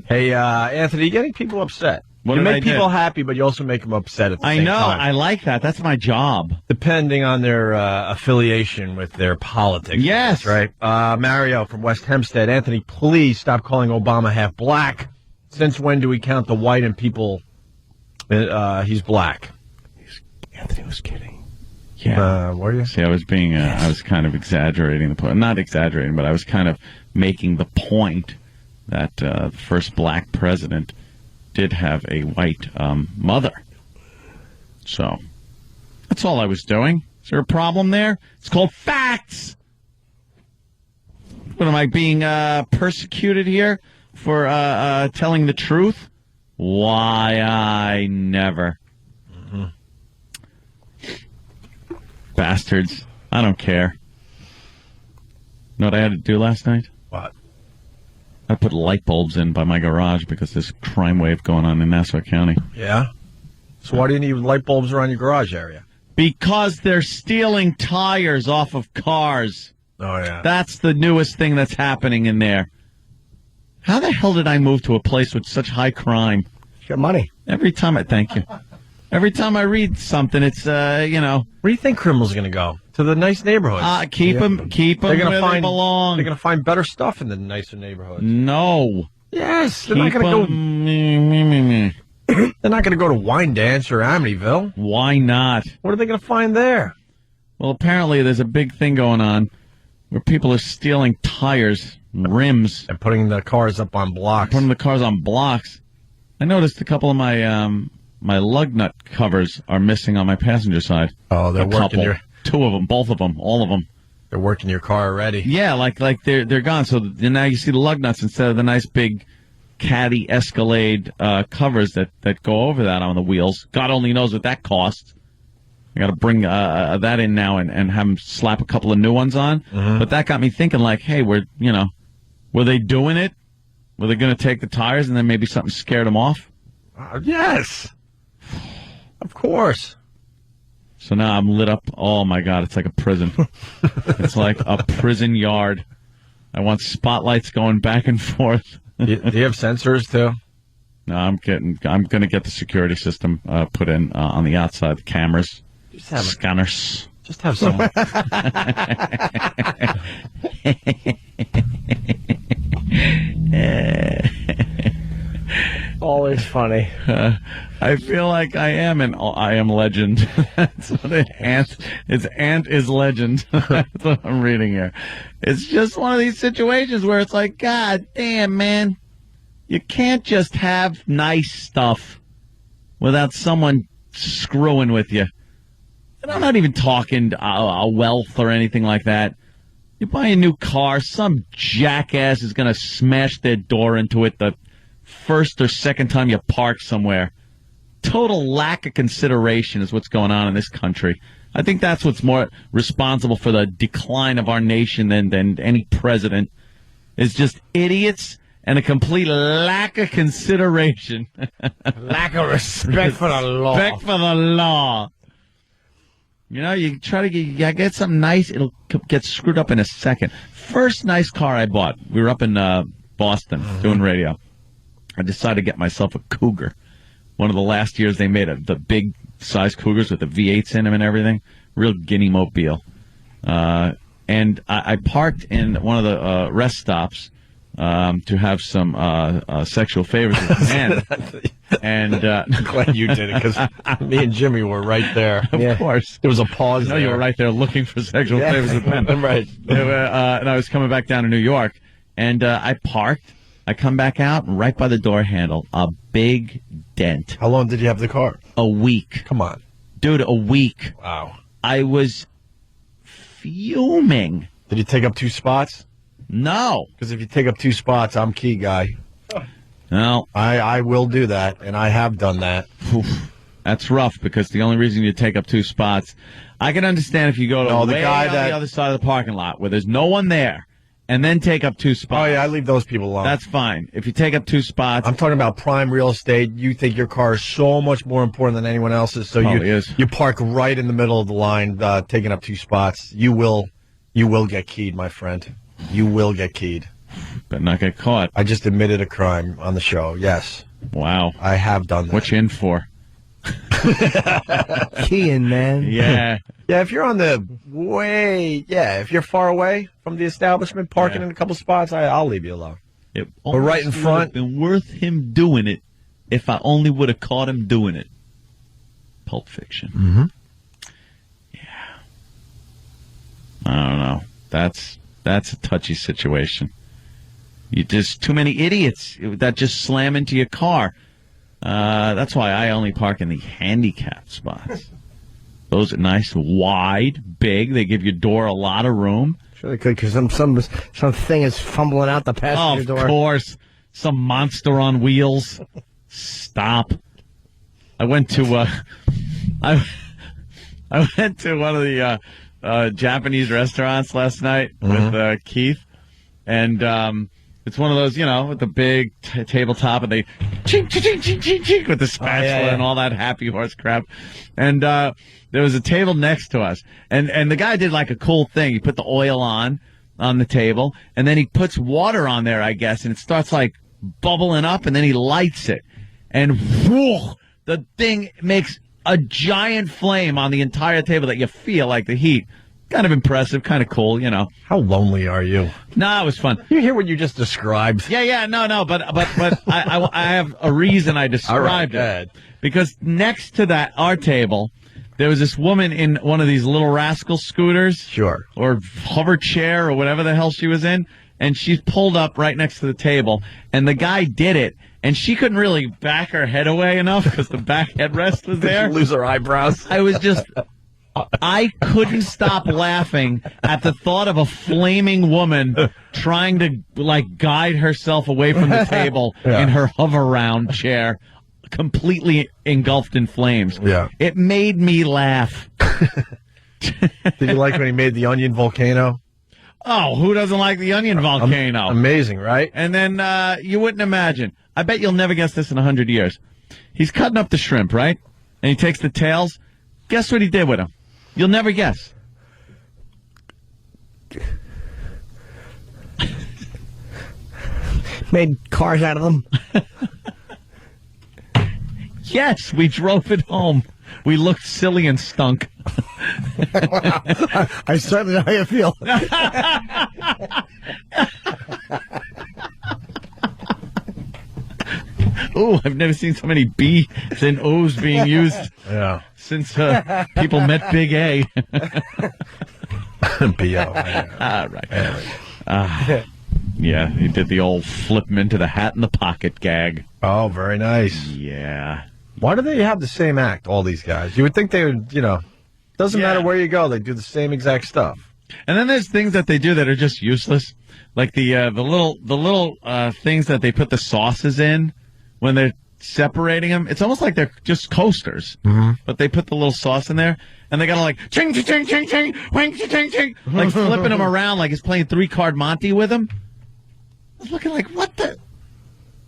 Hey, Anthony, you're getting people upset. What you did I make do? people happy, but you also make them upset at the I same know. time. I like that. That's my job. Depending on their affiliation with their politics. Yes. That's right. Mario from West Hempstead. Anthony, please stop calling Obama half black. Since when do we count the white and people he's black? Anthony was kidding. Yeah. Were you? See, I was being, I was kind of exaggerating the point. Not exaggerating, but I was kind of making the point that the first black president did have a white mother. So, that's all I was doing. Is there a problem there? It's called facts. What, am I being persecuted here for telling the truth? Why, I never. Bastards. I don't care. Know what I had to do last night? What? I put light bulbs in by my garage because there's crime wave going on in Nassau County. Yeah? So why do you need light bulbs around your garage area? Because they're stealing tires off of cars. Oh, yeah. That's the newest thing that's happening in there. How the hell did I move to a place with such high crime? You got money. Every time thank you. Every time I read something, it's, Where do you think criminals are going to go? To the nice neighborhoods. Keep them where they belong. They're going to find better stuff in the nicer neighborhoods. No. Yes. They're not going to go. They're not going to go to Wine Dance or Amityville. Why not? What are they going to find there? Well, apparently there's a big thing going on where people are stealing tires, rims. And putting the cars up on blocks. Putting the cars on blocks. I noticed a couple of my lug nut covers are missing on my passenger side. Oh, they're working your... Two of them, both of them, all of them. They're working your car already. Yeah, like they're gone. So now you see the lug nuts instead of the nice big caddy Escalade covers that go over that on the wheels. God only knows what that costs. I got to bring that in now and have them slap a couple of new ones on. Mm-hmm. But that got me thinking, like, hey, were they doing it? Were they going to take the tires and then maybe something scared them off? Yes. Of course. So now I'm lit up. Oh, my God, it's like a prison. It's like a prison yard. I want spotlights going back and forth. Do you have sensors, too? No, I'm going to get the security system put in on the outside, the cameras, scanners. Just have some. Always funny. I feel like I am legend. That's what Ant is legend. That's what I'm reading here. It's just one of these situations where it's like, God damn, man, you can't just have nice stuff without someone screwing with you. And I'm not even talking wealth or anything like that. You buy a new car, some jackass is going to smash their door into it the first or second time you park somewhere. Total lack of consideration is what's going on in this country. I think that's what's more responsible for the decline of our nation than any president. Is just idiots and a complete lack of consideration. Lack of respect for the law. Respect for the law. You know, you try to get something nice, it'll get screwed up in a second. First nice car I bought, we were up in Boston doing radio. I decided to get myself a Cougar. One of the last years they made the big size Cougars with the V8s in them and everything. Real guinea mobile. And I parked in one of the rest stops to have some sexual favors with a man. And I'm glad you did it because me and Jimmy were right there. Of course. There was a pause. I know you were right there looking for sexual favors with men. Right. And I was coming back down to New York, and I parked. I come back out, and right by the door handle, a big dent. How long did you have the car? A week. Come on. Dude, a week. Wow. I was fuming. Did you take up 2 spots? No. Because if you take up 2 spots, I'm key guy. No. I will do that, and I have done that. Oof. That's rough because the only reason you take up 2 spots, I can understand if you go to the other side of the parking lot where there's no one there and then take up 2 spots. Oh, yeah, I leave those people alone. That's fine. If you take up 2 spots. I'm talking about prime real estate. You think your car is so much more important than anyone else's, so you park right in the middle of the line, taking up 2 spots. You will get keyed, my friend. You will get keyed. But not get caught. I just admitted a crime on the show, yes. Wow. I have done that. What you in for? Keying, man. Yeah. Yeah, if you're on the if you're far away from the establishment, parking in a couple spots, I'll leave you alone. It but right in front. Would have been worth him doing it if I only would have caught him doing it. Pulp Fiction. Mm-hmm. Yeah. I don't know. That's a touchy situation. You just too many idiots that just slam into your car. That's why I only park in the handicapped spots. Those are nice, wide, big. They give your door a lot of room. Sure they could, because some thing is fumbling out the passenger door. Of course. Some monster on wheels. Stop. I went to I went to one of the Japanese restaurants last night with Keith, and it's one of those, with the big tabletop, and they chink, chink, chink, chink, chink, with the spatula and all that happy horse crap. And there was a table next to us, and the guy did like a cool thing. He put the oil on the table, and then he puts water on there, I guess, and it starts like bubbling up, and then he lights it, and whoo, the thing makes a giant flame on the entire table that you feel like the heat. Kind of impressive, kind of cool, How lonely are you? No, it was fun. You hear what you just described? Yeah, no, but I have a reason I described it. Because next to our table, there was this woman in one of these Little Rascal scooters. Sure. Or hover chair or whatever the hell she was in. And she's pulled up right next to the table. And the guy did it. And she couldn't really back her head away enough because the back headrest was there. Did she lose her eyebrows? I couldn't stop laughing at the thought of a flaming woman trying to, guide herself away from the table in her hover-round chair, completely engulfed in flames. Yeah. It made me laugh. Did you like when he made the onion volcano? Oh, who doesn't like the onion volcano? Amazing, right? And then you wouldn't imagine. I bet you'll never guess this in 100 years. He's cutting up the shrimp, right? And he takes the tails. Guess what he did with them? You'll never guess. Made cars out of them. Yes, we drove it home. We looked silly and stunk. I certainly know how you feel. Oh, I've never seen so many B's and O's being used since people met Big A. B.O. Right. Yeah, he did the old flip him into the hat in the pocket gag. Oh, very nice. Yeah. Why do they have the same act, all these guys? You would think they would, doesn't matter where you go, they do the same exact stuff. And then there's things that they do that are just useless. Like the little things that they put the sauces in when they're separating them. It's almost like they're just coasters. Mm-hmm. But they put the little sauce in there, and they gotta ching, ching, ching, ching, ching, wing, ching, ching, ching, like flipping them around like he's playing 3-card Monte with them. I was looking like, what the?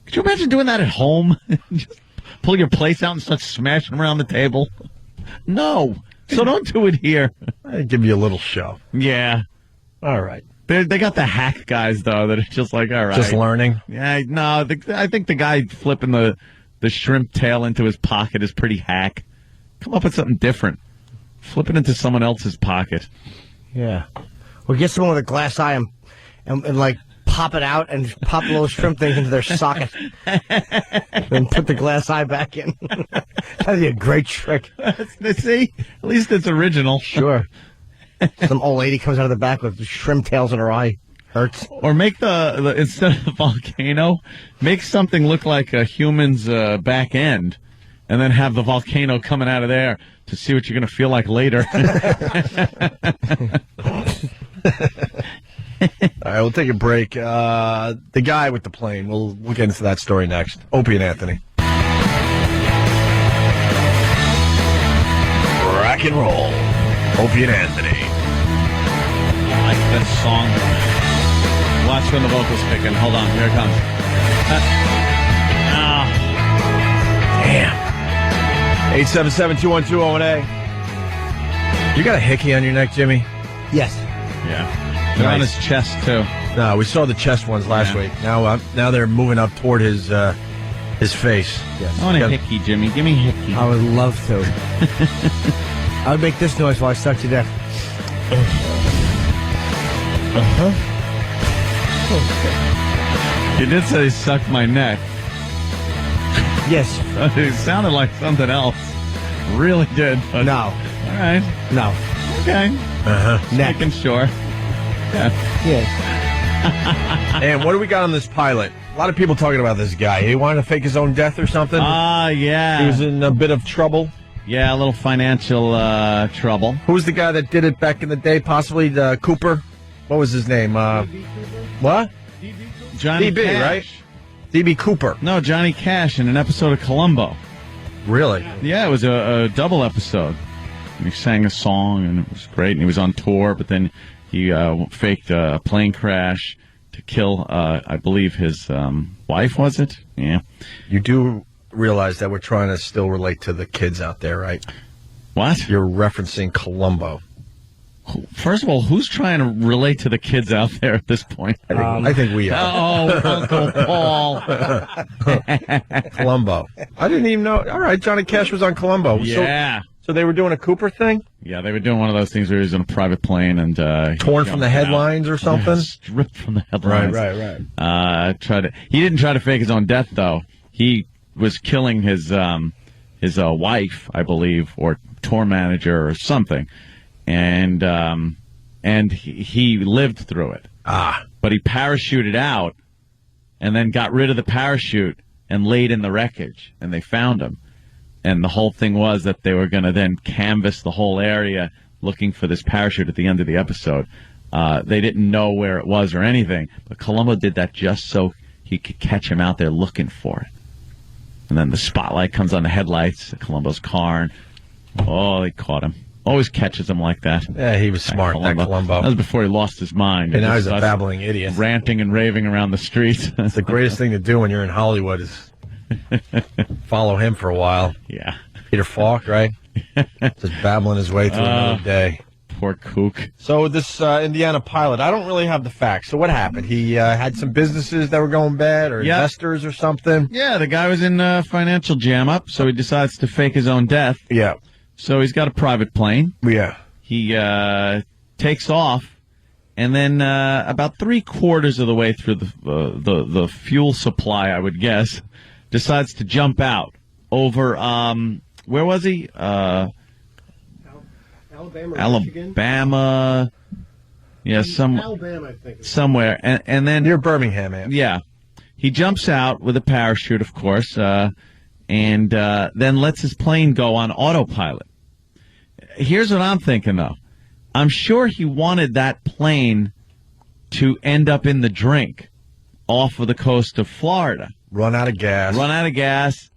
Could you imagine doing that at home? Just pull your plates out and start smashing them around the table? No. So don't do it here. I give you a little show. Yeah. All right. They got the hack guys, though, that are just like, all right. Just learning? Yeah, no, I think the guy flipping the shrimp tail into his pocket is pretty hack. Come up with something different. Flip it into someone else's pocket. Yeah. Or get someone with a glass eye and pop it out and pop little shrimp things into their socket. And put the glass eye back in. That'd be a great trick. See? At least it's original. Sure. Some old lady comes out of the back with shrimp tails in her eye. Hurts. Or make the instead of the volcano, make something look like a human's back end, and then have the volcano coming out of there to see what you're going to feel like later. All right, we'll take a break. The guy with the plane, we'll get into that story next. Opie and Anthony. Rock and roll. Opie and Anthony. I like that song. Watch when the vocals kick in. Hold on, here it comes. Damn. 877-212-018. You got a hickey on your neck, Jimmy? Yes. Yeah. They're on his chest, too. No, we saw the chest ones last week. Now they're moving up toward his face. Yes. I want a hickey, Jimmy. Give me a hickey. I would love to. I would make this noise while I sucked your dick. You did say he sucked my neck. Yes. It sounded like something else. Really did. But... No. All right. No. Okay. Neck. Making sure. Yeah. Yes. And what do we got on this pilot? A lot of people talking about this guy. He wanted to fake his own death or something? Yeah. He was in a bit of trouble? Yeah, a little financial trouble. Who was the guy that did it back in the day? Possibly Cooper? What was his name? What? Johnny DB, Cash. right? DB Cooper. No, Johnny Cash in an episode of Columbo. Really? Yeah, it was a double episode. He sang a song, and it was great. And he was on tour, but then he faked a plane crash to kill, I believe, his wife, was it? Yeah. You do realize that we're trying to still relate to the kids out there, right? What? You're referencing Columbo. First of all, who's trying to relate to the kids out there at this point? I think we are. Oh, Uncle Paul. Columbo. I didn't even know. All right, Johnny Cash was on Columbo. Yeah. So they were doing a Cooper thing? Yeah, they were doing one of those things where he was on a private plane and torn from the headlines or something? Yeah, stripped from the headlines. Right. He didn't try to fake his own death, though. He was killing his wife, I believe, or tour manager or something. And he lived through it. But he parachuted out and then got rid of the parachute and laid in the wreckage, and they found him. And the whole thing was that they were going to then canvass the whole area looking for this parachute at the end of the episode. They didn't know where it was or anything, but Columbo did that just so he could catch him out there looking for it. And then the spotlight comes on the headlights of Columbo's car, and they caught him. Always catches him like that. Yeah, he was smart, that Columbo. That was before he lost his mind. And now he's a babbling idiot. Ranting and raving around the streets. It's the greatest thing to do when you're in Hollywood is follow him for a while. Yeah. Peter Falk, right? Just babbling his way through another day. Poor kook. So this Indiana pilot, I don't really have the facts. So what happened? He had some businesses that were going bad or investors or something? Yeah, the guy was in financial jam up, so he decides to fake his own death. Yeah. So he's got a private plane. Yeah. He takes off, and then about 3/4 of the way through the fuel supply, I would guess, decides to jump out over, where was he? Alabama. Yeah, Alabama, I think. Somewhere. And then near Birmingham, man. Yeah. He jumps out with a parachute, of course, and then lets his plane go on autopilot. Here's what I'm thinking, though. I'm sure he wanted that plane to end up in the drink off of the coast of Florida. Run out of gas,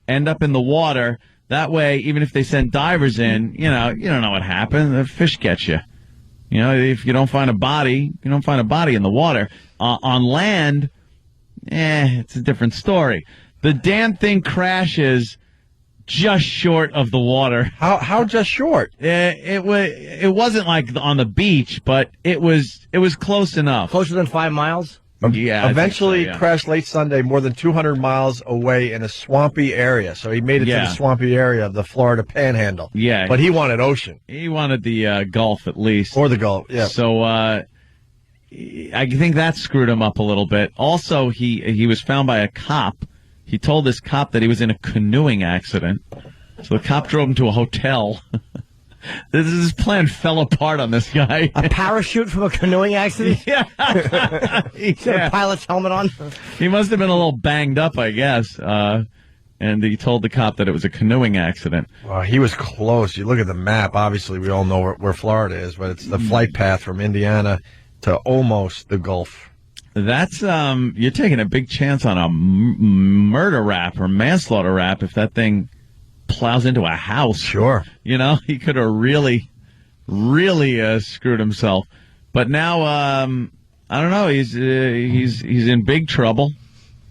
end up in the water. That way, even if they send divers in, you don't know what happened. The fish gets you. If you don't find a body, in the water. On land, it's a different story. The damn thing crashes just short of the water. How just short? It wasn't like on the beach, but it was close enough. Closer than 5 miles? Yeah. Eventually crashed late Sunday more than 200 miles away in a swampy area. So he made it to the swampy area of the Florida Panhandle. Yeah. But he wanted ocean. He wanted the Gulf at least. Or the Gulf, yeah. So I think that screwed him up a little bit. Also, he was found by a cop. He told this cop that he was in a canoeing accident. So the cop drove him to a hotel. This plan fell apart on this guy. A parachute from a canoeing accident? Yeah. He had a pilot's helmet on? He must have been a little banged up, I guess. And he told the cop that it was a canoeing accident. Well, he was close. You look at the map, obviously we all know where Florida is, but it's the flight path from Indiana to almost the Gulf. That's, you're taking a big chance on a murder rap or manslaughter rap if that thing plows into a house. Sure. You know, he could have really screwed himself. But now, I don't know, he's in big trouble.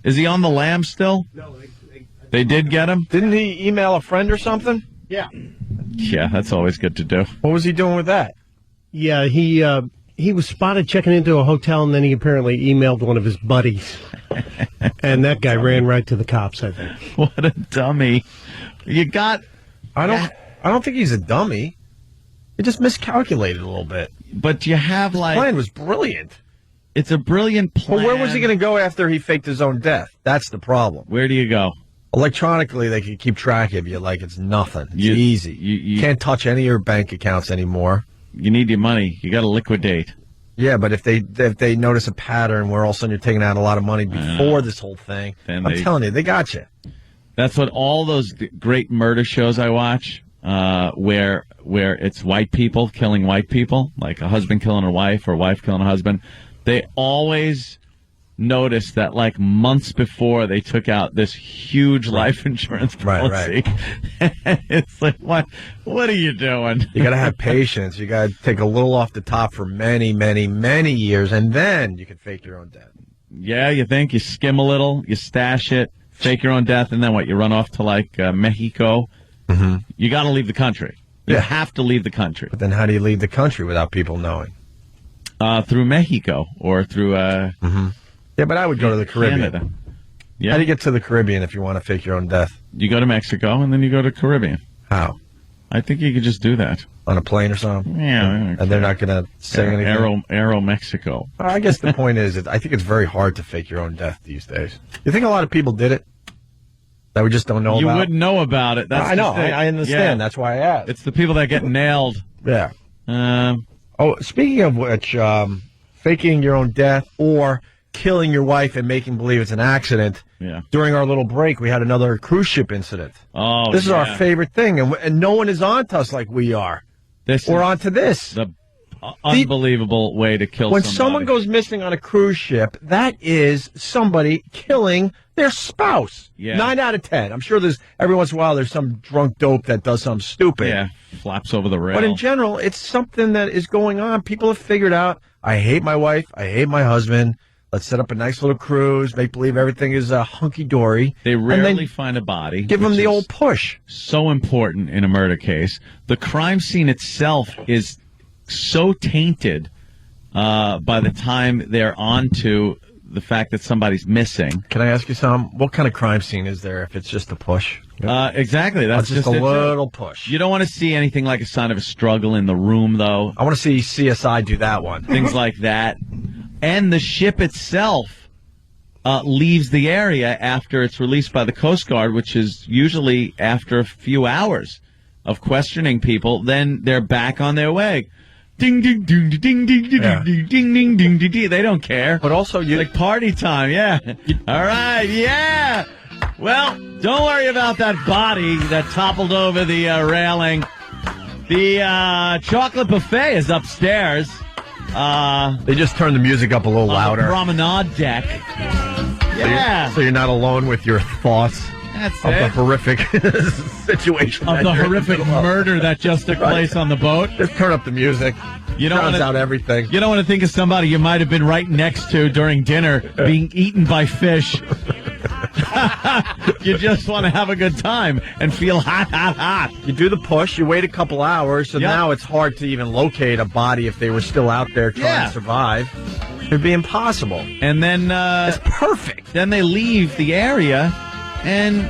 Is he on the lam still? No, they did get him? Didn't he email a friend or something? Yeah. Yeah, that's always good to do. What was he doing with that? Yeah, he was spotted checking into a hotel, and then he apparently emailed one of his buddies. And that guy ran right to the cops, I think. What a dummy. You got... I don't think he's a dummy. He just miscalculated a little bit. But you have, His plan was brilliant. It's a brilliant plan. Well, where was he going to go after he faked his own death? That's the problem. Where do you go? Electronically, they can keep track of you like it's nothing. It's easy. You can't touch any of your bank accounts anymore. You need your money. You got to liquidate. Yeah, but if they notice a pattern where all of a sudden you're taking out a lot of money before this whole thing, I'm telling you, they got you. That's what all those great murder shows I watch, where it's white people killing white people, like a husband killing a wife or a wife killing a husband. They always notice that like months before they took out this huge life insurance policy. Right. It's like, what are you doing? You got to have patience. You got to take a little off the top for many, many, many years, and then you can fake your own death. Yeah, you think? You skim a little, you stash it, fake your own death, and then what? You run off to like Mexico? Mm-hmm. You got to leave the country. You have to leave the country. But then how do you leave the country without people knowing? Through Mexico or through... Yeah, but I would go to the Caribbean. Canada. Yeah. How do you get to the Caribbean if you want to fake your own death? You go to Mexico, and then you go to Caribbean. How? I think you could just do that. On a plane or something? Yeah. And they're not going to say anything? Aero Mexico. I guess the point is, I think it's very hard to fake your own death these days. You think a lot of people did it? That we just don't know about? You wouldn't know about it. That's I know. I understand. Yeah. That's why I asked. It's the people that get nailed. Yeah. Speaking of which, faking your own death or killing your wife and making believe it's an accident. Yeah. During our little break, we had another cruise ship incident. Oh, this is our favorite thing, and no one is on to us like we are. We're on to this. The unbelievable way to kill when somebody. Someone goes missing on a cruise ship, that is somebody killing their spouse. Yeah. 9 out of 10. I'm sure there's every once in a while there's some drunk dope that does something stupid. Yeah, flaps over the rail. But in general, it's something that is going on. People have figured out, I hate my wife, I hate my husband. Let's set up a nice little cruise, make believe everything is hunky-dory. They rarely find a body. Give them the old push. So important in a murder case. The crime scene itself is so tainted by the time they're on to the fact that somebody's missing. Can I ask you something? What kind of crime scene is there if it's just a push? Exactly. That's just a little push. You don't want to see anything like a sign of a struggle in the room, though. I want to see CSI do that one. Things like that. And the ship itself leaves the area after it's released by the Coast Guard, which is usually after a few hours of questioning people. Then they're back on their way. Ding, ding, ding, ding, ding, ding, ding, ding, ding, ding, ding, ding. They don't care. But also, like party time, yeah. All right, yeah. Well, don't worry about that body that toppled over the railing. The chocolate buffet is upstairs. They just turned the music up a little louder. On the promenade deck. Yeah. So you're not alone with your thoughts of the horrific situation. Of the horrific murder that just took place on the boat. Just turn up the music. You don't drowns out everything. You don't want to think of somebody you might have been right next to during dinner being eaten by fish. You just want to have a good time and feel hot. You do the push, you wait a couple hours, so now it's hard to even locate a body if they were still out there trying to survive. It'd be impossible. And then it's perfect. Then they leave the area, and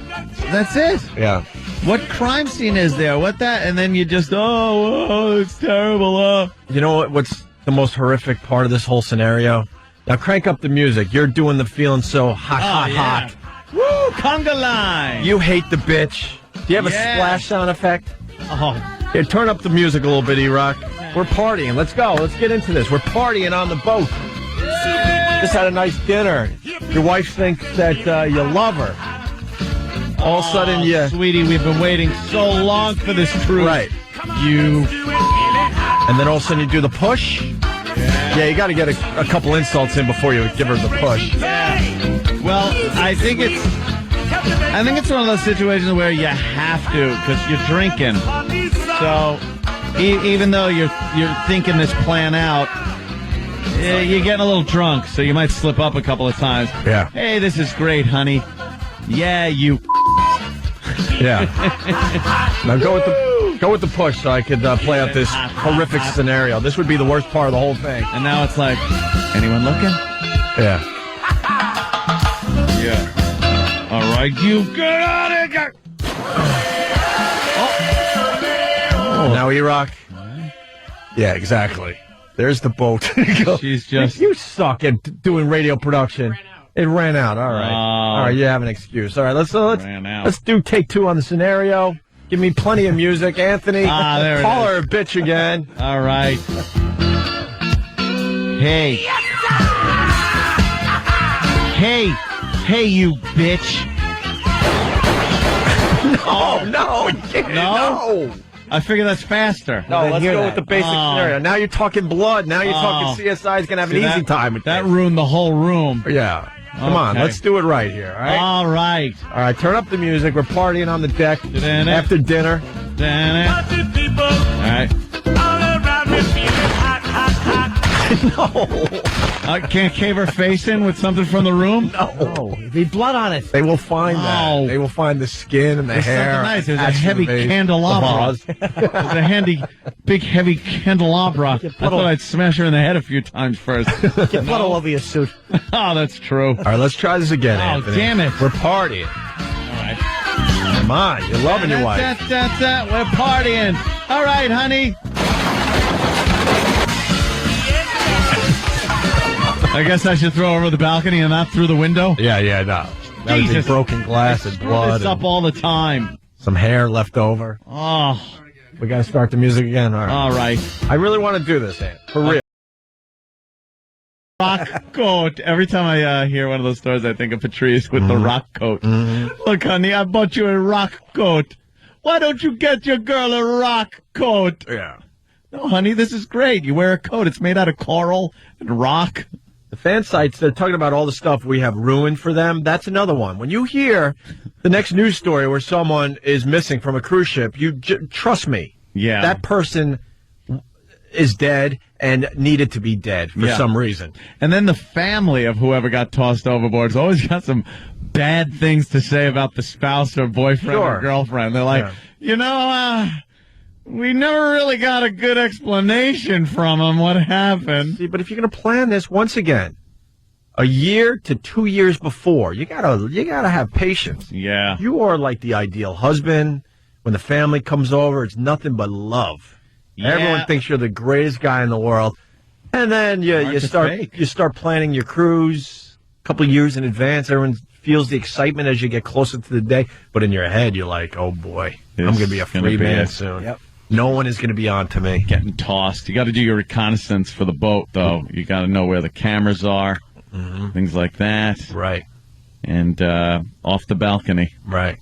that's it. Yeah. What crime scene is there? What that? And then you just, it's terrible. You know what's the most horrific part of this whole scenario? Now crank up the music. You're doing the feeling so hot. Woo, conga line. You hate the bitch. Do you have a splash sound effect? Oh. Here, turn up the music a little bit, E-Rock. We're partying. Let's go. Let's get into this. We're partying on the boat. Just had a nice dinner. Your wife thinks that you love her. All of a sudden, you... Sweetie, we've been waiting so long for this truth. Right. You... And then all of a sudden you do the push. Yeah, you got to get a couple insults in before you give her the push. Well, I think it's one of those situations where you have to because you're drinking. So even though you're thinking this plan out, you're getting a little drunk, so you might slip up a couple of times. Yeah. Hey, this is great, honey. Yeah, you. Yeah. Now go with the push so I could play out this horrific scenario. This would be the worst part of the whole thing. And now it's like, anyone looking? Yeah. Yeah. All right, you get out of here. Now E-Rock. Yeah, exactly. There's the boat. She's just... You suck at doing radio production. It ran out. All right. All right, you have an excuse. All right, let's do take 2 on the scenario. Give me plenty of music. Anthony, there call her a bitch again. All right. Hey. Hey, you bitch. No, you can't. No? I figure that's faster. No, let's go with the basic scenario. Now you're talking blood. Now you're talking CSI's going to have an easy time with that. This. Ruined the whole room. Yeah. Come on, let's do it right here, all right? All right. All right, turn up the music. We're partying on the deck after dinner. All right. No. Can't cave her face in with something from the room? No. There's blood on it. They will find that. They will find the skin and the There's hair. something nice. There's a heavy candelabra. There's a big heavy candelabra. I thought I'd smash her in the head a few times first. Get blood all over your suit. Oh, that's true. All right, let's try this again, Anthony. Damn it. We're partying. All right. Come on, you're loving your wife. We're partying. All right, honey. I guess I should throw over the balcony and not through the window? Yeah, no. That was in broken glass and blood. This up all the time. Some hair left over. Oh. We got to start the music again. All right. I really want to do this, Ant. For real. Rock coat. Every time I hear one of those stories, I think of Patrice with the rock coat. Look, honey, I bought you a rock coat. Why don't you get your girl a rock coat? Yeah. No, honey, this is great. You wear a coat. It's made out of coral and rock. The fan sites, they're talking about all the stuff we have ruined for them. That's another one. When you hear the next news story where someone is missing from a cruise ship, trust me. Yeah. That person is dead and needed to be dead for some reason. And then the family of whoever got tossed overboard has always got some bad things to say about the spouse or boyfriend or girlfriend. They're like, we never really got a good explanation from him what happened. See, but if you're going to plan this once again, a year to 2 years before, you gotta have patience. Yeah. You are like the ideal husband. When the family comes over, it's nothing but love. Yeah. Everyone thinks you're the greatest guy in the world. And then you start planning your cruise a couple of years in advance. Everyone feels the excitement as you get closer to the day. But in your head, you're like, oh, boy, I'm going to be a free man soon. Yep. No one is going to be on to me. Getting tossed. You got to do your reconnaissance for the boat, though. You got to know where the cameras are, things like that. Right. And off the balcony. Right.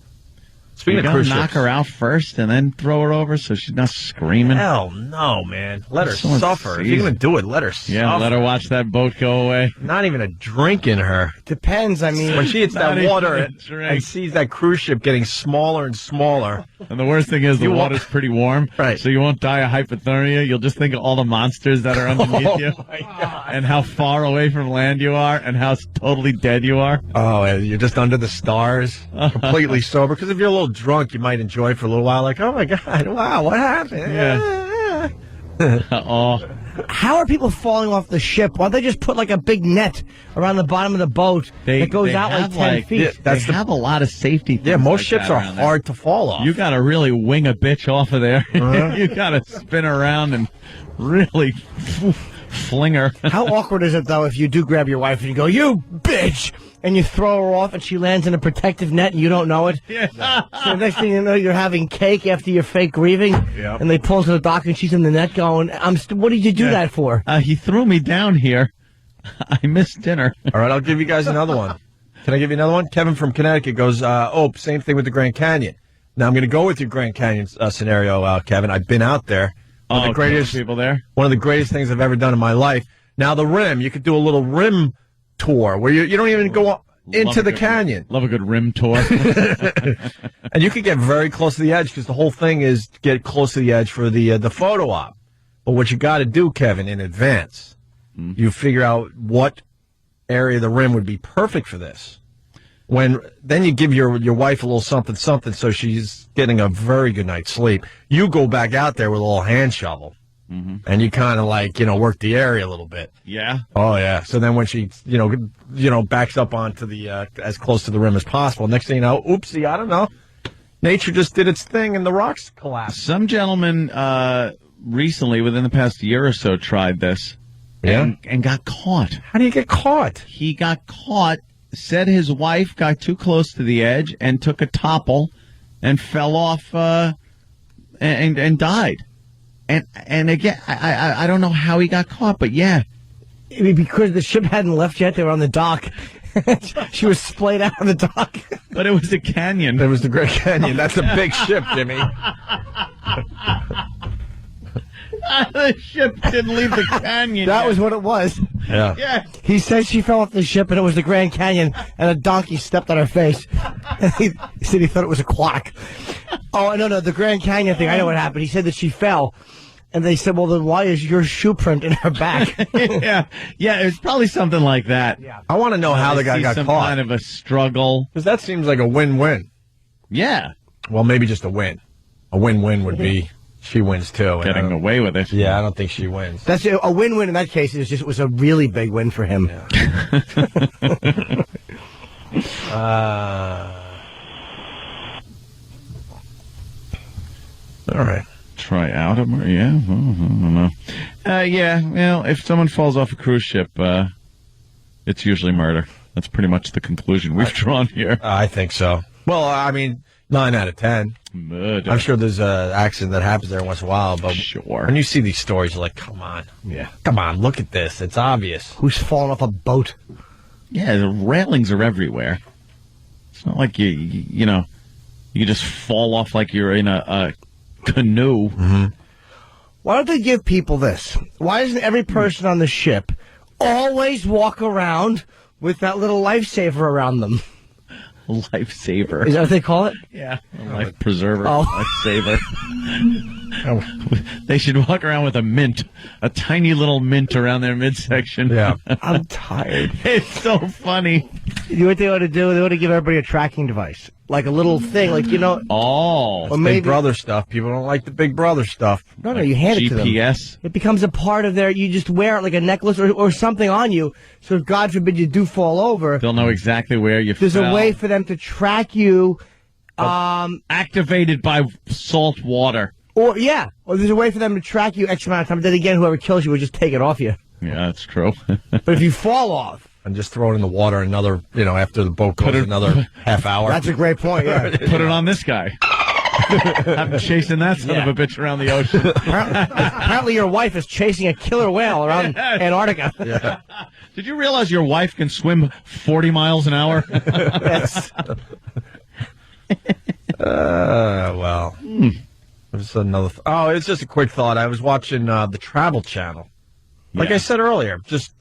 Speaking of cruise ships, knock her out first and then throw her over so she's not screaming. Hell no, man. Let her suffer. If you're going to do it, let her suffer. Yeah, let her watch that boat go away. Not even a drink in her. Depends. I mean, when she hits that water and sees that cruise ship getting smaller and smaller. And the worst thing is the water's pretty warm. Right. So you won't die of hypothermia. You'll just think of all the monsters that are underneath you. My God. And how far away from land you are and how totally dead you are. Oh, you're just under the stars, completely sober. Because if you're a little drunk, you might enjoy it for a little while. Like, oh, my God, wow, what happened? Yeah. How are people falling off the ship? Why don't they just put like a big net around the bottom of the boat that goes out like 10 feet? They have a lot of safety things. Yeah, most like ships are hard to fall off. You got to really wing a bitch off of there. You got to spin around and really flinger. How awkward is it, though, if you do grab your wife and you go, "You bitch," and you throw her off and she lands in a protective net and you don't know it? Yeah. So the next thing you know, you're having cake after your fake grieving, and they pull to the doctor and she's in the net going, what did you do that for? He threw me down here. I missed dinner. All right, I'll give you guys another one. Can I give you another one? Kevin from Connecticut goes, same thing with the Grand Canyon. Now, I'm going to go with your Grand Canyon scenario, Kevin. I've been out there. One of the greatest people there. One of the greatest things I've ever done in my life. Now, the rim, you could do a little rim tour where you don't even go into the canyon. Love a good rim tour. And you could get very close to the edge because the whole thing is to get close to the edge for the photo op. But what you got to do, Kevin, in advance, you figure out what area of the rim would be perfect for this. Then you give your wife a little something, so she's getting a very good night's sleep. You go back out there with a little hand shovel, and you kind of work the area a little bit. Yeah. Oh yeah. So then when she backs up onto the as close to the rim as possible, next thing you know, oopsie, I don't know, nature just did its thing and the rocks collapsed. Some gentleman recently, within the past year or so, tried this. Yeah. And got caught. How do you get caught? He got caught. Said his wife got too close to the edge and took a topple and fell off and died. And again, I don't know how he got caught, but yeah. Because the ship hadn't left yet, they were on the dock. She was splayed out on the dock. But it was the canyon. It was the Great Canyon. That's a big ship, Jimmy. The ship didn't leave the canyon. That was what it was. Yeah. Yeah. He said she fell off the ship and it was the Grand Canyon and a donkey stepped on her face. And he said he thought it was a quack. Oh, no, the Grand Canyon thing, I know what happened. He said that she fell. And they said, well, then why is your shoe print in her back? Yeah, it's probably something like that. Yeah. I want to know how the guy got some caught. kind of a struggle. Because that seems like a win-win. Yeah. Well, maybe just a win. A win-win would be she wins, too. Getting away with it. Yeah, I don't think she wins. That's a win-win in that case. It was a really big win for him. Yeah. All right. Try out I don't know. If someone falls off a cruise ship, it's usually murder. That's pretty much the conclusion we've drawn here. I think so. Well, I mean, 9 out of 10. Murder. I'm sure there's an accident that happens there once in a while, but sure. When you see these stories, you're like, come on. Yeah. Come on, look at this. It's obvious. Who's fallen off a boat? Yeah, the railings are everywhere. It's not like you just fall off like you're in a canoe. Mm-hmm. Why don't they give people this? Why doesn't every person on the ship always walk around with that little lifesaver around them? Lifesaver. Is that what they call it? Yeah. Life preserver. Oh. Lifesaver. They should walk around with a tiny little mint around their midsection. Yeah. I'm tired. It's so funny. You know what they ought to do? They ought to give everybody a tracking device. Like a little thing, Oh. Or Big Brother stuff. People don't like the Big Brother stuff. No, you hand it to them. GPS. It becomes a part of you just wear it like a necklace or something on you, so if God forbid you do fall over, They'll know exactly where you there's fell. a way for them to track you. Activated by salt water. Or there's a way for them to track you X amount of time. Then again, whoever kills you will just take it off you. Yeah, that's true. But if you fall off. And just throw it in the water after the boat goes another half hour. That's a great point, yeah. Put it on this guy. I'm chasing that son of a bitch around the ocean. Apparently your wife is chasing a killer whale around Antarctica. Yeah. Did you realize your wife can swim 40 miles an hour? Yes. Well. There's another. It's just a quick thought. I was watching the Travel Channel. Like I said earlier, just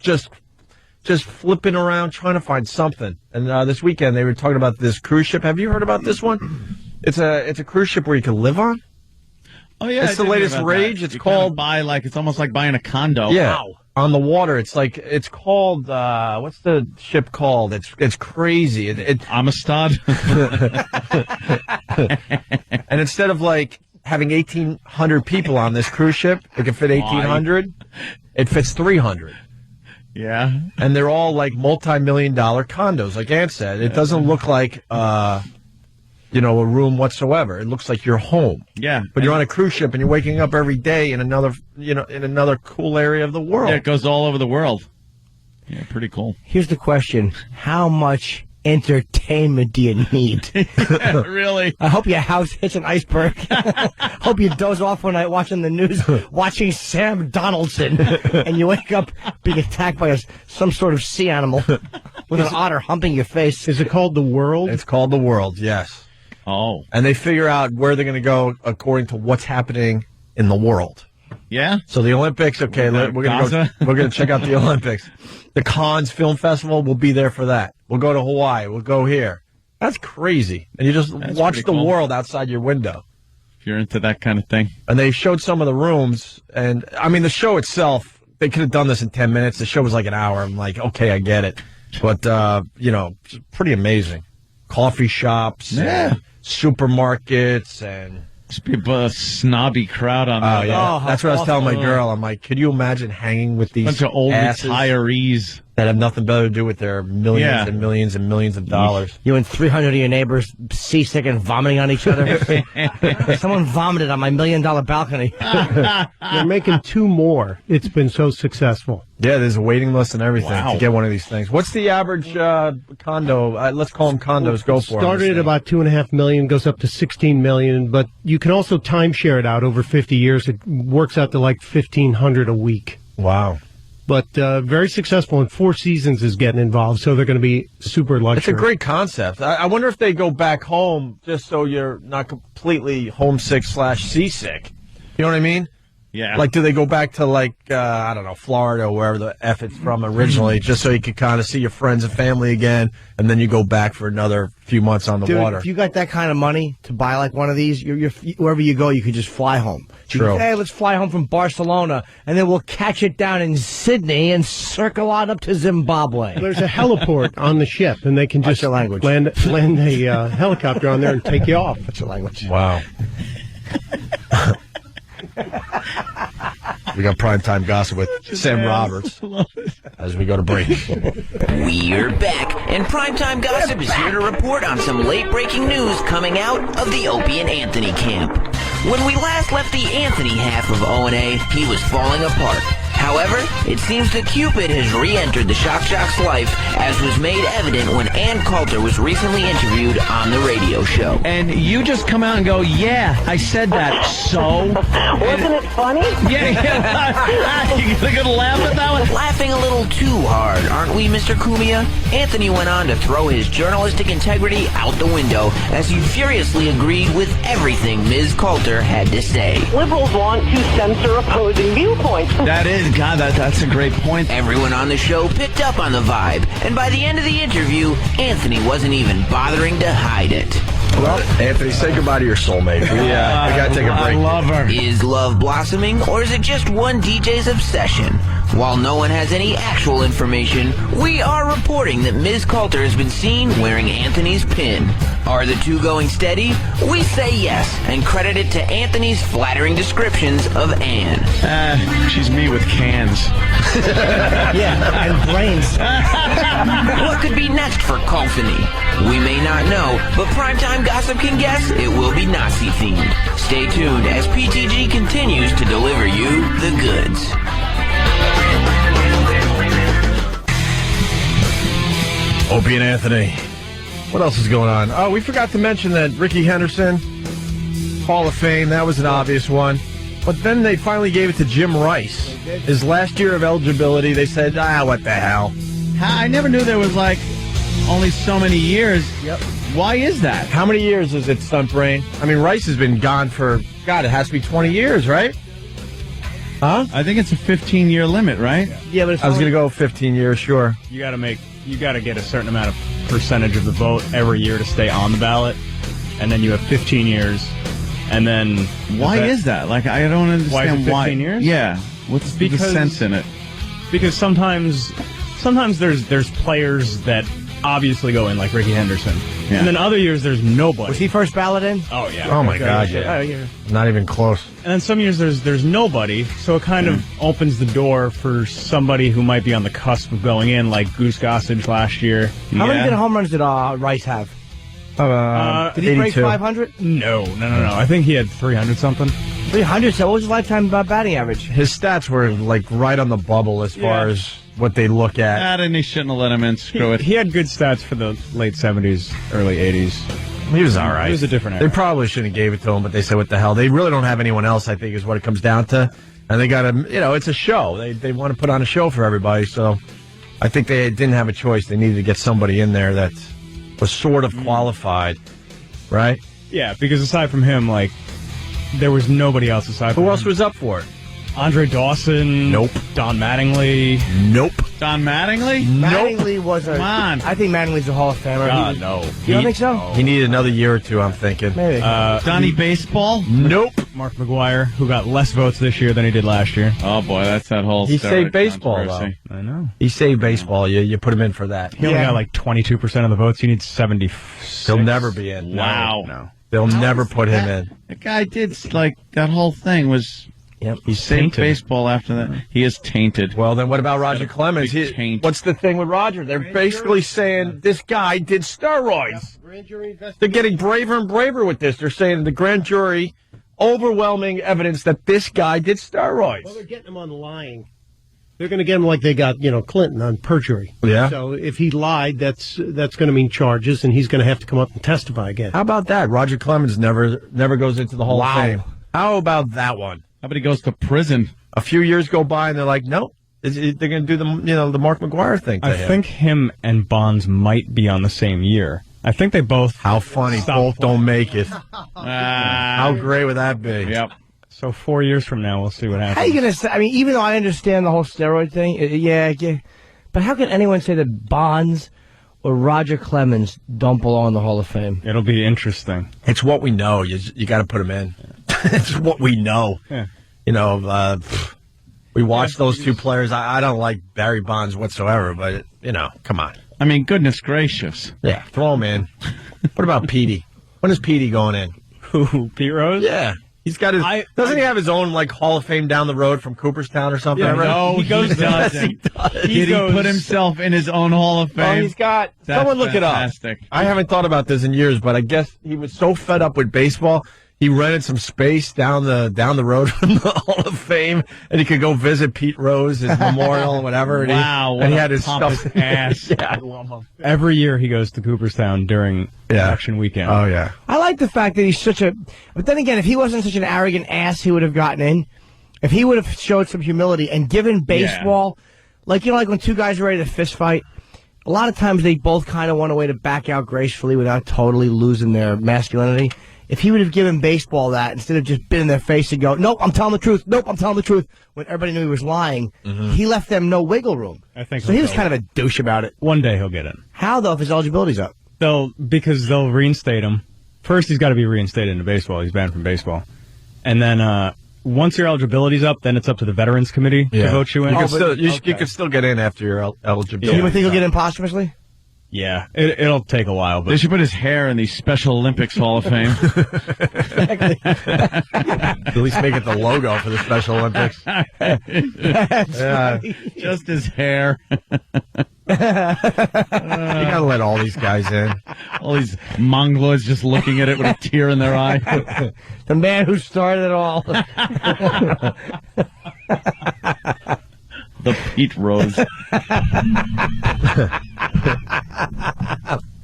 flipping around trying to find something. And this weekend they were talking about this cruise ship. Have you heard about this one? It's a cruise ship where you can live on. Oh yeah, it's the latest rage. It's called it's almost like buying a condo. Yeah, wow. On the water. It's called what's the ship called? It's crazy. Amistad. And instead of having 1,800 people on this cruise ship, it can fit 1,800. It fits 300. Yeah. And they're all multi-million-dollar condos, like Ant said. It doesn't look like a room whatsoever. It looks like you're home. Yeah. But you're on a cruise ship and you're waking up every day in another cool area of the world. Yeah, it goes all over the world. Yeah, pretty cool. Here's the question. How much entertainment do you need? Yeah, really? I hope your house hits an iceberg. Hope you doze off one night watching the news, watching Sam Donaldson, and you wake up being attacked by some sort of sea animal with an otter humping your face. Is it called The World? It's called The World, yes. Oh. And they figure out where they're going to go according to what's happening in the world. Yeah? So the Olympics, okay, we're going to check out the Olympics. The Cannes Film Festival, we'll be there for that. We'll go to Hawaii. We'll go here. That's crazy. And you just watch the world outside your window. If you're into that kind of thing. And they showed some of the rooms. And, I mean, the show itself, they could have done this in 10 minutes. The show was like an hour. I'm like, okay, I get it. But, pretty amazing. Coffee shops, and supermarkets, and... Just be a snobby crowd on that. Oh, yeah. That's what I was telling my girl. I'm like, could you imagine hanging with these bunch of old retirees that have nothing better to do with their millions and millions and millions of dollars? You and 300 of your neighbors seasick and vomiting on each other. Someone vomited on my $1 million balcony. They're making 2 more. It's been so successful. Yeah, there's a waiting list and everything to get one of these things. What's the average condo? Let's call them condos. Go for it. Started at about $2.5 million, goes up to $16 million, but you can also timeshare it out over 50 years. It works out to like $1,500 a week. Wow. But very successful, and 4 Seasons is getting involved, so they're going to be super luxury. It's a great concept. I wonder if they go back home just so you're not completely homesick/seasick. You know what I mean? Yeah. Like, do they go back to, I don't know, Florida or wherever the F it's from originally, just so you could kind of see your friends and family again, and then you go back for another few months on the water? If you got that kind of money to buy like one of these, wherever you go, you could just fly home. True. Hey, let's fly home from Barcelona, and then we'll catch it down in Sydney and circle on up to Zimbabwe. There's a heliport on the ship, and they can just land a helicopter on there and take you off. That's your language. Wow. We got primetime gossip with Sam Roberts as we go to break. We're back, and Primetime Gossip is here to report on some late-breaking news coming out of the Opie and Anthony camp. When we last left the Anthony half of O&A, he was falling apart. However, it seems that Cupid has re-entered the Shock Jock's life, as was made evident when Ann Coulter was recently interviewed on the radio show. And you just come out and go, yeah, I said that, so... Wasn't it funny? Yeah. You're going to laugh at that one? Laughing a little too hard, aren't we, Mr. Cumia? Anthony went on to throw his journalistic integrity out the window as he furiously agreed with everything Ms. Coulter had to say. Liberals want to censor opposing viewpoints. That is, God, that's a great point. Everyone on the show picked up on the vibe, and by the end of the interview, Anthony wasn't even bothering to hide it. Well, Anthony, say goodbye to your soulmate. We got to take a break. I love her. Is love blossoming, or is it just one DJ's obsession? While no one has any actual information, we are reporting that Ms. Coulter has been seen wearing Anthony's pin. Are the two going steady? We say yes, and credit it to Anthony's flattering descriptions of Anne. She's me with cans. Yeah, and brains. What could be next for Coulthany? We may not know, but Primetime Gossip can guess it will be Nazi-themed. Stay tuned as PTG continues to deliver you the goods. Opie and Anthony. What else is going on? Oh, we forgot to mention that Ricky Henderson, Hall of Fame, that was an obvious one. But then they finally gave it to Jim Rice. His last year of eligibility, they said, what the hell? I never knew there was, only so many years. Yep. Why is that? How many years is it, Stunt Brain? I mean, Rice has been gone for, God, it has to be 20 years, right? Huh? I think it's a 15-year limit, right? Yeah, but I was going to go 15 years, sure. You got to get a certain amount of percentage of the vote every year to stay on the ballot, and then you have 15 years, and then... Why is that? I don't understand why. Is it 15 years? Yeah. What's the sense in it? Because sometimes there's players that obviously go in, like Ricky Henderson. Yeah. And then other years there's nobody. Was he first ballot in? Oh, yeah. Oh, my God, yeah. Oh, yeah. Not even close. And then some years there's nobody, so it kind of opens the door for somebody who might be on the cusp of going in, like Goose Gossage last year. How many good home runs did Rice have? Did he break 82. 500? No. I think he had 300 something. 300. So what was his lifetime batting average? His stats were like right on the bubble as far as what they look at. And he shouldn't have let him in. Screw it. He had good stats for the late 70s, early 80s. He was all right. He was a different They era. probably shouldn't have gave it to him, but they said, what the hell? They really don't have anyone else, I think, is what it comes down to. And they got to, it's a show. They want to put on a show for everybody. So I think they didn't have a choice. They needed to get somebody in there that was sort of qualified, right? Yeah, because aside from him, like, there was nobody else aside from him. Who else was up for it? Andre Dawson. Nope. Don Mattingly. Nope. Don Mattingly? Mattingly was a... Come on. I think Mattingly's a Hall of Famer. God, no. You don't think so? He needed another year or two, I'm thinking. Maybe. Donnie Baseball? Nope. Mark McGuire, who got less votes this year than he did last year. Oh, boy, that's that whole He steroid saved baseball, controversy. though. I know. He saved baseball. You put him in for that. He only got like 22% of the votes. He needs 76. He'll never be in. Wow. No. They'll never put him in. The guy did, that whole thing was... Yep. He saved tainted. baseball after that. He is tainted. Well, then what about Roger Clemens? What's the thing with Roger? They're basically saying this guy did steroids. They're getting braver and braver with this. They're saying the grand jury, overwhelming evidence that this guy did steroids. Well, they're getting him on lying. They're going to get him like they got, Clinton on perjury. Yeah. So if he lied, that's going to mean charges, and he's going to have to come up and testify again. How about that? Roger Clemens never goes into the Hall of Fame. How about that one? How about he goes to prison? A few years go by, and they're like, nope. They're going to do the Mark McGuire thing. I think him and Bonds might be on the same year. I think they both... How funny. Both don't make it. How great would that be? Yep. So 4 years from now, we'll see what happens. How are you going to say... I mean, even though I understand the whole steroid thing, yeah. But how can anyone say that Bonds or Roger Clemens don't belong in the Hall of Fame? It'll be interesting. It's what we know. You got to put him in. It's what we know. Yeah. We watched those two players. I don't like Barry Bonds whatsoever, but, come on. I mean, goodness gracious. Yeah, throw him in. What about Petey? When is Petey going in? Who, Pete Rose? Yeah. He's got his... doesn't he have his own, Hall of Fame down the road from Cooperstown or something? Yeah, no, he doesn't. Yes, he does. Did he put himself in his own Hall of Fame? Oh, he's got... Someone look fantastic. it up. I haven't thought about this in years, but I guess he was so fed up with baseball, he rented some space down the road from the Hall of Fame, and he could go visit Pete Rose, his memorial, and whatever. And wow, he had his stuff. Ass. Yeah, I love him. Every year he goes to Cooperstown during election weekend. Oh, yeah. I like the fact that he's such a... But then again, if he wasn't such an arrogant ass, he would have gotten in. If he would have showed some humility and given baseball... Like when two guys are ready to fist fight, a lot of times they both kind of want a way to back out gracefully without totally losing their masculinity. If he would have given baseball that, instead of just been in their face and go, nope, I'm telling the truth, nope, I'm telling the truth, when everybody knew he was lying, he left them no wiggle room. I think so he was kind of a douche about it. One day he'll get in. How, though, if his eligibility's up? Because they'll reinstate him. First, he's got to be reinstated into baseball. He's banned from baseball. And then once your eligibility's up, then it's up to the Veterans Committee to vote you in. You could still get in after your eligibility. So you would think he'll get in posthumously? Yeah, it'll take a while. But they should put his hair in the Special Olympics Hall of Fame. At least make it the logo for the Special Olympics. Just his hair. You gotta let all these guys in. All these mongoloids just looking at it with a tear in their eye. The man who started it all. The Pete Rose.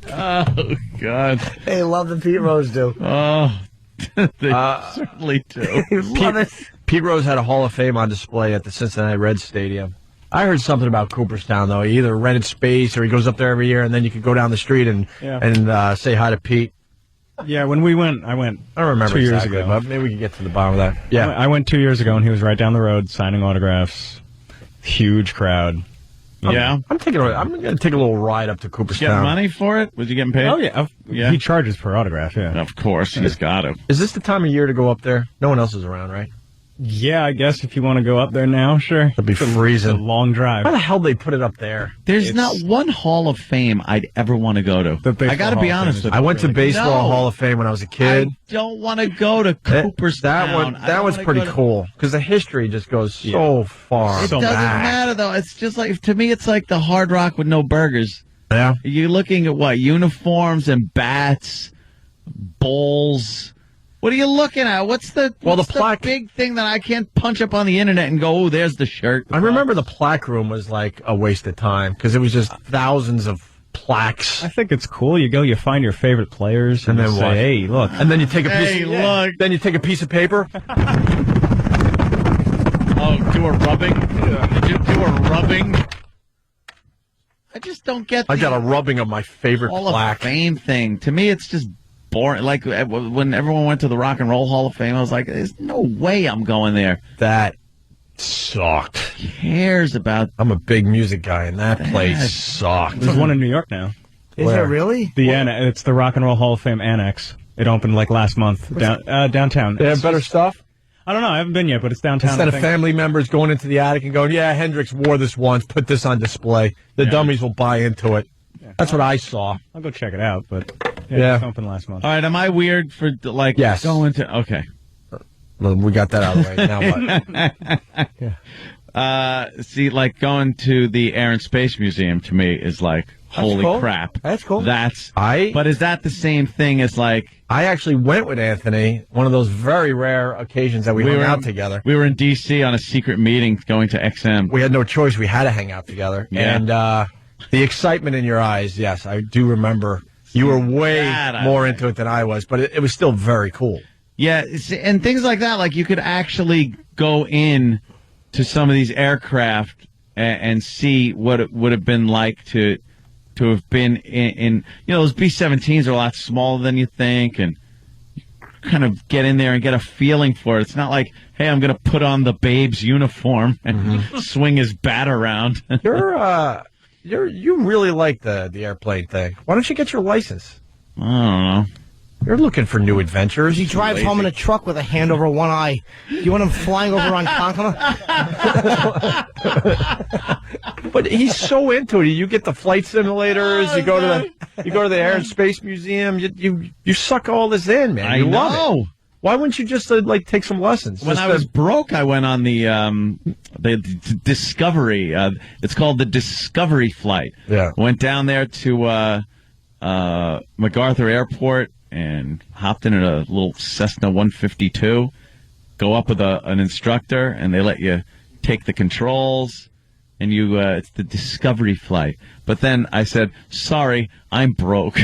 Oh, God. They love the Pete Rose, do. Oh, they certainly do. Pete Rose had a Hall of Fame on display at the Cincinnati Reds Stadium. I heard something about Cooperstown, though. He either rented space or he goes up there every year, and then you could go down the street and say hi to Pete. Yeah, when we went, I don't remember 2 years exactly, ago, but maybe we can get to the bottom of that. Yeah, I went 2 years ago, and he was right down the road signing autographs. Huge crowd. Yeah, I'm going to take a little ride up to Cooperstown. Get money for it? Was he getting paid? Oh yeah, He charges per autograph. Yeah, of course he's got to. Is this the time of year to go up there? No one else is around, right? Yeah, I guess if you want to go up there now, sure. It'd be freezing. It's a long drive. Why the hell they put it up there? There's not one Hall of Fame I'd ever want to go to. I got to be honest with you. I went to Baseball Hall of Fame when I was a kid. I don't want to go to Cooperstown. That was pretty cool because the history just goes so far. It doesn't matter though. It's just like, to me, it's like the Hard Rock with no burgers. Yeah. You're looking at what? Uniforms and bats, bowls. What are you looking at? What's the big thing that I can't punch up on the internet and go, oh, there's the shirt? I remember the plaque room was like a waste of time because it was just thousands of plaques. I think it's cool. You go, you find your favorite players, and then say, what? hey, look. And then you take a piece. Hey, look. Then you take a piece of paper. Oh, do a rubbing? Did you do a rubbing? I just don't get. I got a rubbing of my favorite Hall plaque. of Fame thing. To me, it's just boring. Like when everyone went to the Rock and Roll Hall of Fame, I was like, "There's no way I'm going there." That sucked. Who cares about? I'm a big music guy, and that place sucked. There's one in New York now. Is there really? It's the Rock and Roll Hall of Fame Annex. It opened like last month downtown. They have better stuff? I don't know. I haven't been yet, but it's downtown. Instead of family members going into the attic and going, yeah, Hendrix wore this once, put this on display. The dummies will buy into it. Yeah. That's what I saw. I'll go check it out, but yeah. It opened last month. All right, am I weird for yes. going to? Okay, well, we got that out of the way. Now what? See, like going to the Air and Space Museum to me is like, holy cool. crap. That's cool. But is that the same thing as like? I actually went with Anthony, one of those very rare occasions that we hung out together. We were in D.C. on a secret meeting going to XM. We had no choice. We had to hang out together. Yeah. And the excitement in your eyes, yes, I do remember. You were way more into it than I was, but it was still very cool. Yeah, and things like that, like you could actually go in to some of these aircraft and see what it would have been like to have been in those B-17s are a lot smaller than you think, and you kind of get in there and get a feeling for it. It's not like, hey, I'm going to put on the Babe's uniform and swing his bat around. You really like the airplane thing. Why don't you get your license? I don't know. You're looking for new adventures. He drives home in a truck with a hand over one eye. You want him flying over on Concola? But he's so into it. You get the flight simulators. You go to the Air and Space Museum. You suck all this in, man. You love it. Why wouldn't you just take some lessons? When I was broke, I went on the Discovery. It's called the Discovery flight. Yeah. Went down there to MacArthur Airport and hopped in a little Cessna 152. Go up with an instructor, and they let you take the controls. And it's the Discovery flight. But then I said, sorry, I'm broke.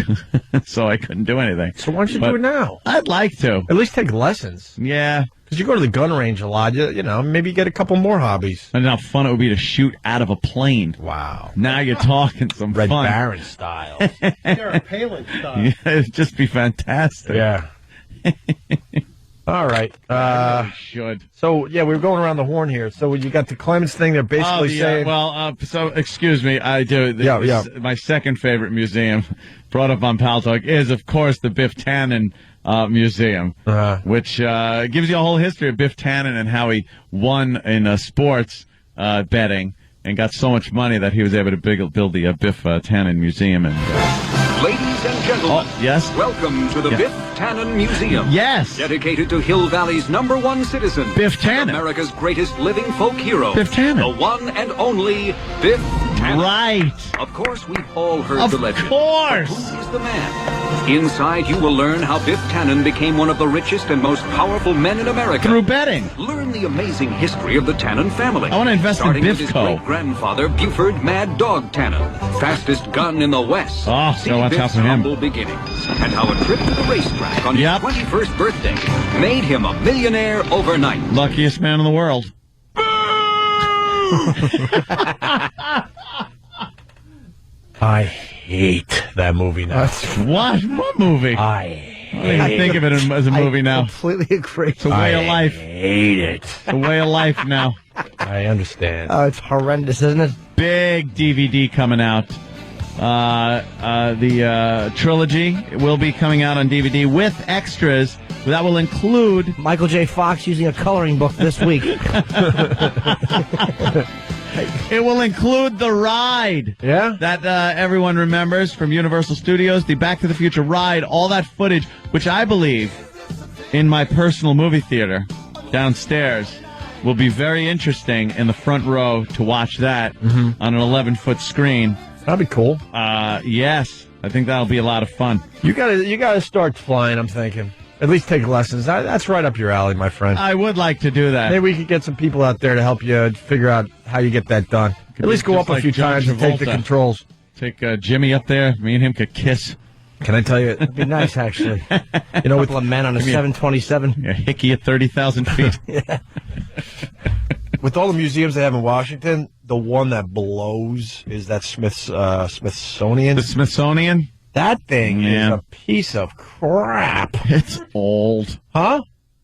So I couldn't do anything. So why don't you do it now? I'd like to. At least take lessons. Yeah. Because you go to the gun range a lot. Maybe get a couple more hobbies. And how fun it would be to shoot out of a plane. Wow. Now you're talking some Red fun. Baron style. Sarah Palin style. Yeah, it'd just be fantastic. Yeah. All right. Should. So, yeah, we were going around the horn here. So you got the Clemens thing. They're basically saying... So, excuse me, I do. My second favorite museum brought up on Pal Talk is, of course, the Biff Tannen Museum, which gives you a whole history of Biff Tannen and how he won in sports betting and got so much money that he was able to build the Biff Tannen Museum. And ladies and gentlemen, yes, welcome to the Biff Tannen Museum. Yes, dedicated to Hill Valley's #1 citizen, Biff Tannen, America's greatest living folk hero, Biff Tannen, the one and only Biff Tannen. Right. Of course, we've all heard the legend. Of course. But who is the man? Inside, you will learn how Biff Tannen became one of the richest and most powerful men in America through betting. Learn the amazing history of the Tannen family. I want to invest starting in with his Biffco. great-grandfather, Buford Mad Dog Tannen, fastest gun in the West. Oh, so watch out for him. Humble beginnings, and how a trip to the racetrack on his 21st birthday made him a millionaire overnight. Luckiest man in the world. I hate that movie now. What movie? I think of it as a movie now. Completely agree. It's a way of life. Hate it. It's a way of life now. I understand. Oh, it's horrendous, isn't it? Big DVD coming out. The trilogy will be coming out on DVD with extras. That will include Michael J. Fox using a coloring book this week. It will include the ride. Yeah? That everyone remembers from Universal Studios, the Back to the Future ride, all that footage, which I believe in my personal movie theater downstairs will be very interesting in the front row to watch that on an 11-foot screen. That'd be cool. Yes. I think that'll be a lot of fun. You gotta start flying, I'm thinking. At least take lessons. That's right up your alley, my friend. I would like to do that. Maybe we could get some people out there to help you figure out how you get that done. At least go up a few times and take the controls. Take Jimmy up there. Me and him could kiss. Can I tell you? It'd be nice, actually. A couple of men on a 727. A hickey at 30,000 feet. Yeah. With all the museums they have in Washington, the one that blows is that Smithsonian. The Smithsonian? That thing is a piece of crap. It's old. Huh?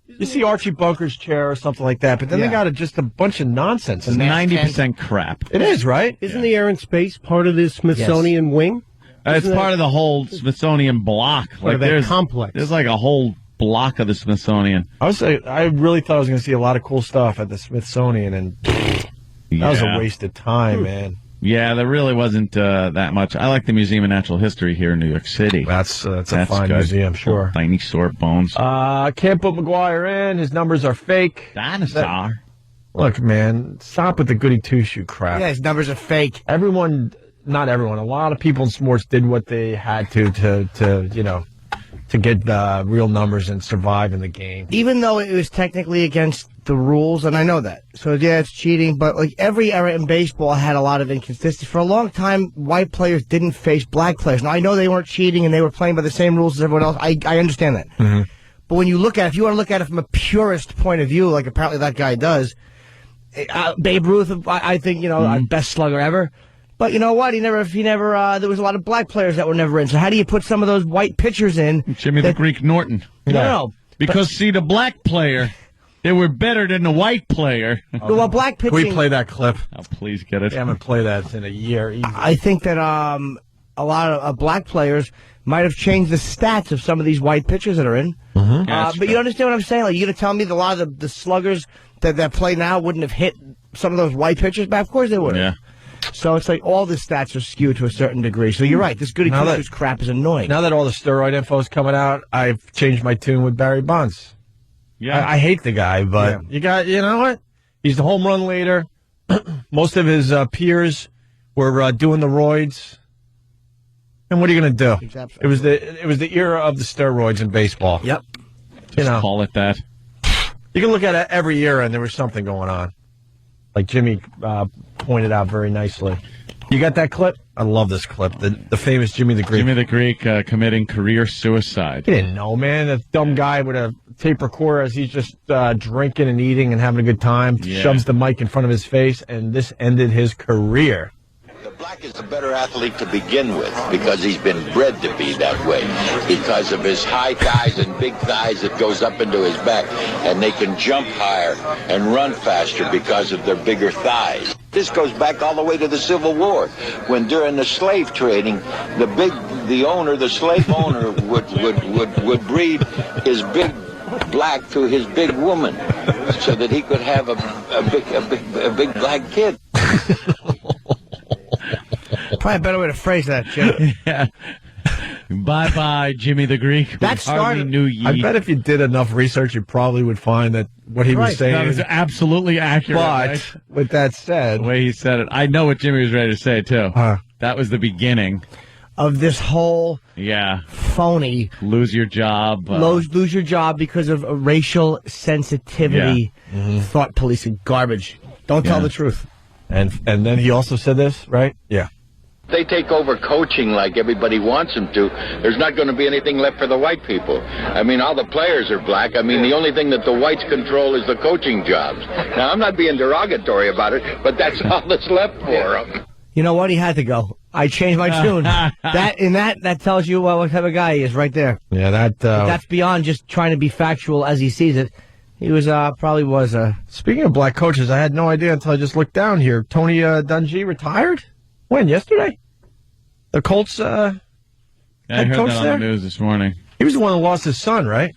You see Archie Bunker's chair or something like that, but then they got just a bunch of nonsense. It's 90% crap. It is, right? Isn't the Air and Space part of the Smithsonian wing? It's part of the whole Smithsonian block. Part of that complex. There's like a whole block of the Smithsonian. I really thought I was going to see a lot of cool stuff at the Smithsonian, and that was a waste of time, man. Yeah, there really wasn't that much. I like the Museum of Natural History here in New York City. That's a fine museum, sure. Dinosaur bones. Can't put McGuire in. His numbers are fake. Dinosaur. Look, man, stop with the goody two-shoe crap. Yeah, his numbers are fake. Not everyone. A lot of people in sports did what they had to get real numbers and survive in the game. Even though it was technically against the rules, and I know that. So, yeah, it's cheating, but like every era in baseball had a lot of inconsistency. For a long time, white players didn't face black players. Now, I know they weren't cheating and they were playing by the same rules as everyone else. I understand that. Mm-hmm. But when you look at it, if you want to look at it from a purist point of view, like apparently that guy does, Babe Ruth, I think, best slugger ever. But you know what? He never, there was a lot of black players that were never in. So how do you put some of those white pitchers in? Jimmy the Greek Norton. No. Because, see, the black player, they were better than the white player. Well, black pitching. Can we play that clip? Oh, please get it. I haven't played that in a year. Easy. I think that a lot of black players might have changed the stats of some of these white pitchers that are in. Mm-hmm. But you understand what I'm saying? Like, you going to tell me that a lot of the sluggers that play now wouldn't have hit some of those white pitchers back? Of course they would. Yeah. So it's like all the stats are skewed to a certain degree. So you're right. This goody two-shoes crap is annoying. Now that all the steroid info is coming out, I've changed my tune with Barry Bonds. Yeah, I hate the guy, but you know what? He's the home run leader. Most of his peers were doing the roids. And what are you going to do? Exactly. It was the era of the steroids in baseball. Yep. Just call it that. You can look at it every era, and there was something going on. Like Jimmy pointed out very nicely. You got that clip? I love this clip. The famous Jimmy the Greek. Jimmy the Greek committing career suicide. He didn't know, man. A dumb guy with a tape recorder as he's just drinking and eating and having a good time. Yeah. Shoves the mic in front of his face, and this ended his career. Black is a better athlete to begin with because he's been bred to be that way, because of his high thighs and big thighs that goes up into his back, and they can jump higher and run faster because of their bigger thighs. This goes back all the way to the Civil War, when during the slave trading, the slave owner would breed his big black to his big woman so that he could have a big black kid. Probably a better way to phrase that, Jim. Yeah. Bye-bye, Jimmy the Greek. That started. I bet if you did enough research, you probably would find that what he was saying that was absolutely accurate. But right? with that said, the way he said it, I know what Jimmy was ready to say too. That was the beginning of this whole phony lose your job. Lose your job because of racial sensitivity. Yeah. Mm-hmm. Thought policing garbage. Don't tell the truth. And then he also said this, right? Yeah. They take over coaching like everybody wants them to. There's not going to be anything left for the white people. I mean, all the players are black. I mean, the only thing that the whites control is the coaching jobs. Now, I'm not being derogatory about it, but that's all that's left for them. You know what? He had to go. I changed my tune. That tells you what type of guy he is right there. Yeah, that's beyond just trying to be factual as he sees it. He was probably was a. Speaking of black coaches, I had no idea until I just looked down here. Tony Dungy retired. When? Yesterday? The Colts. I heard that on the news this morning. He was the one who lost his son, right?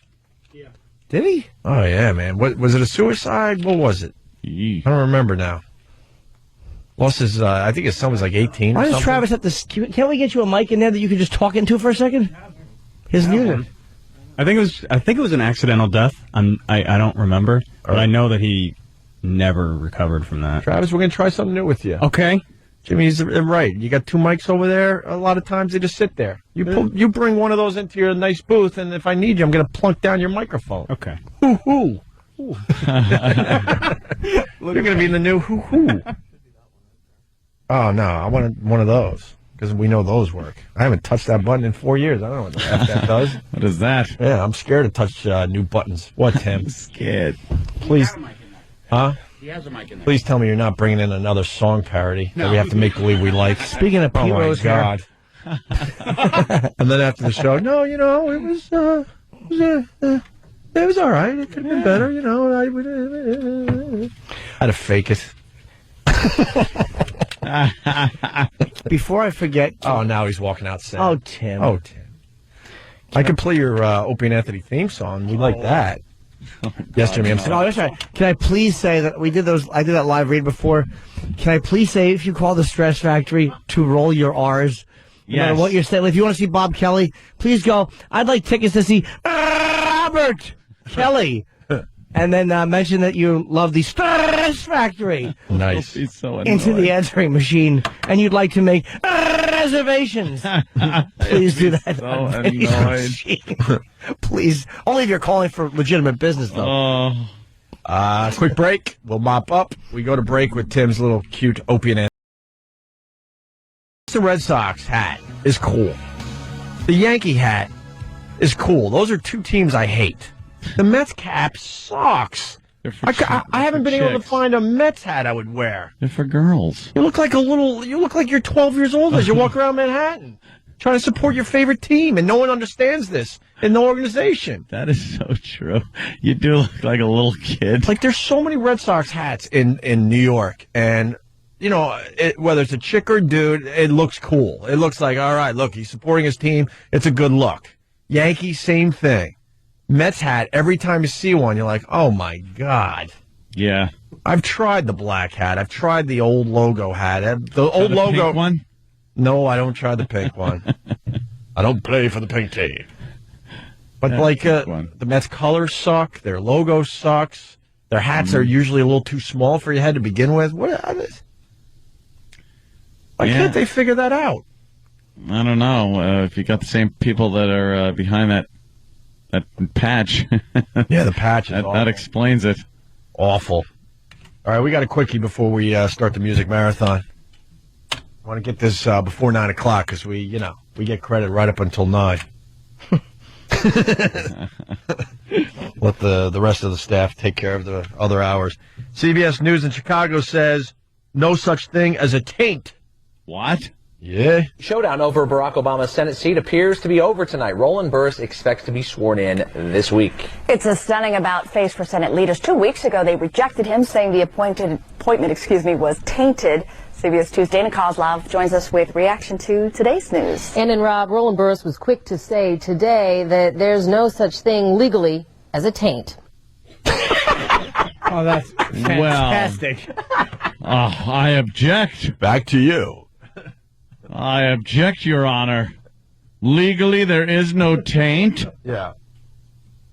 Yeah. Did he? Oh yeah, man. What was it? A suicide? What was it? I don't remember now. Lost his. I think his son was like 18. Why or does something? Travis have to? Can't we get you a mic in there that you could just talk into for a second? His music. I think it was an accidental death. I don't remember, but I know that he never recovered from that. Travis, we're gonna try something new with you. Okay. Jimmy's right. You got two mics over there. A lot of times they just sit there. You bring one of those into your nice booth, and if I need you, I'm going to plunk down your microphone. Okay. Hoo-hoo. You're going to be in the new hoo-hoo. Oh, no. I want one of those because we know those work. I haven't touched that button in 4 years. I don't know what the F that does. What is that? Yeah, I'm scared to touch new buttons. What, Tim? I'm scared. Please. Huh? He has a mic in there. Please tell me you're not bringing in another song parody that we have to make believe we like. Speaking of Pete Rose, God. And then after the show, no, it was all right. It could have been better, I had to fake it. Before I forget. Oh, now he's walking out sad. Oh, Tim. I could play your Opie and Anthony theme song. We like that. Yes, Jimmy. I'm sorry. No, that's right. Can I please say that we did those? I did that live read before. Can I please say if you call the Stress Factory to roll your R's, no matter what you're saying, if you want to see Bob Kelly, please go. I'd like tickets to see Robert Kelly, and then mention that you love the Stress Factory. Nice. He's so into the answering machine, and you'd like to make reservations. Please do that. So annoyed. Please, only if you're calling for legitimate business, though. Quick break. We'll mop up. We go to break with Tim's little cute Opie and Anthony. The Red Sox hat is cool. The Yankee hat is cool. Those are two teams I hate. The Mets cap sucks. I haven't been able to find a Mets hat I would wear. They're for girls. You look like you're 12 years old as you walk around Manhattan trying to support your favorite team, and no one understands this in the organization. That is so true. You do look like a little kid. Like, there's so many Red Sox hats in New York, and, whether it's a chick or a dude, it looks cool. It looks like, all right, look, he's supporting his team. It's a good look. Yankees, same thing. Mets hat, every time you see one, you're like, oh, my God. Yeah. I've tried the black hat. I've tried the old logo hat. The old logo. Pink one? No, I don't try the pink one. I don't play for the pink team. But the Mets colors suck. Their logo sucks. Their hats are usually a little too small for your head to begin with. Why can't they figure that out? I don't know. If you got the same people that are behind that patch. Yeah, the patch is that explains it. Awful. All right, we got a quickie before we start the music marathon. I want to get this before 9 o'clock because we get credit right up until 9. Let the rest of the staff take care of the other hours. CBS News in Chicago says no such thing as a taint. What? Yeah. Showdown over Barack Obama's Senate seat appears to be over tonight. Roland Burris expects to be sworn in this week. It's a stunning about-face for Senate leaders. 2 weeks ago, they rejected him, saying the appointment, was tainted. CBS 2's Dana Kozlov joins us with reaction to today's news. And Rob, Roland Burris was quick to say today that there's no such thing legally as a taint. Oh, that's fantastic. I object. Back to you. I object, Your Honor. Legally, there is no taint. Yeah.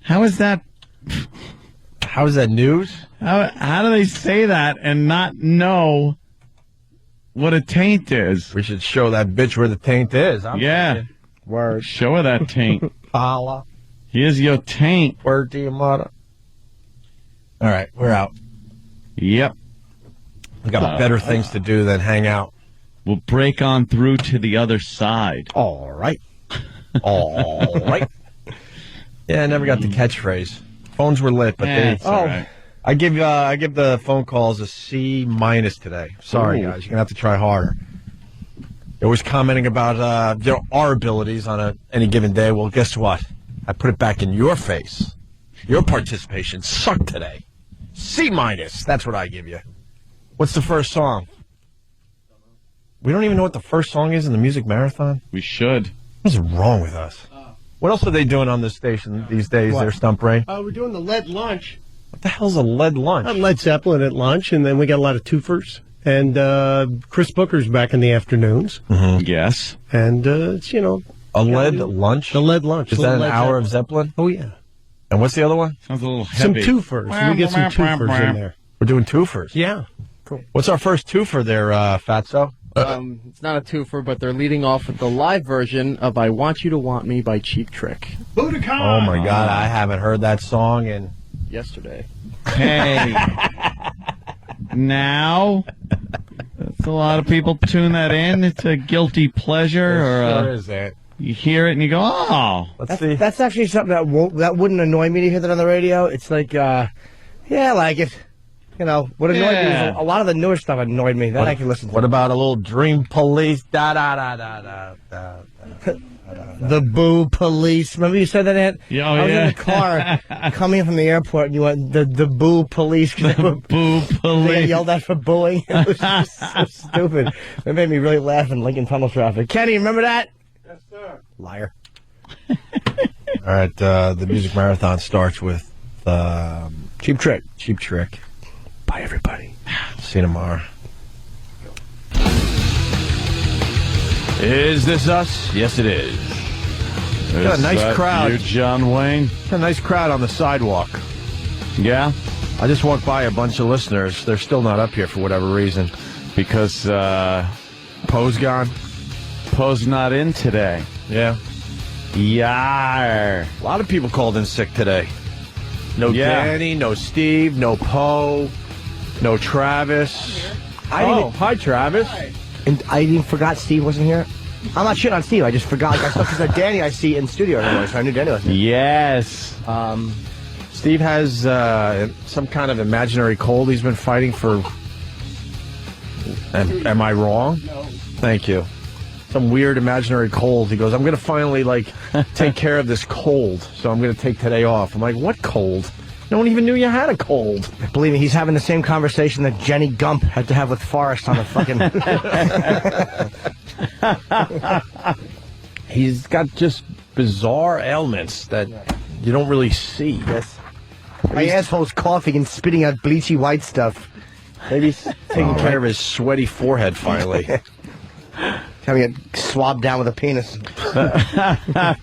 How is that? How is that news? How do they say that and not know what a taint is? We should show that bitch where the taint is. Yeah. Word. Show her that taint. Holla. Here's your taint. Word to your mother. All right, we're out. Yep. We got better things to do than hang out. We'll break on through to the other side. All right. All right. Yeah, I never got the catchphrase. Phones were lit, but right. I give the phone calls a C- today. Sorry, guys. You're gonna have to try harder. You're always commenting about our abilities on any given day. Well, guess what? I put it back in your face. Your participation sucked today. C-. That's what I give you. What's the first song? We don't even know what the first song is in the music marathon? We should. What's wrong with us? What else are they doing on this station these days, their Stump Brain? We're doing the lead lunch. What the hell's a lead lunch? Led Zeppelin at lunch, and then we got a lot of twofers. And Chris Booker's back in the afternoons. Mm-hmm. Yes. And it's, a lead lunch? The lead lunch. Is that an hour of Zeppelin? Oh, yeah. And what's the other one? Sounds a little Some heavy. twofers. We get some twofers in there. We're doing twofers. Yeah. Cool. What's our first twofer there, Fatso? It's not a twofer, but they're leading off with the live version of I Want You to Want Me by Cheap Trick. Budokan! Oh, my God. I haven't heard that song in... Yesterday. Hey. Now? That's a lot of people tune that in. It's a guilty pleasure. Sure is that. You hear it and you go, oh. That's actually something that wouldn't annoy me to hear that on the radio. It's like, yeah, I like it. You know, what annoyed me is a lot of the newer stuff annoyed me. That I can listen to. What about a little Dream Police? Da-da-da-da-da-da. The Boo Police. Remember you said that, Ant? Yeah, I was in the car coming from the airport, and you went, the Boo Police. The Boo Police. They yelled at for booing. It was just so stupid. It made me really laugh in Lincoln Tunnel traffic. Kenny, remember that? Yes, sir. Liar. All right, the music marathon starts with Cheap Trick. Cheap Trick. Bye, everybody. See you tomorrow. Is this us? Yes, it is. Got a nice crowd. You, John Wayne? Got a nice crowd on the sidewalk. Yeah? I just walked by a bunch of listeners. They're still not up here for whatever reason. Because, Poe's gone? Poe's not in today. Yeah. Yar. A lot of people called in sick today. No Danny, no Steve, no Poe, no Travis. Hi, Travis. And I even forgot Steve wasn't here. I'm not shitting on Steve. I just forgot. Like, I said Danny I see in studio anyway, so I knew Danny wasn't here. Yes. Steve has some kind of imaginary cold he's been fighting for. Am I wrong? No. Thank you. Some weird imaginary cold. He goes, I'm going to finally, take care of this cold, so I'm going to take today off. I'm like, what cold? No one even knew you had a cold. Believe me, he's having the same conversation that Jenny Gump had to have with Forrest on the fucking... He's got just bizarre ailments that you don't really see. Yes. My asshole's coughing and spitting out bleachy white stuff. Maybe he's taking care of his sweaty forehead finally. Having it swabbed down with a penis.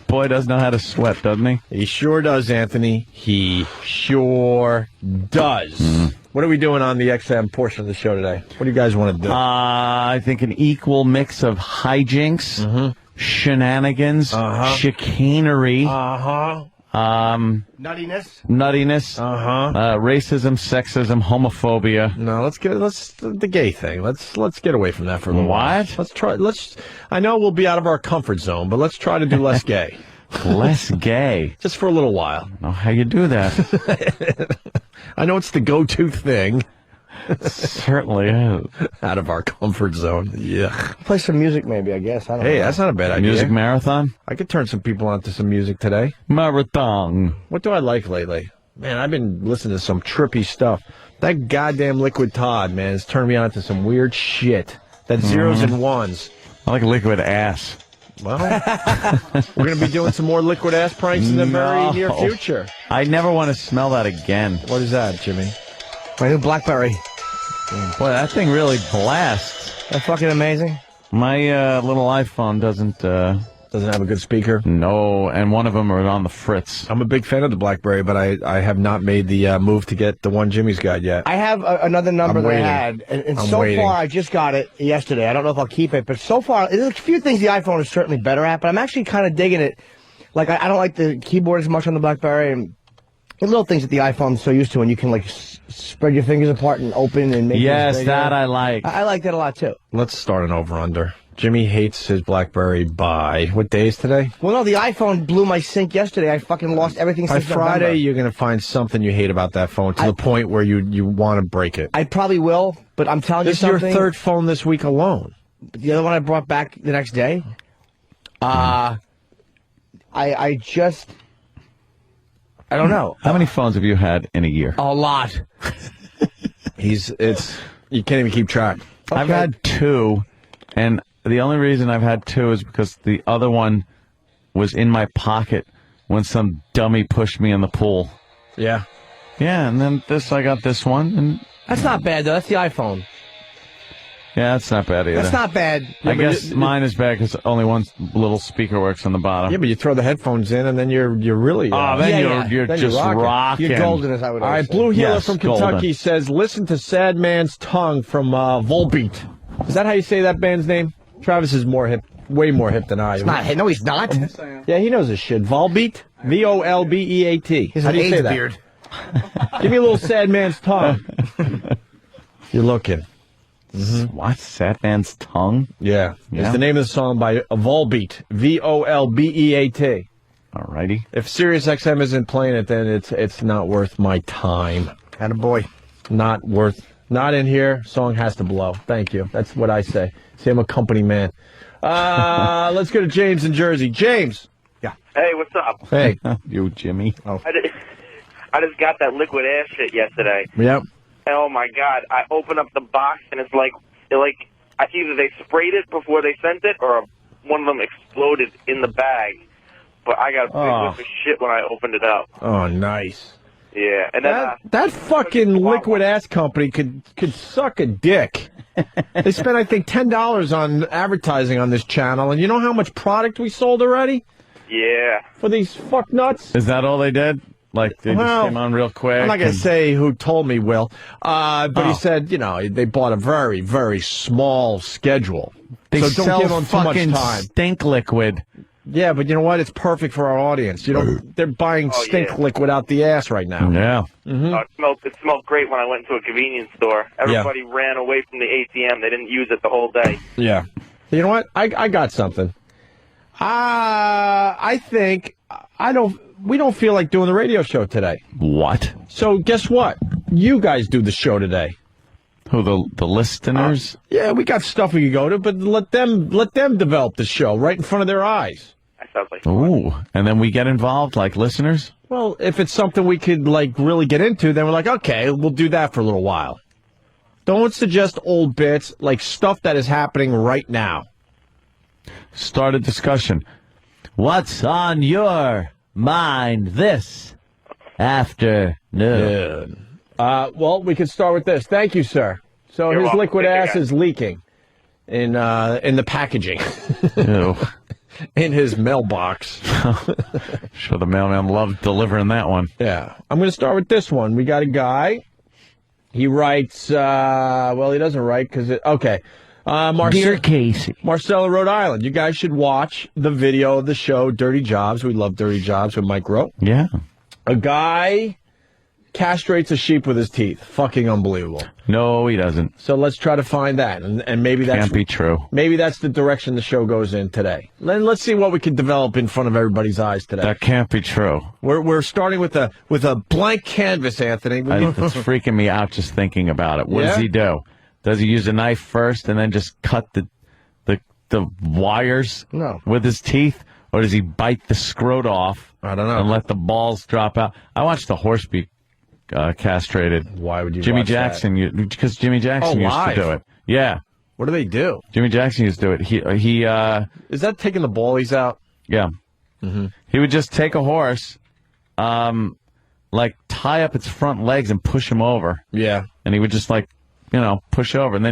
Boy does know how to sweat, doesn't he? He sure does, Anthony. He sure does. What are we doing on the XM portion of the show today? What do you guys want to do? I think an equal mix of hijinks, shenanigans, chicanery, Nuttiness. Racism, sexism, homophobia. No, let's the gay thing. Let's get away from that for a little while. Let's I know we'll be out of our comfort zone, but let's try to do less gay. Less gay. Just for a little while. I don't know how you do that. I know it's the go-to thing. Certainly is. Out of our comfort zone. Yeah. Play some music maybe, I guess. I don't know. That's not a bad idea. Music marathon? I could turn some people onto some music today. Marathon. What do I like lately? Man, I've been listening to some trippy stuff. That goddamn Liquid Todd, man, has turned me on to some weird shit. That zeros and ones. I like liquid ass. Well, we're going to be doing some more liquid ass pranks in the very near future. I never want to smell that again. What is that, Jimmy? My new BlackBerry. Boy, that thing really blasts. That's fucking amazing. My little iPhone doesn't have a good speaker. No, and one of them are on the fritz. I'm a big fan of the BlackBerry, but I have not made the move to get the one Jimmy's got yet. I have another number that I had, and so far I just got it yesterday. I don't know if I'll keep it, but so far there's a few things the iPhone is certainly better at, but I'm actually kind of digging it. Like I don't like the keyboard as much on the BlackBerry, and the little things that the iPhone's so used to, when you can spread your fingers apart and open and make. Yes, that I like. I like that a lot too. Let's start an over/under. Jimmy hates his BlackBerry by what day is today? Well, no, the iPhone blew my sink yesterday. I fucking lost everything since By Friday, November. you're going to find something you hate about that phone to the point where you want to break it. I probably will, but I'm telling you something. This is your third phone this week alone. The other one I brought back the next day. I don't know. How many phones have you had in a year? A lot. You can't even keep track. Okay. I've had two, and the only reason I've had two is because the other one was in my pocket when some dummy pushed me in the pool. Yeah. Yeah, and then I got this one. And that's not bad, though. That's the iPhone. Yeah, that's not bad either. That's not bad. I guess mine is bad because only one little speaker works on the bottom. Yeah, but you throw the headphones in, and then you're really... you're just rocking. You're golden, as I would always say. All right, Blue Healer from Kentucky says, listen to Sad Man's Tongue from Volbeat. Is that how you say that band's name? Travis is more hip, way more hip than I am. Not, no, he's not. Yeah, he knows his shit. Volbeat? Volbeat. He's How an do you say AIDS that? beard. Give me a little sad man's tongue. You're looking. What? Sad Man's Tongue? Yeah. It's the name of the song by Volbeat. Volbeat. Alrighty. If Sirius XM isn't playing it, then it's not worth my time. Attaboy. Not in here. Song has to blow. Thank you. That's what I say. See, I'm a company man. Let's go to James in Jersey. James. Yeah. Hey, what's up? Hey. You, Jimmy. Oh. I just got that liquid ass shit yesterday. Yep. And oh my God, I open up the box and it's like either they sprayed it before they sent it or one of them exploded in the bag. But I got a big whiff of shit when I opened it up. Oh, nice. Yeah, and then That fucking liquid ass company could suck a dick. They spent, I think, $10 on advertising on this channel, and you know how much product we sold already? Yeah. For these fuck nuts? Is that all they did? Like, they just came on real quick? I'm not going to say who told me, Will. But he said, they bought a very, very small schedule. They so sell don't give them too much fucking time. stink liquid. Yeah, but you know what? It's perfect for our audience. They're buying stink liquid out the ass right now. Yeah. It smelled great when I went into a convenience store. Everybody ran away from the ATM. They didn't use it the whole day. Yeah. You know what? I got something. I think we don't feel like doing the radio show today. What? So guess what? You guys do the show today. Who, the listeners? Yeah, we got stuff we can go to, but let them develop the show right in front of their eyes. That sounds like Ooh, and then we get involved like listeners? Well, if it's something we could really get into, then we're like, okay, we'll do that for a little while. Don't suggest old bits, like stuff that is happening right now. Start a discussion. What's on your mind this afternoon? Well, we could start with this. Thank you, sir. So You're his welcome. liquid Thank you, ass guys. is leaking in the packaging. Ew. In his mailbox. Sure, the mailman loved delivering that one. Yeah. I'm going to start with this one. We got a guy. He writes, he doesn't write because Dear Casey. Marcella, Rhode Island. You guys should watch the video of the show, Dirty Jobs. We love Dirty Jobs with Mike Rowe. Yeah. A guy castrates a sheep with his teeth. Fucking unbelievable. No, he doesn't. So let's try to find that, and maybe that's Can't be true. Maybe that's the direction the show goes in today. Let's see what we can develop in front of everybody's eyes today. That can't be true. We're starting with a blank canvas, Anthony. It's freaking me out just thinking about it. What does he do? Does he use a knife first and then just cut the wires with his teeth? Or does he bite the scrot off? I don't know. And let the balls drop out? I watched the horse be castrated. Why would you Jimmy watch Jackson, because Jimmy Jackson used to do it. Yeah. What do they do? Jimmy Jackson used to do it. He is that taking the ballies out? Yeah. Mm-hmm. He would just take a horse, tie up its front legs and push him over. Yeah. And he would just push over. And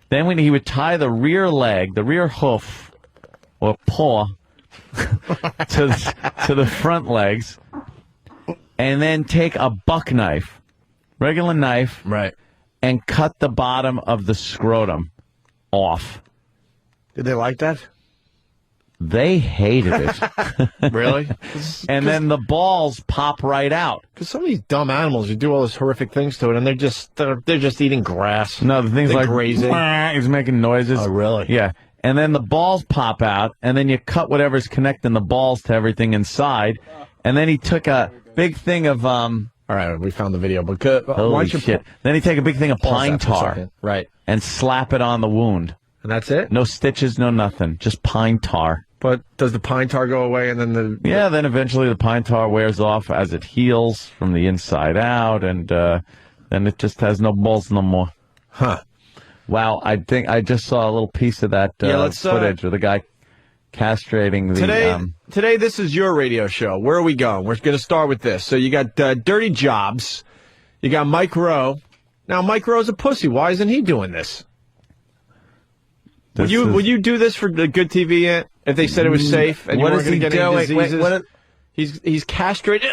then when he would tie the rear leg, the rear hoof or paw to the front legs, and then take a buck knife, regular knife, right, and cut the bottom of the scrotum off. Did they like that? They hated it. Really? And then the balls pop right out. Because some of these dumb animals, you do all those horrific things to it, and they're just eating grass. No, the things they're like grazing. He's making noises. Oh, really? Yeah. And then the balls pop out, and then you cut whatever's connecting the balls to everything inside. And then he took a big thing of all right, we found the video, but why holy don't you shit. Then he take a big thing of pine that for a tar, second. Right, and slap it on the wound. And that's it? No stitches, no nothing, just pine tar. But does the pine tar go away, and then Yeah, then eventually the pine tar wears off as it heals from the inside out, and then it just has no balls no more. Huh. Wow, I think I just saw a little piece of that footage with the guy castrating the... Today, this is your radio show. Where are we going? We're going to start with this. So you got Dirty Jobs. You got Mike Rowe. Now, Mike Rowe's a pussy. Why isn't he doing this? Would you do this for the good TV, Ant? If they said it was safe and you weren't going to get any diseases? He's castrated.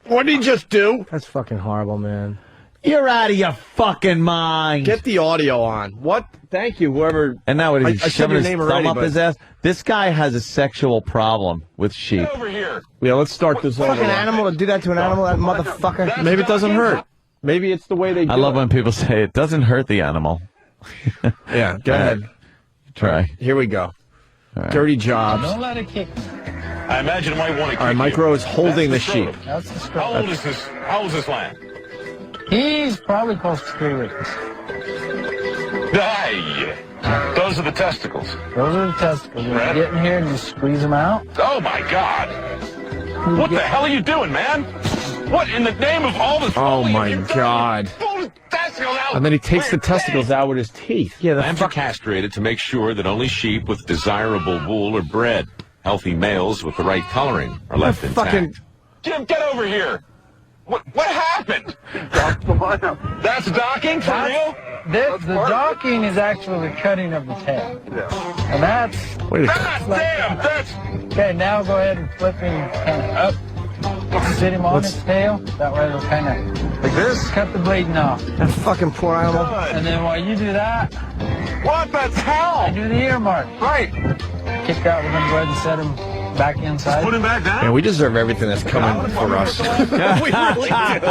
What did he just do? That's fucking horrible, man. You're out of your fucking mind. Get the audio on. What? Thank you, whoever. And now what, I he's said shoving your his name thumb already, up but- his ass? This guy has a sexual problem with sheep. Over here. Yeah, let's start this over. Fucking animal to do that to an animal, that motherfucker. Maybe it doesn't hurt. Maybe it's the way they do I love it. when people say it doesn't hurt the animal. Yeah, go ahead. Try. Here we go. All right. Dirty jobs. Don't let it kick. I imagine it might want to. All right, Micro is holding the sheep. That's the story. How old is this? How old is this lamb? He's probably close to 3 weeks. Hey, those are the testicles. Those are the testicles. You Right. get in here and you squeeze them out. Oh my God! What the hell are you doing, man? What in the name of all the? Oh my God! Pull the testicles out. And then he takes the testicles out with his teeth. Yeah, Lambs are castrated to make sure that only sheep with desirable wool are bred. Healthy males with the right coloring are left intact. Fucking. Jim, get over here. What happened? That's docking for real? The docking is actually the cutting of the tail. And that's... Wait a God damn! That's Okay, now go ahead and flip him kind of up. Sit him on his tail. That way it'll kind of... Like this? Cut the bleeding off. That fucking poor animal. And then while you do that... what the hell? I do the ear mark. Right. Kick out, we're going to go ahead and set him back inside. Put him back down. Yeah, we deserve everything that's coming for us. We really do.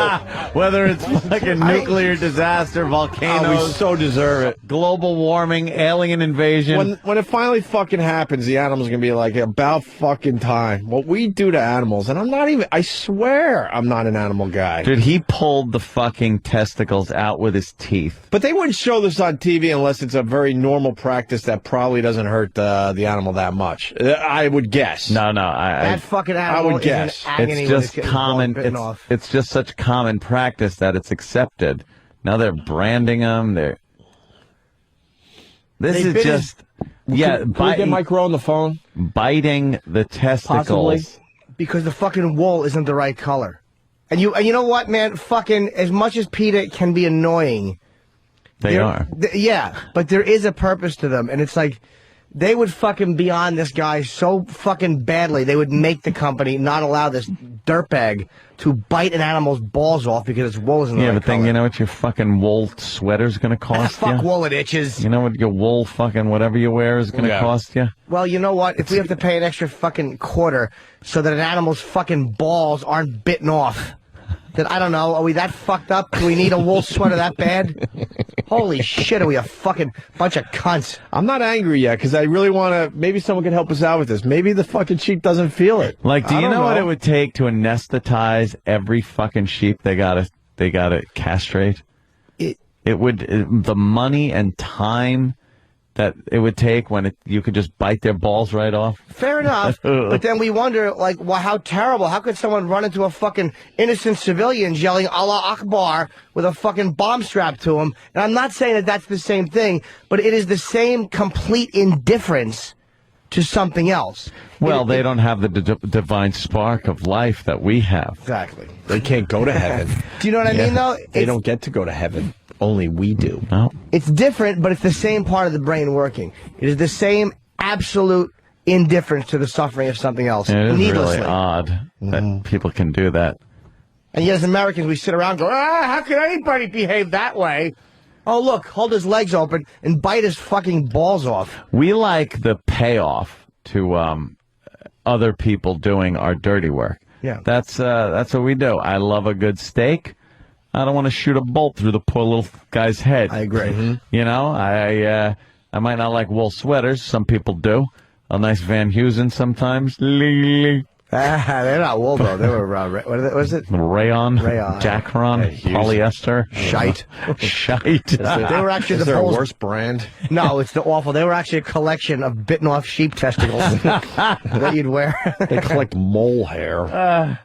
Whether it's fucking nuclear disaster, volcanoes, Oh, we so deserve it. global warming, alien invasion. When it finally fucking happens, the animal's gonna be like, about fucking time. What we do to animals, and I'm not even, I swear I'm not an animal guy. Dude, he pulled the fucking testicles out with his teeth. But they wouldn't show this on TV unless it's a very normal practice that probably doesn't hurt the animal that much. I would guess. No, That fucking animal would guess. is in agony it's when just getting common. bitten off. It's just such common practice that it's accepted. Now they're branding them. This They is bit just Can we get Micro on the phone? Biting the testicles. Possibly. Because the fucking wool isn't the right color. And you know what, man? Fucking, as much as PETA can be annoying. They are. Yeah, but there is a purpose to them. And it's like, they would fucking be on this guy so fucking badly, they would make the company not allow this dirtbag to bite an animal's balls off because its wool isn't the Yeah, right but then color. you know what your fucking wool sweater's going to cost you? Fuck wool, it itches. You know what your wool fucking whatever you wear is going to cost you? Well, you know what? If we have to pay an extra fucking quarter so that an animal's fucking balls aren't bitten off, then I don't know. Are we that fucked up? Do we need a wool sweater that bad? Holy shit, are we a fucking bunch of cunts? I'm not angry yet because I really want to. Maybe someone can help us out with this. Maybe the fucking sheep doesn't feel it. Like, do I you don't know what it would take to anesthetize every fucking sheep they gotta castrate? It would the money and time that it would take when you could just bite their balls right off. Fair enough, but then we wonder, like, well, how terrible. How could someone run into a fucking innocent civilian yelling Allah Akbar with a fucking bomb strapped to him? And I'm not saying that that's the same thing, but it is the same complete indifference to something else. Well, they don't have the divine spark of life that we have. Exactly. They can't go to heaven. Do you know what I mean, though? They don't get to go to heaven. Only we do. No. It's different, but it's the same part of the brain working. It is the same absolute indifference to the suffering of something else, It is needlessly. really odd that people can do that. And yet, as Americans, we sit around and go, how can anybody behave that way? Oh, look, hold his legs open and bite his fucking balls off. We like the payoff to other people doing our dirty work. Yeah. That's what we do. I love a good steak. I don't want to shoot a bolt through the poor little guy's head. I agree. You know, I might not like wool sweaters. Some people do. A nice Van Heusen sometimes. They're not wool, though. They were, what is it? Rayon. Rayon. Jacqueron. Polyester. Shite. Shite. They were actually Is the there a Poles- worse brand? No, it's the awful. They were actually a collection of bitten off sheep testicles that you'd wear. They collect mole hair.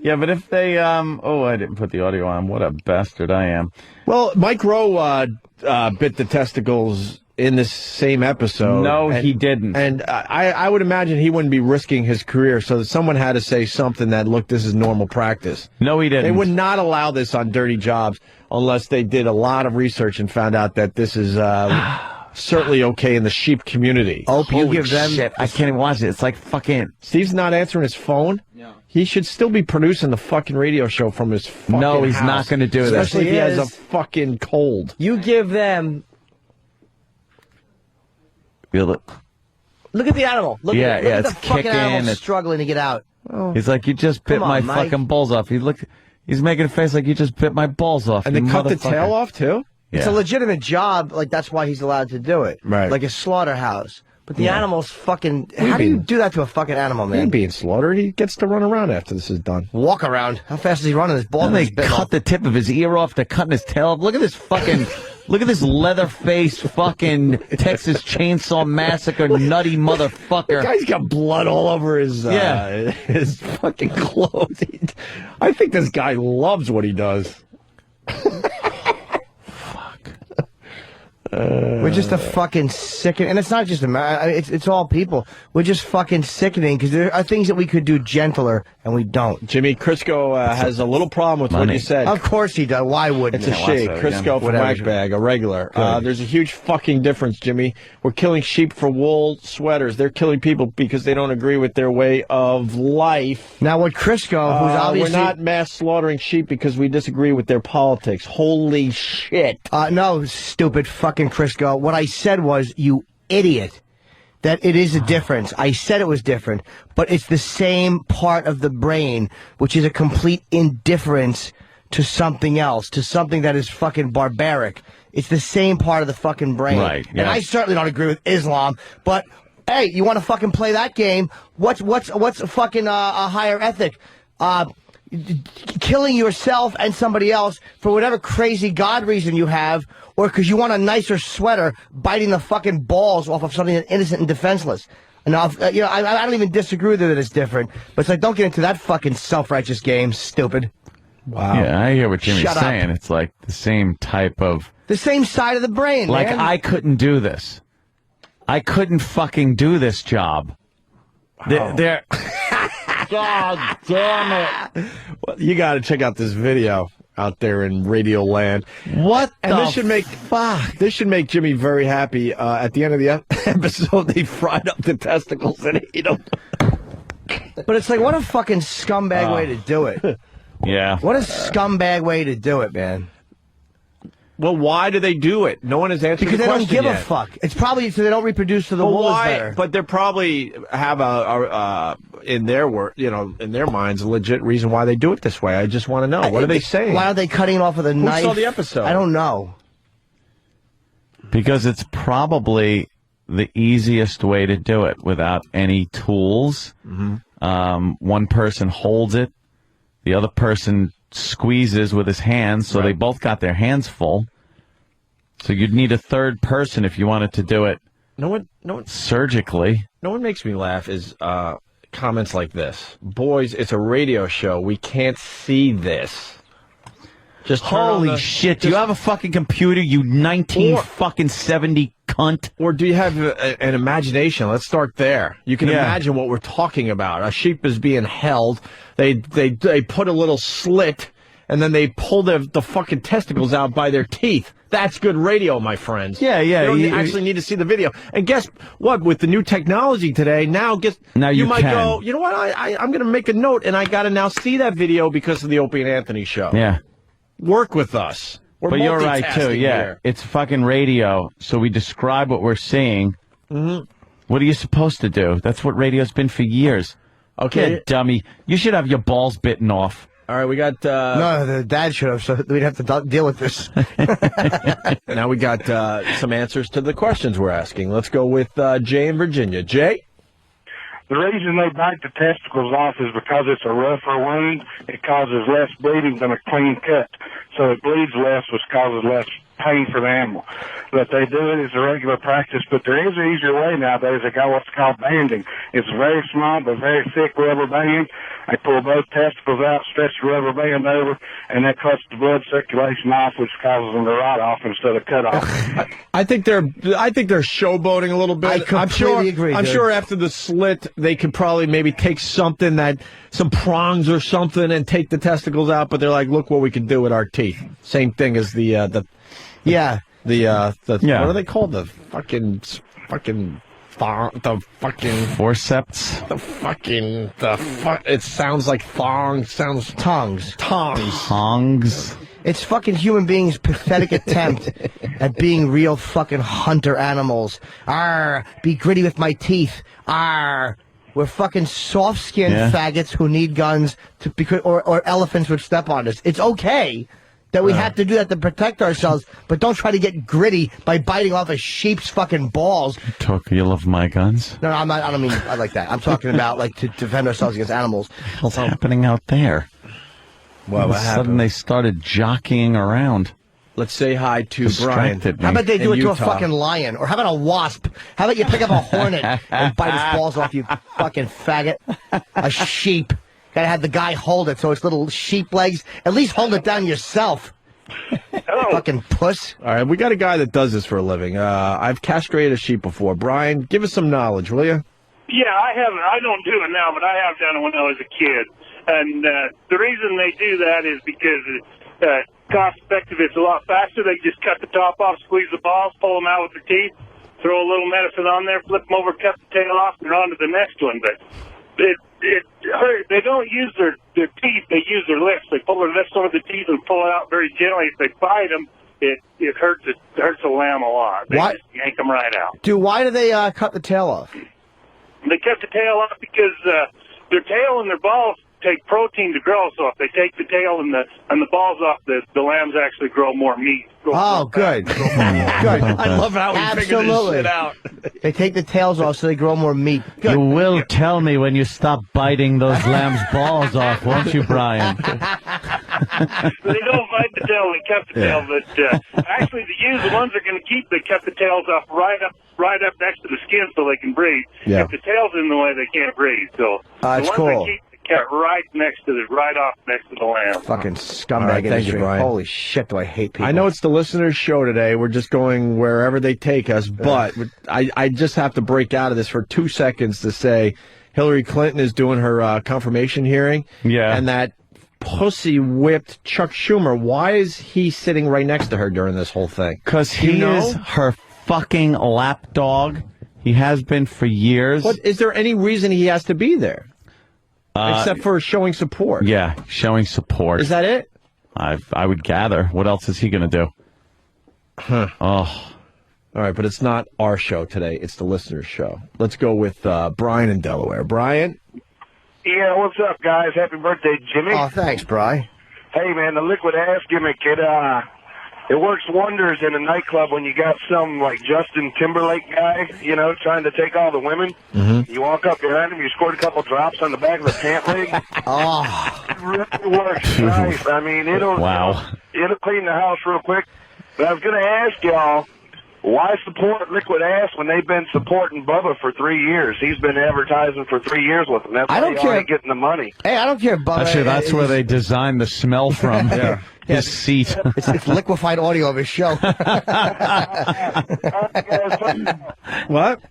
Yeah, but if they, I didn't put the audio on. What a bastard I am. Well, Mike Rowe bit the testicles in this same episode. No, he didn't. And I would imagine he wouldn't be risking his career, so that someone had to say something that, look, this is normal practice. No, he didn't. They would not allow this on Dirty Jobs unless they did a lot of research and found out that this is certainly okay in the sheep community. Opie, you give them... Shit, I can't even watch it. It's like fucking... Steve's not answering his phone? No. He should still be producing the fucking radio show from his fucking No, he's house. not going to do that. Especially if he has a fucking cold. You give them... Feel it. Look at the animal. Look Yeah, at, yeah, look at it's the fucking kicking, animal it's- struggling to get out. Oh. He's like, you just bit Come my on, Mike. fucking balls off. He's making a face like you just bit my balls off. And you they cut the motherfucker. tail off, too? It's a legitimate job. Like, that's why he's allowed to do it. Right. Like a slaughterhouse. But the Yeah. animal's fucking... How do you do that to a fucking animal, He man? ain't being slaughtered. He gets to run around after this is done. Walk around. How fast is he running? His ball And they is bitten cut off. the tip of his ear off. They're cutting his tail off. Look at this fucking... Look at this leather-faced fucking Texas Chainsaw Massacre nutty motherfucker. The guy's got blood all over his his fucking clothes. I think this guy loves what he does. We're just a fucking sickening, and it's not just it's all people. We're just fucking sickening because there are things that we could do gentler, and we don't. Jimmy Crisco has a little problem with what you said. Of course he does. Why wouldn't It's a he? shade. Crisco from Wagbag, a regular. There's a huge fucking difference, Jimmy. We're killing sheep for wool sweaters. They're killing people because they don't agree with their way of life. Now, what Crisco, who's obviously... We're not mass slaughtering sheep because we disagree with their politics. Holy shit. No, stupid fucking Crisco. What I said was, you idiot, that it is a difference. I said it was different, but it's the same part of the brain, which is a complete indifference to something else, to something that is fucking barbaric. It's the same part of the fucking brain. Right, And I certainly don't agree with Islam, but hey, you want to fucking play that game? What's fucking a higher ethic? Killing yourself and somebody else for whatever crazy God reason you have, or because you want a nicer sweater, biting the fucking balls off of something that's innocent and defenseless. And I don't even disagree with it that it's different, but it's like, don't get into that fucking self-righteous game, stupid. Wow. Yeah, I hear what Jimmy's Shut up. saying. It's like the same type of... The same side of the brain, Like, man. I couldn't do this. I couldn't fucking do this job. They're... God damn it. Well, you got to check out this video out there in Radio Land. What and the this should make This should make Jimmy very happy. At the end of the episode, they fried up the testicles and ate them. But it's like, what a fucking scumbag way to do it. Yeah. What a scumbag way to do it, man. Well, why do they do it? No one has answered Because the they question don't give yet. a fuck. It's probably so they don't reproduce so the Well, wool is why? better. But they probably have in their work, in their minds, a legit reason why they do it this way. I just want to know. What are they saying? Why aren't they cutting it off with a knife? Who saw the episode? I don't know. Because it's probably the easiest way to do it without any tools. Mm-hmm. One person holds it, the other person squeezes with his hands, so they both got their hands full. So you'd need a third person if you wanted to do it surgically. No one makes me laugh is comments like this. Boys, it's a radio show. We can't see this. Just Holy shit, do you have a fucking computer, you 1970 cunt? Or do you have an imagination? Let's start there. You can imagine what we're talking about. A sheep is being held. They put a little slit, and then they pull the fucking testicles out by their teeth. That's good radio, my friends. Yeah. You don't actually need to see the video. And guess what? With the new technology today, now you might can. go, you know what? I'm going to make a note, and I got to now see that video because of the Opie and Anthony show. Yeah. Work with us. We're But you're right, too. multitasking Yeah. here. It's fucking radio, so we describe what we're seeing. Mm-hmm. What are you supposed to do? That's what radio's been for years. Okay. Yeah, dummy. You should have your balls bitten off. All right, we got... No, the dad should have, so we'd have to deal with this. Now we got some answers to the questions we're asking. Let's go with Jay in Virginia. Jay? The reason they bite the testicles off is because it's a rougher wound. It causes less bleeding than a clean cut. So it bleeds less, which causes less pain for the animal. But they do it as a regular practice. But there is an easier way nowadays. They got what's called banding. It's very small but very thick rubber band. They pull both testicles out, stretch the rubber band over, and that cuts the blood circulation off, which causes them to rot off instead of cut off. I think they're showboating a little bit. I completely agree, I'm dude. sure after the slit, they could probably maybe take some prongs or something, and take the testicles out. But they're like, look what we can do with our teeth. Same thing as the what are they called? The fucking fucking forceps. It sounds like thong. Sounds Tongues. Tongs. It's fucking human beings' pathetic attempt at being real fucking hunter animals. Arr, be gritty with my teeth. Arr. We're fucking soft-skinned faggots who need guns or elephants would step on us. It's okay that we have to do that to protect ourselves, but don't try to get gritty by biting off a sheep's fucking balls. You love my guns? No, I'm not. I don't mean I like that. I'm talking about like to defend ourselves against animals. What's happening out there? Well, All of a sudden they started jockeying around. Let's say hi to Brian. How about they do it to a fucking lion? Or how about a wasp? How about you pick up a hornet and bite his balls off, you fucking faggot? A sheep. Gotta have the guy hold it so it's little sheep legs. At least hold it down yourself. Fucking puss. All right, we got a guy that does this for a living. I've castrated a sheep before. Brian, give us some knowledge, will you? Yeah, I haven't. I don't do it now, but I have done it when I was a kid. And the reason they do that is because it's cost effective. It's a lot faster. They just cut the top off, squeeze the balls, pull them out with their teeth, throw a little medicine on there, flip them over, cut the tail off, and on to the next one. But they don't use their teeth. They use their lips. They pull their lips over the teeth and pull it out very gently. If they bite them, it hurts the lamb a lot. They just yank them right out. Dude, why do they cut the tail off? They cut the tail off because their tail and their balls take protein to grow. So if they take the tail and the balls off, the lambs actually grow more meat. Good. Good. I love how we figured this shit out. They take the tails off so they grow more meat. Good. You will tell me when you stop biting those lamb's balls off, won't you, Brian? They don't bite the tail, they cut the tail, but actually the ones that are going to keep, they cut the tails off right up next to the skin so they can breathe. Yeah. If the tail's in the way, they can't breathe. So the ones that keep, they cut right off next to the lamb. Fucking scumbag Right, thank industry. you, Brian. Holy shit, do I hate people. I know it's the listeners' show today. We're just going wherever they take us, but I just have to break out of this for 2 seconds to say Hillary Clinton is doing her confirmation hearing. Yeah. And that pussy-whipped Chuck Schumer, why is he sitting right next to her during this whole thing? Because he is her fucking lapdog. He has been for years. But is there any reason he has to be there? Except for showing support. Yeah, showing support. Is that it? I would gather. What else is he going to do? Huh. Oh. All right, but it's not our show today. It's the listener's show. Let's go with Brian in Delaware. Brian? Yeah, what's up, guys? Happy birthday, Jimmy. Oh, thanks, Brian. Hey, man, the liquid ass gimmick, it works wonders in a nightclub when you got some, like, Justin Timberlake guy, trying to take all the women. Mm-hmm. You walk up behind him, you squirt a couple drops on the back of the pant leg. It really works nice. I mean, it'll clean the house real quick. But I was going to ask y'all, why support Liquid Ass when they've been supporting Bubba for 3 years? He's been advertising for 3 years with them. That's why y'all ain't getting the money. Hey, I don't care, Bubba. Actually, that's where they designed the smell from. His seat. It's liquefied audio of his show. What?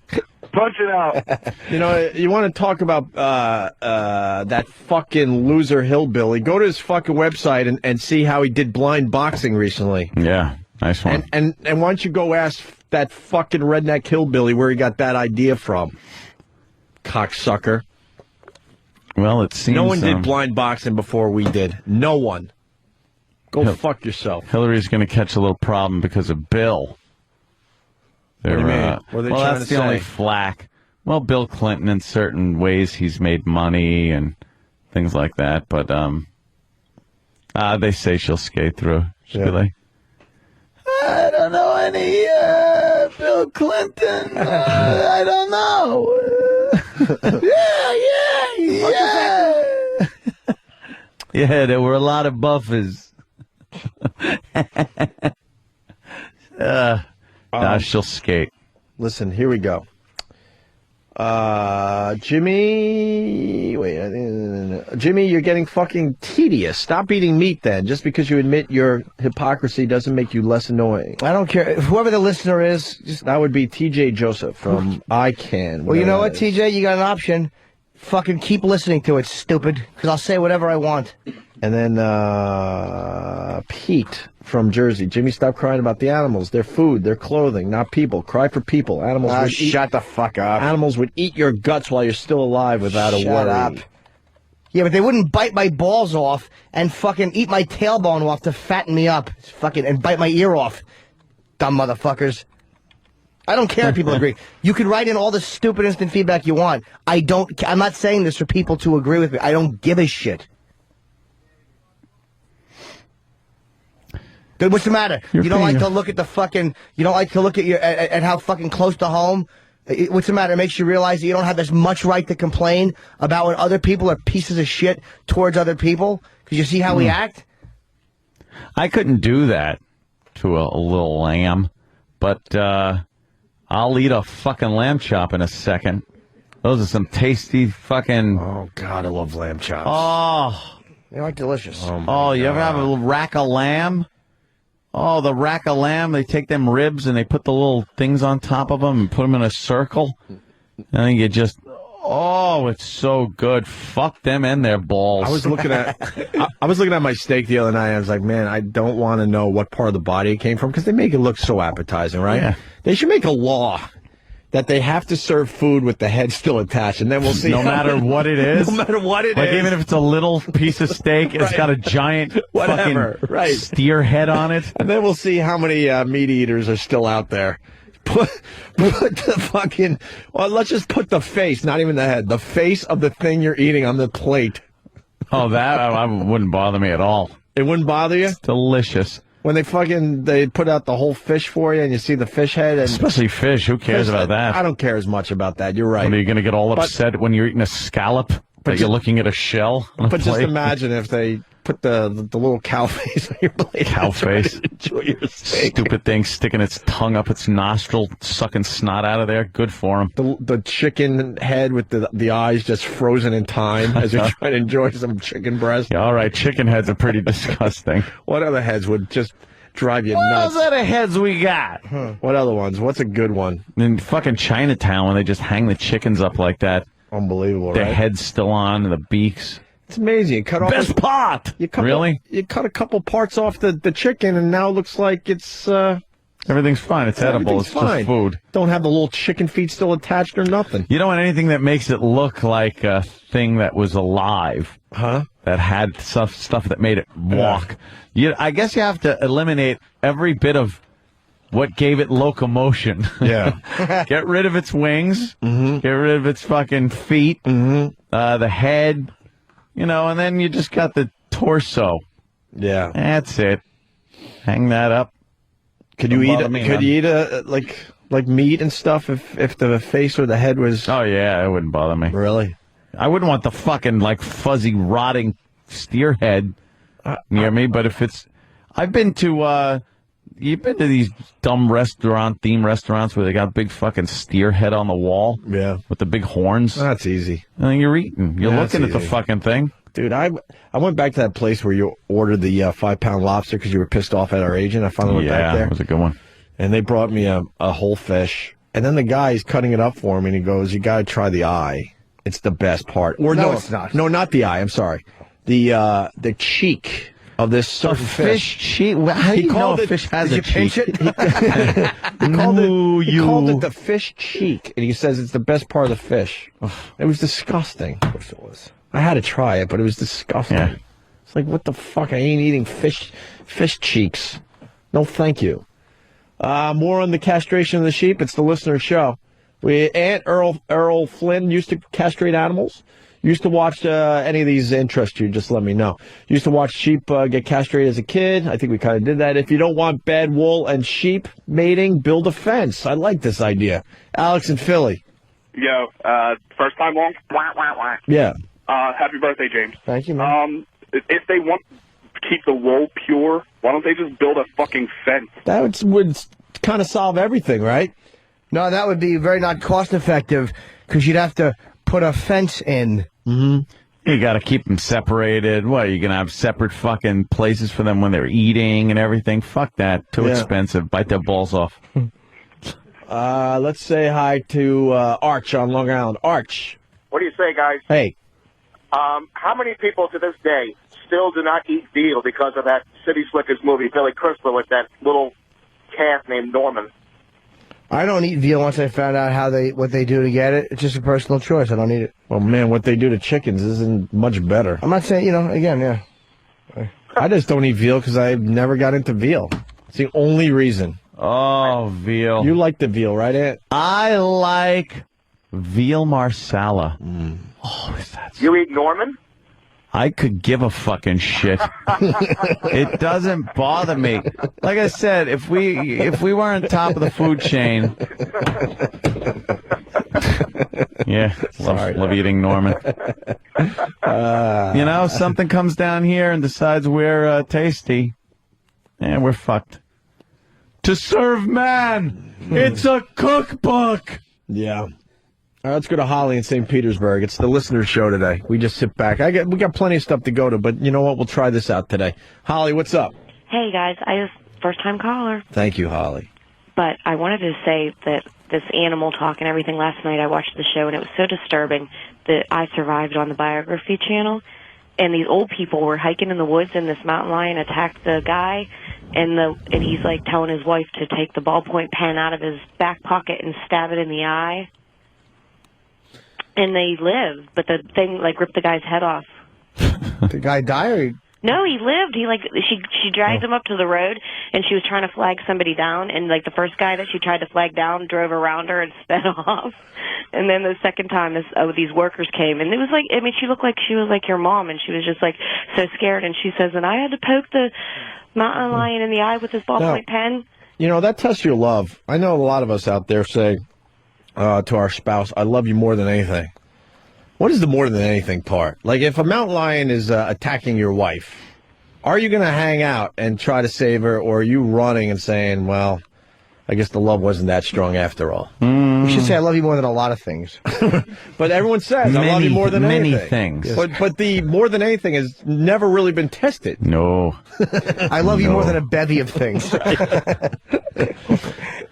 Punch it out. You want to talk about that fucking loser hillbilly? Go to his fucking website and see how he did blind boxing recently. Yeah, nice one. And why don't you go ask that fucking redneck hillbilly where he got that idea from? Cocksucker. Well, it seems no one did blind boxing before we did. No one. Go fuck yourself. Hillary's going to catch a little problem because of Bill. What do you mean? What are they trying that's to the only say? flack. Well, Bill Clinton, in certain ways, he's made money and things like that. But they say she'll skate through. She'll be like, I don't know any Bill Clinton. I don't know. Yeah, there were a lot of buffers. Now she'll skate. Listen, here we go. Jimmy, Jimmy, you're getting fucking tedious. Stop eating meat then. Just because you admit your hypocrisy doesn't make you less annoying. I don't care. Whoever the listener is, that would be TJ Joseph from ICANN. Well, you know what, TJ? You got an option. Fucking keep listening to it, stupid, because I'll say whatever I want. And then Pete from Jersey. Jimmy, stop crying about the animals. Their food, their clothing, not people. Cry for people. Animals would shut the fuck up. Animals would eat your guts while you're still alive without a worry. Shut up. Yeah, but they wouldn't bite my balls off and fucking eat my tailbone off to fatten me up. Fucking and bite my ear off. Dumb motherfuckers. I don't care if people agree. You can write in all the stupid instant feedback you want. I'm not saying this for people to agree with me. I don't give a shit. Dude, what's the matter? You don't like to look at the fucking... You don't like to look at at how fucking close to home... What's the matter? It makes you realize that you don't have as much right to complain about when other people are pieces of shit towards other people? Because you see how we act? I couldn't do that to a little lamb, but I'll eat a fucking lamb chop in a second. Those are some tasty fucking... Oh, God, I love lamb chops. Oh. They are delicious. Oh, you ever have a little rack of lamb? Oh, the rack of lamb, they take them ribs and they put the little things on top of them and put them in a circle. And you just, it's so good. Fuck them and their balls. I was looking at my steak the other night. I was like, man, I don't want to know what part of the body it came from because they make it look so appetizing, right? Yeah. They should make a law that they have to serve food with the head still attached, and then we'll see. No matter what it is? No matter what it is. Like, even if it's a little piece of steak, it's got a giant fucking steer head on it. And then we'll see how many meat eaters are still out there. Put the fucking... Well, let's just put the face, not even the head, the face of the thing you're eating on the plate. Oh, that I wouldn't bother me at all. It wouldn't bother you? It's delicious. When they put out the whole fish for you and you see the fish head. And especially fish. Who cares about that? I don't care as much about that. You're right. Are you going to get all upset when you're eating a scallop that you're looking at a shell on a plate? Just imagine if they put the little cow face on your plate. Cow face. Enjoy your steak. Stupid thing sticking its tongue up its nostril, sucking snot out of there. Good for him. The chicken head with the eyes just frozen in time as you're trying to enjoy some chicken breast. Yeah, all right, chicken heads are pretty disgusting. What other heads would just drive you nuts? What other heads we got? What other ones? What's a good one? In fucking Chinatown when they just hang the chickens up like that. Unbelievable, Their right? head's still on and the beaks. It's amazing. You cut off best part. Really? You cut a couple parts off the chicken, and now it looks like it's everything's fine. It's edible. It's fine. Just food. Don't have the little chicken feet still attached or nothing. You don't want anything that makes it look like a thing that was alive. Huh? That had stuff that made it walk. I guess you have to eliminate every bit of what gave it locomotion. Yeah. Get rid of its wings. Mm-hmm. Get rid of its fucking feet. Mm-hmm. The head. And then you just got the torso. Yeah. That's it. Hang that up. Could you eat like meat and stuff if the face or the head was... Oh, yeah, it wouldn't bother me. Really? I wouldn't want the fucking, fuzzy, rotting steer head near me, but if it's... I've been to... You've been to these dumb theme restaurants where they got big fucking steer head on the wall? Yeah. With the big horns? That's easy. And then you're eating. You're looking at the fucking thing. Dude, I went back to that place where you ordered the 5-pound lobster because you were pissed off at our agent. I finally went back there. Yeah, it was a good one. And they brought me a whole fish. And then the guy's cutting it up for me, and he goes, you got to try the eye. It's the best part. Or no, it's not. No, not the eye. I'm sorry. The cheek of this certain fish cheek? How do you know a fish has a cheek? He called it the fish cheek, and he says it's the best part of the fish. It was disgusting. Of course it was. I had to try it, but it was disgusting. Yeah. It's like, what the fuck? I ain't eating fish cheeks. No, thank you. More on the castration of the sheep. It's the listener show. Aunt Earl Flynn used to castrate animals. Used to watch any of these interest you, just let me know. Used to watch sheep get castrated as a kid. I think we kind of did that. If you don't want bad wool and sheep mating, build a fence. I like this idea. Alex in Philly. Yo, first time on? Yeah. Happy birthday, James. Thank you, man. If they want to keep the wool pure, why don't they just build a fucking fence? That would kind of solve everything, right? No, that would be very not cost effective because you'd have to put a fence in. Mm-hmm. You got to keep them separated. What, you going to have separate fucking places for them when they're eating and everything? Fuck that. Too expensive. Bite their balls off. Let's say hi to Arch on Long Island. Arch. What do you say, guys? Hey. How many people to this day still do not eat veal because of that City Slickers movie, Billy Crystal, with that little calf named Norman? I don't eat veal once I found out what they do to get it. It's just a personal choice. I don't eat it. Well, man, what they do to chickens isn't much better. I'm not saying, again, yeah. I just don't eat veal because I never got into veal. It's the only reason. Oh, veal. You like the veal, right, Ant? I like veal marsala. Oh, is that... You eat Norman? I could give a fucking shit. It doesn't bother me. Like I said, if we weren't top of the food chain, yeah, love eating Norman. Something comes down here and decides we're tasty, and we're fucked. To serve man, it's a cookbook. Yeah. All right, let's go to Holly in St. Petersburg. It's the listener show today. We just sit back. We got plenty of stuff to go to, but you know what? We'll try this out today. Holly, what's up? Hey, guys. First-time caller. Thank you, Holly. But I wanted to say that this animal talk and everything last night, I watched the show, and it was so disturbing that I survived on the Biography channel. And these old people were hiking in the woods, and this mountain lion attacked the guy, and he's, like, telling his wife to take the ballpoint pen out of his back pocket and stab it in the eye. And they lived, but the thing, ripped the guy's head off. The guy died? No, he lived. She dragged him up to the road, and she was trying to flag somebody down, and, the first guy that she tried to flag down drove around her and sped off. And then the second time, these workers came, and it was she looked like she was like your mom, and she was just, so scared, and she says, and I had to poke the mountain lion in the eye with this ballpoint pen. That tests your love. I know a lot of us out there say to our spouse, I love you more than anything. What is the more than anything part? Like, if a mountain lion is attacking your wife, are you going to hang out and try to save her, or are you running and saying, well, I guess the love wasn't that strong after all? You should say, I love you more than a lot of things. But everyone says, I love you more than anything. Many things. But the more than anything has never really been tested. No. I love you more than a bevy of things.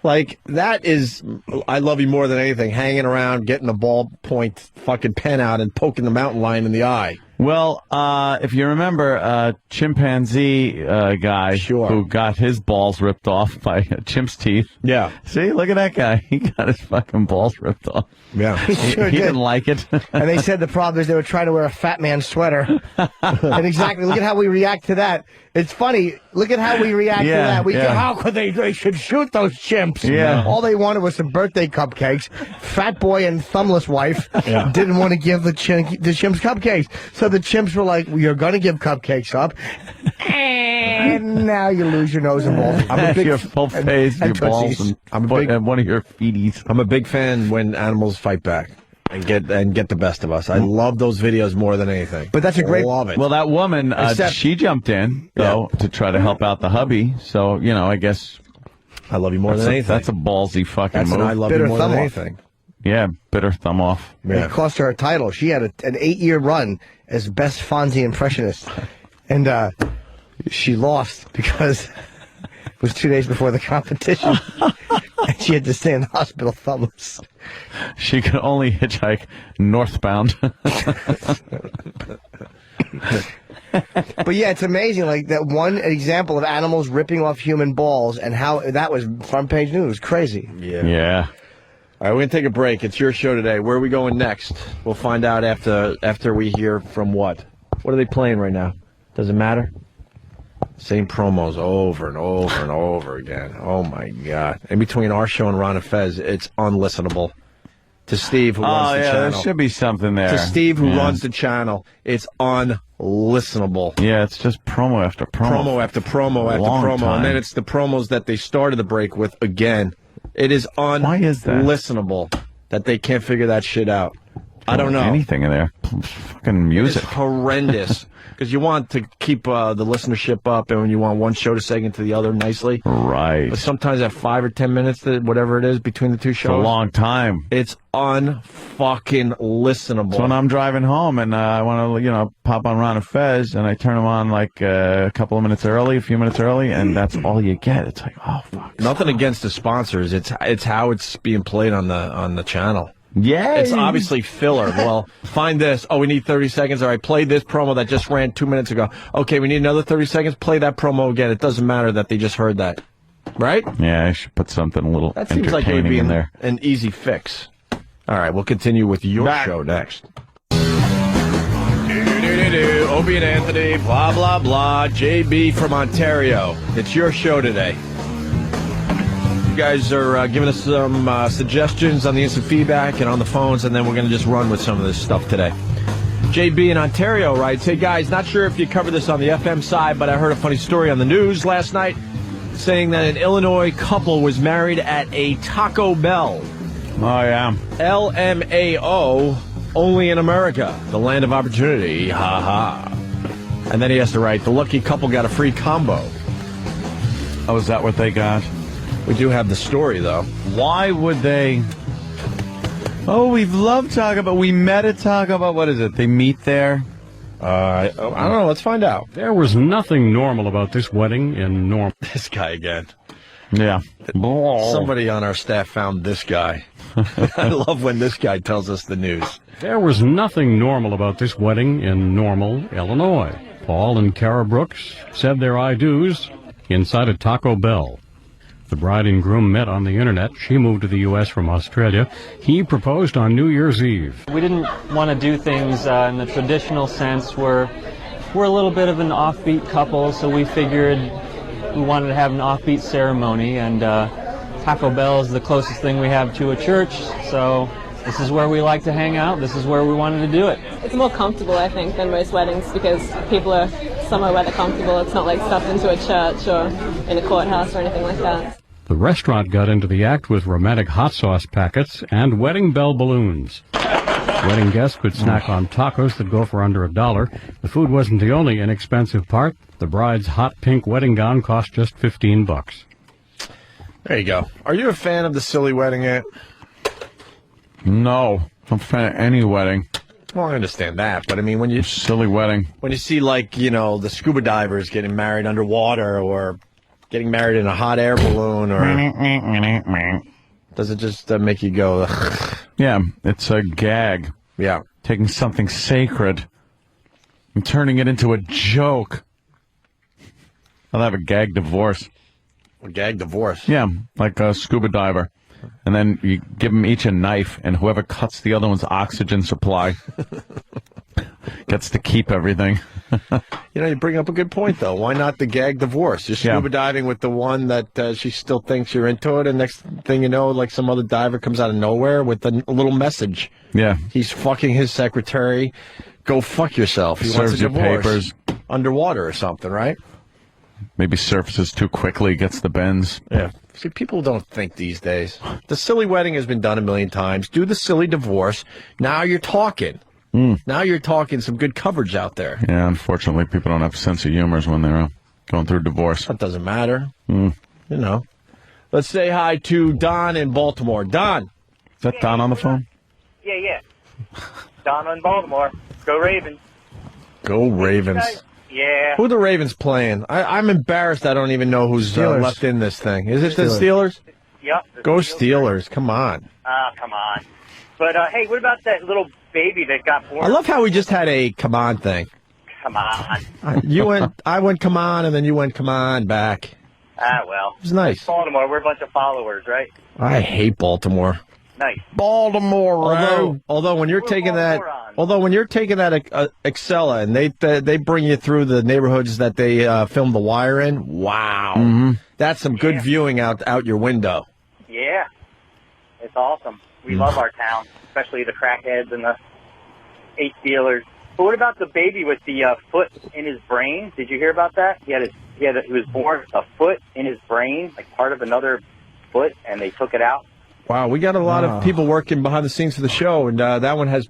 That is, I love you more than anything, hanging around, getting the ballpoint fucking pen out and poking the mountain lion in the eye. Well, if you remember, chimpanzee guy who got his balls ripped off by a chimp's teeth. Yeah. See, look at that guy. He got his fucking balls ripped off. Yeah. He didn't like it. And they said the problem is they were trying to wear a fat man sweater. And exactly, look at how we react to that. It's funny. Look at how we react to that. How could they should shoot those chimps. Yeah. All they wanted was some birthday cupcakes. Fat boy and thumbless wife didn't want to give the chimps cupcakes. So the chimps were like, well, you're going to give cupcakes up. And now you lose your nose and balls. I'm a big your full face, your balls, and one of your feeties. I'm a big fan when animals fight back and get the best of us. I love those videos more than anything. But that's a great. Love it. Well, that woman, she jumped in though to try to help out the hubby. So I guess I love you more than anything. That's a ballsy fucking move. I love you more than anything. Yeah, bitter thumb off. Yeah. It cost her a title. She had an 8-year run as best Fonzie impressionist, and she lost because it was 2 days before the competition, and she had to stay in the hospital thumbless. She could only hitchhike northbound. But yeah, it's amazing, that one example of animals ripping off human balls and how that was front page news. Crazy. Yeah. All right, we're going to take a break. It's your show today. Where are we going next? We'll find out after we hear from what? What are they playing right now? Does it matter? Same promos over and over and over again. Oh, my God. In between our show and Ron and Fez, it's unlistenable. To Steve, who runs the channel. There should be something there. To Steve, who runs the channel, it's unlistenable. Yeah, it's just promo after promo. Promo after promo after promo. Time. And then it's the promos that they started the break with again. It is unlistenable that they can't figure that shit out. I don't know. Anything in there. Fucking music. It's horrendous. Because you want to keep the listenership up, and you want one show to seg into the other nicely. Right. But sometimes at 5 or 10 minutes, whatever it is, between the two shows. It's a long time. It's unfucking listenable. So when I'm driving home and I want to, pop on Ron and Fez, and I turn them on a few minutes early, and that's all you get. It's like, oh, fuck. Nothing against the sponsors. It's how it's being played on the channel. Yay. It's obviously filler. Well, find this. Oh, we need 30 seconds. All right, play this promo that just ran 2 minutes ago. Okay, we need another 30 seconds. Play that promo again. It doesn't matter that they just heard that. Right? Yeah, I should put something a little That seems like it would entertaining be in there. an easy fix. All right, we'll continue with your show next. Opie and Anthony, blah, blah, blah. JB from Ontario. It's your show today. You guys are giving us some suggestions on the instant feedback and on the phones, and then we're going to just run with some of this stuff today. JB in Ontario writes, hey, guys, not sure if you covered this on the FM side, but I heard a funny story on the news last night saying that an Illinois couple was married at a Taco Bell. Oh, yeah. LMAO, only in America, the land of opportunity. Ha ha. And then he has to write, the lucky couple got a free combo. Oh, is that what they got? We do have the story, though. Why would they? Oh, we've loved Taco Bell. We met at Taco Bell. What is it? They meet there? I don't know. Let's find out. There was nothing normal about this wedding in normal. This guy again. Yeah. Somebody on our staff found this guy. I love when this guy tells us the news. There was nothing normal about this wedding in Normal, Illinois. Paul and Kara Brooks said their I-do's inside a Taco Bell. The bride and groom met on the internet. She moved to the U.S. from Australia. He proposed on New Year's Eve. We didn't want to do things in the traditional sense. We're a little bit of an offbeat couple, so we figured we wanted to have an offbeat ceremony, and Taco Bell is the closest thing we have to a church, so this is where we like to hang out. This is where we wanted to do it. It's more comfortable, I think, than most weddings because people are somewhere where they're comfortable. It's not like stuffed into a church or in a courthouse or anything like that. The restaurant got into the act with romantic hot sauce packets and wedding bell balloons. Wedding guests could snack on tacos that go for under $1. The food wasn't the only inexpensive part. The bride's hot pink wedding gown cost just $15. There you go. Are you a fan of the silly wedding yet? No. I'm a fan of any wedding. Well, I understand that, but I mean, when you... Silly wedding. When you see, like, you know, the scuba divers getting married underwater or getting married in a hot air balloon or... Does it just make you go... Ugh. Yeah, it's a gag. Yeah. Taking something sacred and turning it into a joke. I'll have a gag divorce. A gag divorce? Yeah, like a scuba diver. And then you give them each a knife, and whoever cuts the other one's oxygen supply gets to keep everything. You know, you bring up a good point, though. Why not the gag divorce? You're scuba diving with the one that she still thinks you're into it, and next thing you know, like some other diver comes out of nowhere with a little message. Yeah. He's fucking his secretary. Go fuck yourself. He wants Serves a your divorce. papers. Underwater or something, right? Maybe surfaces too quickly, gets the bends. Yeah. See, people don't think these days. The silly wedding has been done a million times. Do the silly divorce. Now you're talking. Now you're talking some good coverage out there. Yeah, unfortunately, people don't have a sense of humor when they're going through divorce. That doesn't matter. You know. Let's say hi to Don in Baltimore. Don. Is that Don on the phone? Yeah. Don in Baltimore. Go Ravens. Go Ravens. Yeah. Who are the Ravens playing? I'm embarrassed I don't even know who's left in this thing. Is it the Steelers? Yep. Go Steelers. Come on. Come on. But, hey, what about that little baby that got born? I love how we just had a come on thing. Come on. I went come on, and then you went come on back. Well. It was nice. It's Baltimore, we're a bunch of followers, right? I hate Baltimore. Nice. Baltimore. Although when you're taking that Excella and they bring you through the neighborhoods that they filmed The Wire in, wow, that's some good viewing out your window. Yeah. It's awesome. We love our town, especially the crackheads and the eight dealers. But what about the baby with the foot in his brain? Did you hear about that? He was born with a foot in his brain, like part of another foot, and they took it out. Wow, we got a lot of people working behind the scenes of the show, and that one has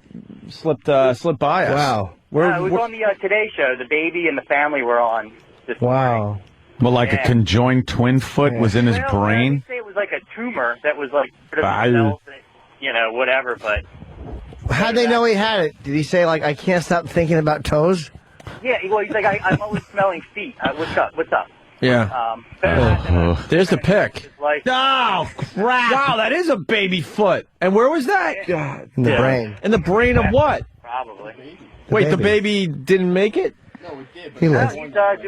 slipped by us. Wow. It was on the Today Show. The baby and the family were on this morning. Well, like a conjoined twin foot was in his brain? They say it was like a tumor that was like, whatever, but... How'd they know he had it? Did he say, like, I can't stop thinking about toes? Yeah, well, he's like, I'm always smelling feet. What's up? Yeah. There's the pic. Like, Oh, crap. Wow, that is a baby foot. And where was that? In the brain. In the brain of what? probably. Wait, the baby didn't make it? He lived.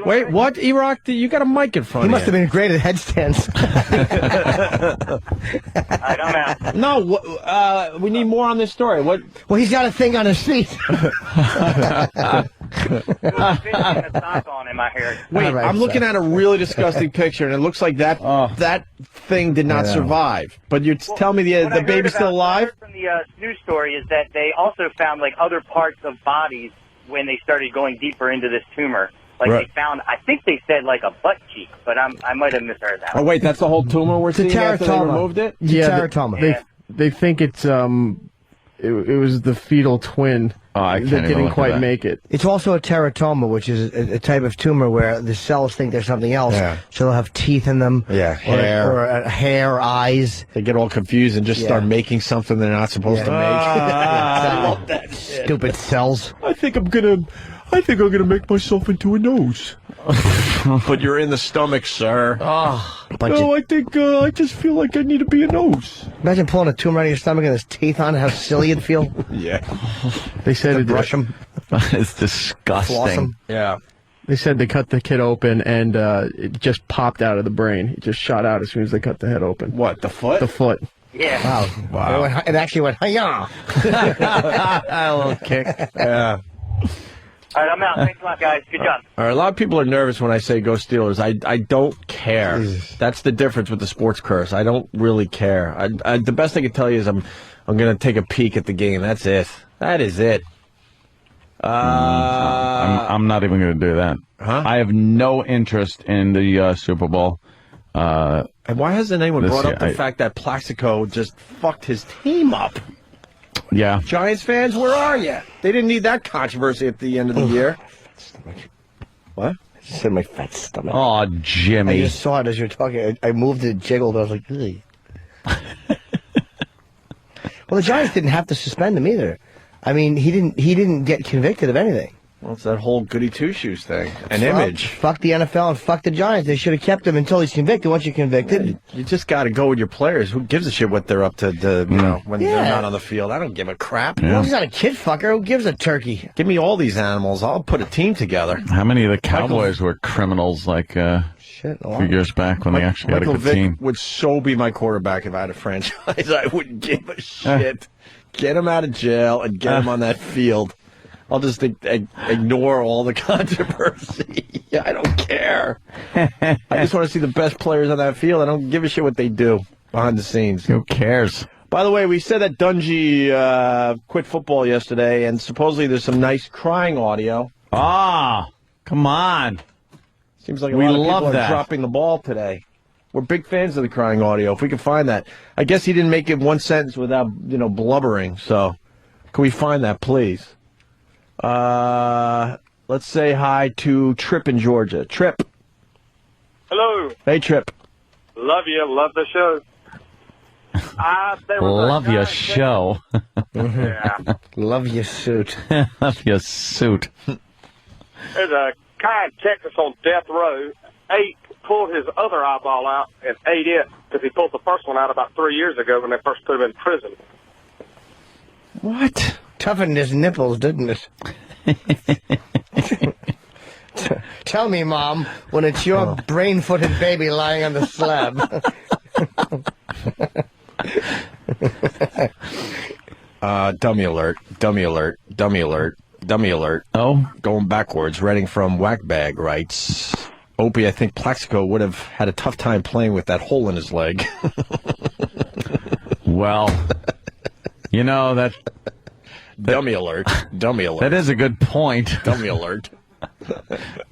Wait, what, E-Rock? You got a mic in front He of must have been great at headstands. I don't know. No, we need more on this story. What? Well, he's got a thing on his feet. On him, I heard. Wait, Right, I'm looking at a really disgusting picture, and it looks like that thing did not survive. But you're telling me the baby's still alive? What I heard from the news story is that they also found like other parts of bodies when they started going deeper into this tumor. Like Right. they found, I think they said like a butt cheek, but I might have misheard that. Oh, wait, that's the whole tumor we're seeing after they removed it? Yeah, teratoma. They think it's it was the fetal twin that didn't quite make it. It's also a teratoma, which is a type of tumor where the cells think there's something else. Yeah. So they'll have teeth in them. Yeah, hair. Or hair, eyes. They get all confused and just start making something they're not supposed to make. I love that shit. Stupid cells. I think I'm gonna make myself into a nose. But you're in the stomach, sir. I just feel like I need to be a nose. Imagine pulling a tumor out of your stomach and there's teeth on it, how silly it'd feel. Yeah. They said To brush them. It's disgusting. Floss them. Yeah. They said they cut the kid open and it just popped out of the brain. It just shot out as soon as they cut the head open. What, the foot? The foot. Yeah. Wow. It actually went, hi-yah. A little kick. Yeah. All right, I'm out. Thanks a lot, guys. Good job. All right, a lot of people are nervous when I say go Steelers. I don't care. That's the difference with the sports curse. I don't really care. The best I can tell you is I'm going to take a peek at the game. That's it. That is it. I'm not even going to do that. Huh? I have no interest in the Super Bowl. And why hasn't anyone This brought up year, the fact that Plaxico just fucked his team up? Yeah. Giants fans, where are you? They didn't need that controversy at the end of the year. What? I just said my fat stomach. Oh, I Jimmy. just saw it as you were talking. I moved it, jiggled. I was like, ugh. Well, the Giants didn't have to suspend him either. I mean, he didn't get convicted of anything. Well, it's that whole goody two-shoes thing. An Well, image. Fuck the NFL and fuck the Giants. They should have kept him until he's convicted. Once you're convicted, You just got to go with your players. Who gives a shit what they're up to, when they're not on the field? I don't give a crap. well, he's not a kid fucker. Who gives a turkey? Give me all these animals. I'll put a team together. How many of the Cowboys were criminals like Shit, a few years back when they actually had a Michael good Vick team? would so be my quarterback if I had a franchise. I wouldn't give a shit. Get him out of jail and get him on that field. I'll just ignore all the controversy. I don't care. I just want to see the best players on that field. I don't give a shit what they do behind the scenes. Who cares? By the way, we said that Dungy quit football yesterday, and supposedly there's some nice crying audio. Ah, come on. Seems like a We lot of love people are that. dropping the ball today. We're big fans of the crying audio. If we can find that. I guess he didn't make it one sentence without, blubbering. So, can we find that, please? Let's say hi to Trip in Georgia. Trip. Hello. Hey, Trip. Love you. Love the show. Love your show. Yeah. Love your suit. Love your suit. There's a guy in Texas on death row. Pulled his other eyeball out and ate it because he pulled the first one out about 3 years ago when they first put him in prison. What? Toughened his nipples, didn't it? Tell me, Mom, when it's your brain-footed baby lying on the slab. Dummy alert. Dummy alert. Dummy alert. Dummy alert. Oh? Going backwards. Reading from Whackbag writes, Opie, I think Plaxico would have had a tough time playing with that hole in his leg. Well, that... Dummy alert. Dummy alert. That is a good point. Dummy alert.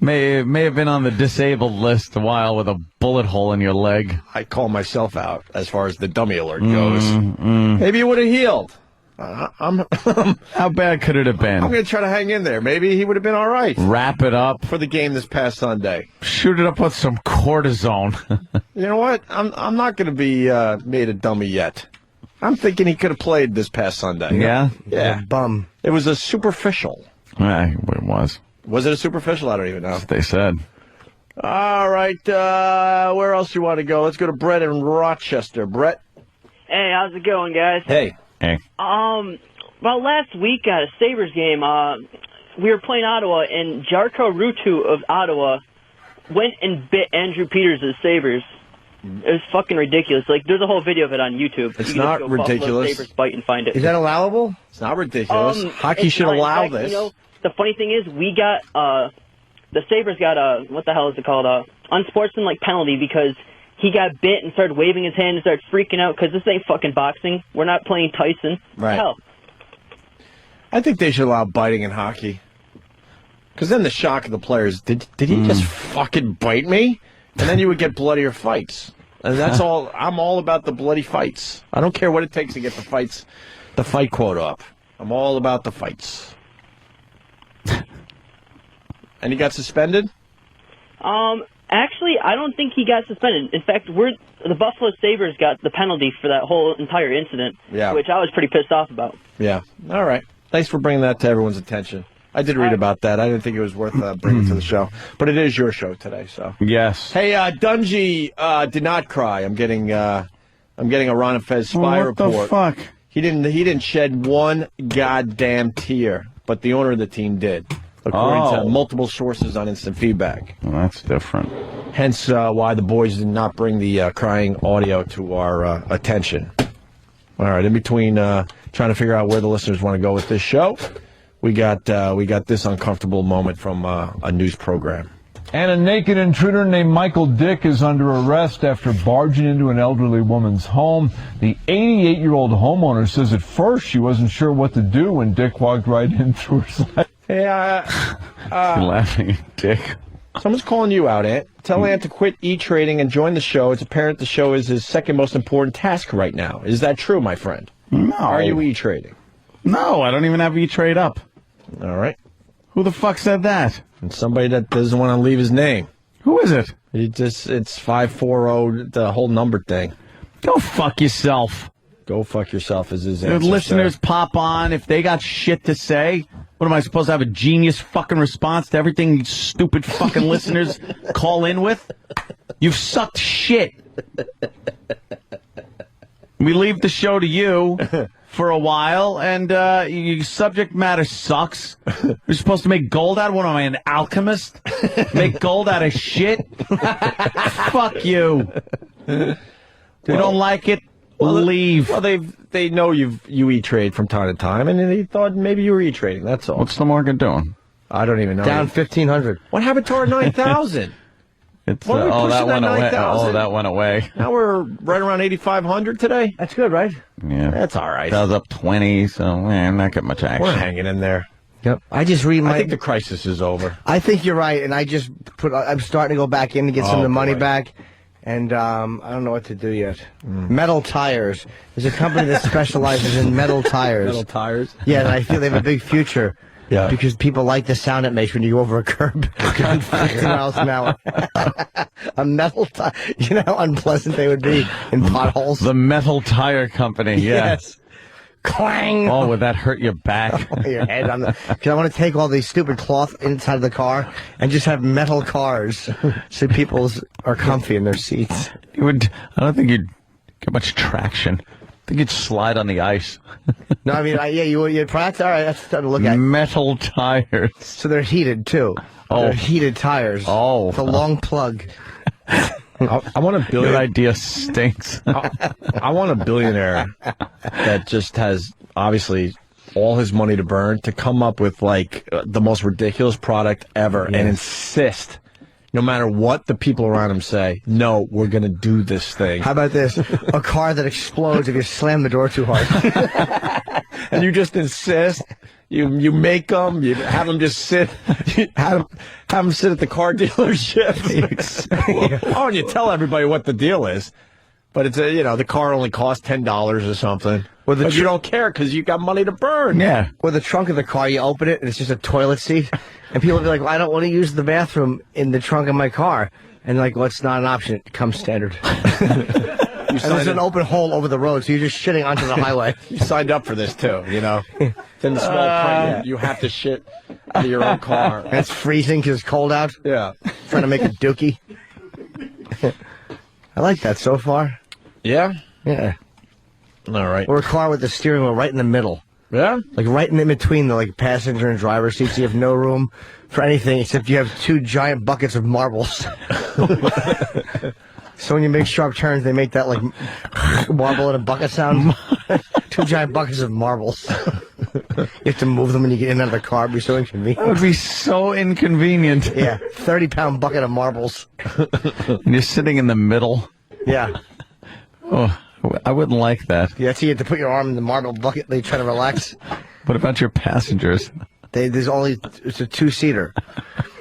May have been on the disabled list a while with a bullet hole in your leg. I call myself out as far as the dummy alert goes. Maybe it would have healed. How bad could it have been? I'm going to try to hang in there. Maybe he would have been all right. Wrap it up. For the game this past Sunday. Shoot it up with some cortisone. You know what? I'm not going to be made a dummy yet. I'm thinking he could have played this past Sunday. Yeah? Yeah. Bum. It was a superficial. It was. Was it a superficial? I don't even know. That's what they said. All right, where else you want to go? Let's go to Brett in Rochester. Brett? Hey, how's it going, guys? Hey. Hey. About last week at a Sabres game, we were playing Ottawa, and Jarko Ruutu of Ottawa went and bit Andrew Peters of the Sabres. It was fucking ridiculous. Like, there's a whole video of it on YouTube. It's you can not just go ridiculous. Sabres bite and find it. Is that allowable? It's not ridiculous. Hockey It's should not. In allow fact, this. You know, the funny thing is, we got, the Sabres got what the hell is it called? Unsportsmanlike penalty because he got bit and started waving his hand and started freaking out because this ain't fucking boxing. We're not playing Tyson. Right. Hell. I think they should allow biting in hockey. Because then the shock of the players, did he just fucking bite me? And then you would get bloodier fights. And that's all. I'm all about the bloody fights. I don't care what it takes to get the fight quota up. I'm all about the fights. And he got suspended? Actually, I don't think he got suspended. In fact, the Buffalo Sabres got the penalty for that whole entire incident, which I was pretty pissed off about. Yeah. All right. Thanks for bringing that to everyone's attention. I did read about that. I didn't think it was worth bringing to the show. But it is your show today, so. Yes. Hey, Dungy did not cry. I'm getting a Ron and Fez spy report. What the fuck? He didn't shed one goddamn tear, but the owner of the team did, according to multiple sources on instant feedback. Well, that's different. Hence why the boys did not bring the crying audio to our attention. All right, in between trying to figure out where the listeners want to go with this show, we got this uncomfortable moment from a news program. And a naked intruder named Michael Dick is under arrest after barging into an elderly woman's home. The 88-year-old homeowner says at first she wasn't sure what to do when Dick walked right in through her side. Hey, You're laughing at Dick. Someone's calling you out, Ant. Tell Ant to quit E-trading and join the show. It's apparent the show is his second most important task right now. Is that true, my friend? No. Are you E-trading? No, I don't even have E-Trade up. All right. Who the fuck said that? And somebody that doesn't want to leave his name. Who is it? It's 540, the whole number thing. Go fuck yourself. Go fuck yourself is his If answer. listeners pop on, if they got shit to say, what am I supposed to have a genius fucking response to everything you stupid fucking listeners call in with? You've sucked shit. We leave the show to you for a while, and your subject matter sucks. You're supposed to make gold out of what am I, an alchemist? Make gold out of shit? Fuck you. If you don't like it, leave. Well, they know you E-trade from time to time, and they thought maybe you were E-trading. That's all. What's the market doing? I don't even know. Down 1,500. What happened to our 9,000? It's that went away. Oh, that went away. Now we're right around 8,500 today. That's good, right? Yeah, that's all right. That was up 20, so not getting much action. We're hanging in there. Yep. I just read I think the crisis is over. I think you're right, and I'm starting to go back in to get some of the money back, and I don't know what to do yet. Metal Tires. There's a company that specializes in metal tires. Metal tires? Yeah, and I feel they have a big future. Yeah. Because people like the sound it makes when you go over a curb going 50 miles an hour. A metal tire. You know how unpleasant they would be in potholes? The Metal Tire Company, yeah. Yes. Clang! Oh, would that hurt your back? Your head on the. Because I want to take all these stupid cloth inside of the car and just have metal cars so people are comfy in their seats. I don't think you'd get much traction. I think you'd slide on the ice. No, I mean, you'd practice. All right, that's starting to look at. Metal tires. So they're heated, too. Oh. They're heated tires. Oh. With a long plug. I want a billion. Your idea stinks. I want a billionaire that just has, obviously, all his money to burn to come up with, like, the most ridiculous product ever and insist, no matter what the people around him say, no, we're going to do this thing. How about this? A car that explodes if you slam the door too hard. And you just insist. You make them. You have them just sit. Have them sit at the car dealership. Oh, and you tell everybody what the deal is. But it's the car only costs $10 or something. But you don't care because you got money to burn. Yeah. Or the trunk of the car, you open it and it's just a toilet seat, and people will be like, "Well, I don't want to use the bathroom in the trunk of my car," and like, "Well, it's not an option. It comes standard." And there's an open hole over the road, so you're just shitting onto the highway. You signed up for this too, It's in the small print. You have to shit. out of your own car. And it's freezing because it's cold out. Yeah. Trying to make a dookie. I like that so far. Yeah? Yeah. All right. Or a car with the steering wheel right in the middle. Yeah? Like right in between the passenger and driver seats. You have no room for anything except you have 2 giant buckets of marbles. So when you make sharp turns, they make that marble in a bucket sound. 2 giant buckets of marbles. You have to move them when you get in and out of the car. It'd be so inconvenient. That would be so inconvenient. Yeah, 30-pound bucket of marbles. And you're sitting in the middle. Yeah. Oh, I wouldn't like that. Yeah, so you have to put your arm in the marble bucket. They try to relax. What about your passengers? It's a 2-seater.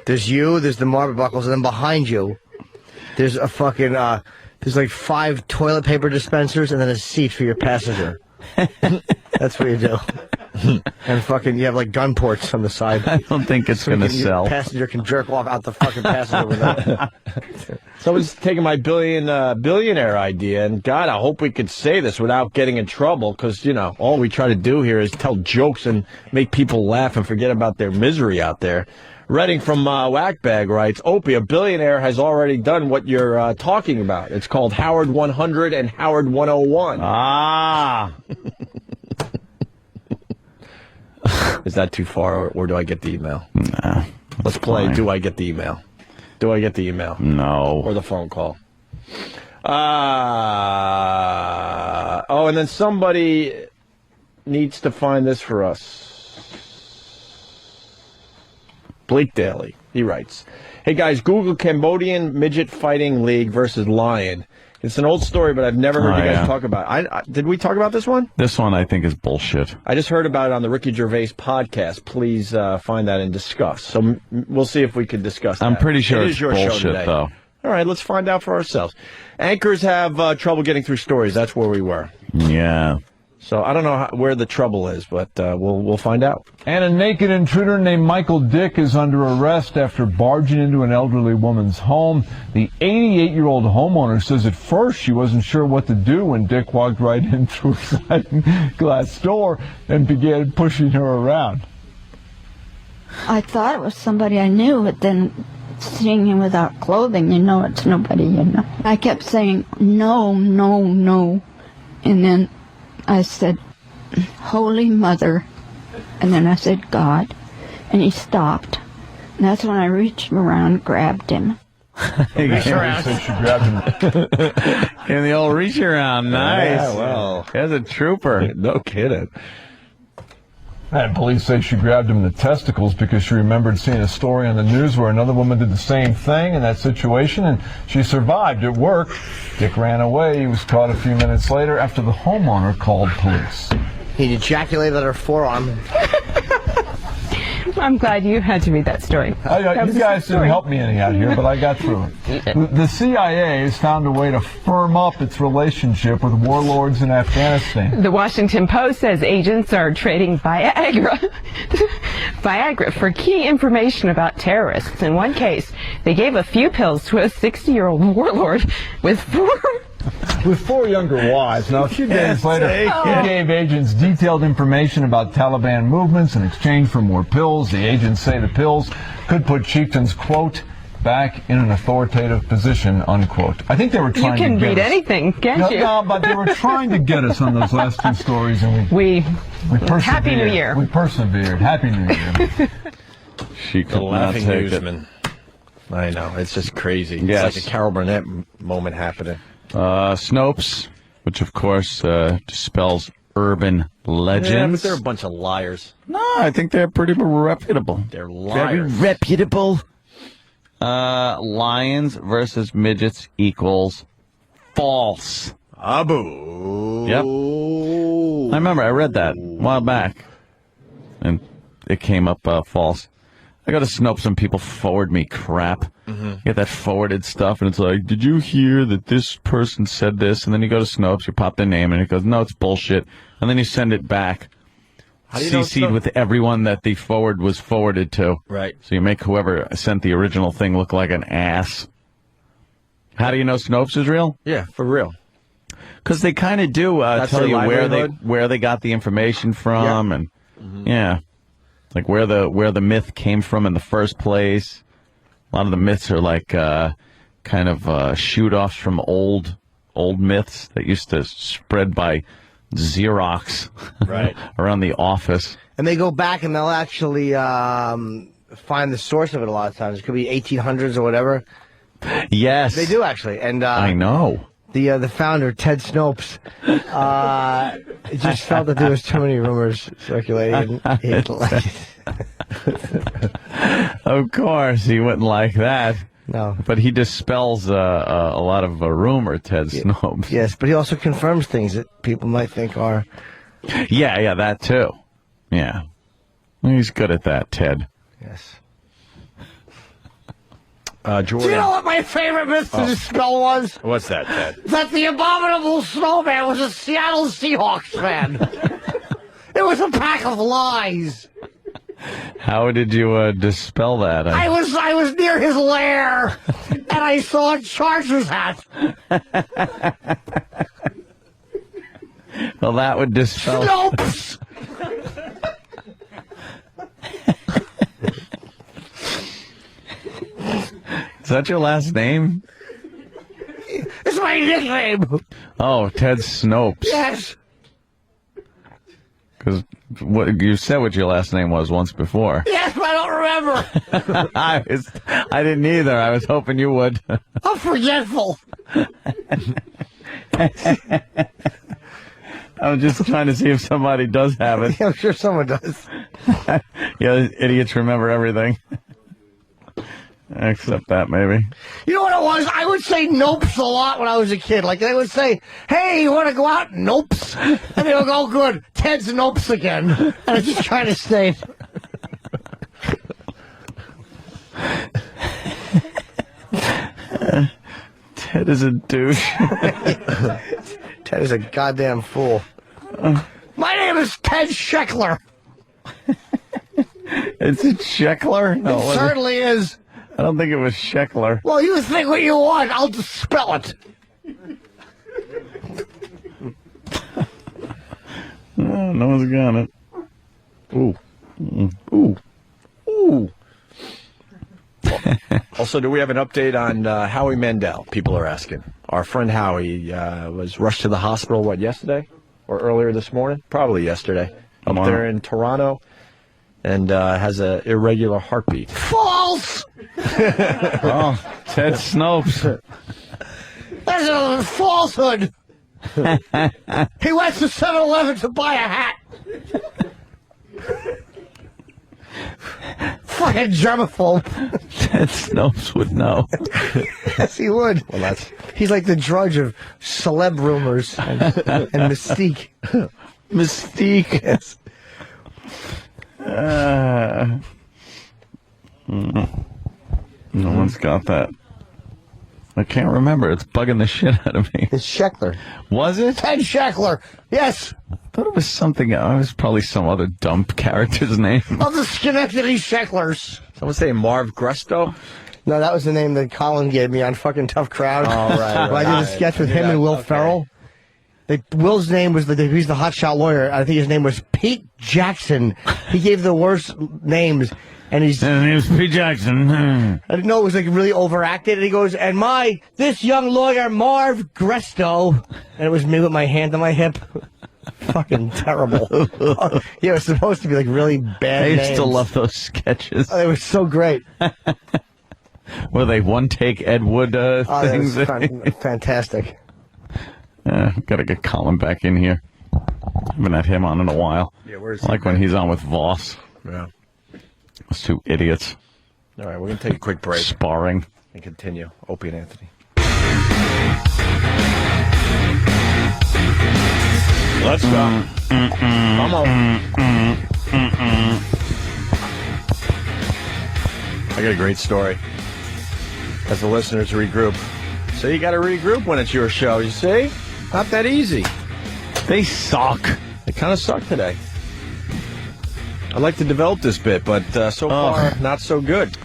There's you, there's the marble buckles, and then behind you, there's a fucking, there's 5 toilet paper dispensers and then a seat for your passenger. That's what you do. And fucking, you have gun ports on the side. I don't think it's going to sell. Your passenger can jerk off out the fucking passenger window. Someone's taking my billionaire idea, and God, I hope we could say this without getting in trouble, because, all we try to do here is tell jokes and make people laugh and forget about their misery out there. Reading from Whackbag writes, Opie, a billionaire has already done what you're talking about. It's called Howard 100 and Howard 101. Ah. Is that too far, or do I get the email? Nah. Let's play. Fine. Do I get the email? Do I get the email? No. Or the phone call? And then somebody needs to find this for us. Blake Daly, he writes, hey guys, Google Cambodian Midget Fighting League versus Lion. It's an old story, but I've never heard you guys talk about it. Did we talk about this one? This one I think is bullshit. I just heard about it on the Ricky Gervais podcast. Please find that and discuss. So we'll see if we could discuss that. I'm pretty sure it it's is your show bullshit, today. though. All right, let's find out for ourselves. Anchors have trouble getting through stories. That's where we were. Yeah. So I don't know where the trouble is, but we'll find out. And a naked intruder named Michael Dick is under arrest after barging into an elderly woman's home. The 88-year-old homeowner says at first she wasn't sure what to do when Dick walked right in through a sliding glass door and began pushing her around. I thought it was somebody I knew, but then seeing him without clothing, it's nobody you know. I kept saying, no, no, no. And then I said, Holy Mother. And then I said, God. And he stopped. And that's when I reached around and grabbed him. Reach around. And the old reach around. Nice. Yeah, well. There's a trooper. No kidding. And police say she grabbed him in the testicles because she remembered seeing a story on the news where another woman did the same thing in that situation, and she survived. It worked. Dick ran away. He was caught a few minutes later after the homeowner called police. He ejaculated at her forearm. I'm glad you had to read that story. You guys didn't help me any out here, but I got through it. The CIA has found a way to firm up its relationship with warlords in Afghanistan. The Washington Post says agents are trading Viagra for key information about terrorists. In one case, they gave a few pills to a 60-year-old warlord with 4 younger wives. Now, a few days later, he gave agents detailed information about Taliban movements in exchange for more pills. The agents say the pills could put chieftains, quote, back in an authoritative position, unquote. I think they were trying to get us. You can read anything, can't you? No, but they were trying to get us on those last 2 stories, and we persevered. Happy New Year. We persevered. Happy New Year. She could not take newsman. I know. It's just crazy. Yes. It's like a Carol Burnett moment happening. Snopes, which of course dispels urban legends. Yeah, but they're a bunch of liars. No, I think they're pretty reputable. They're liars. Very reputable. Lions versus midgets equals false. Abu. Yep. I remember I read that a while back, and it came up false. I go to Snopes and people forward me crap. Get that forwarded stuff, and it's like, did you hear that this person said this? And then you go to Snopes, you pop their name, and it goes, no, it's bullshit. And then you send it back, CC'd with everyone that the forward was forwarded to. Right. So you make whoever sent the original thing look like an ass. How do you know Snopes is real? Yeah, for real. Because they kind of do tell you where they got the information from, and yeah. like where the myth came from in the first place. A lot of the myths are like kind of shoot-offs from old myths that used to spread by Xerox right around the office. And they go back and they'll actually find the source of it a lot of times. It could be 1800s or whatever. Yes. They do, actually. And I know. The founder, Ted Snopes, just felt that there was too many rumors circulating. Of course, he wouldn't like that. No. But he dispels a lot of rumor, Ted Snopes. Yes, but he also confirms things that people might think are... Yeah, that too. Yeah. He's good at that, Ted. Yes. Jordan. Do you know what my favorite myth to dispel was? What's that, Ted? That the abominable snowman was a Seattle Seahawks fan. It was a pack of lies. How did you dispel that? I was near his lair, and I saw a Chargers hat. Well, that would dispel... Snopes! Is that your last name? It's my nickname. Oh, Ted Snopes. Yes. Because you said what your last name was once before. Yes, but I don't remember. I didn't either. I was hoping you would. I'm forgetful. I'm just trying to see if somebody does have it. Yeah, I'm sure someone does. Yeah, idiots remember everything. Except that, maybe. You know what it was? I would say nopes a lot when I was a kid. Like, they would say, hey, you want to go out? Nopes. And they would go, oh, good. Ted's nopes again. And I was just trying to stay. Ted is a douche. Ted is a goddamn fool. My name is Ted Sheckler. Is it Sheckler? No, it certainly is. I don't think it was Sheckler. Well, you think what you want. I'll just spell it. No one's got it. Ooh. Ooh. Ooh. Also, do we have an update on Howie Mandel? People are asking. Our friend Howie was rushed to the hospital, yesterday? Or earlier this morning? Probably yesterday. Up there in Toronto. And has an irregular heartbeat. False! Oh, Ted Snopes. That's a falsehood. He went to 7-Eleven to buy a hat. Fucking germaphobe. Ted Snopes would know. Yes, he would. Well, he's like the drudge of celeb rumors and mystique. Mystique. Yes. No one's got that. I can't remember. It's bugging the shit out of me. It's Sheckler. Was it? Ted Sheckler. Yes. I thought it was something. It was probably some other dumb character's name. Of the Schenectady Shecklers. Someone say Marv Gresto? No, that was the name that Colin gave me on fucking Tough Crowd. Oh, right. When I did a sketch with him and Will Ferrell. Will's name was he's the hotshot lawyer. I think his name was Pete Jackson. He gave the worst names. And his name's Pete Jackson. I didn't know it was like really overacted. And he goes, and this young lawyer, Marv Gresto. And it was me with my hand on my hip. Fucking terrible. Yeah, it was supposed to be like really bad I names. used to love those sketches. Oh, they were so great. Were they one-take Ed Wood things? Fantastic. Gotta get Colin back in here. Haven't had him on in a while. Yeah, where's he? Like when he's on with Voss. Yeah. Those two idiots. All right, we're going to take a quick break. Sparring. And continue. Opie and Anthony. Let's go. Come on. I got a great story. As the listeners regroup. So you got to regroup when it's your show, you see? Not that easy. They suck. They kind of suck today. I'd like to develop this bit, but so far, not so good.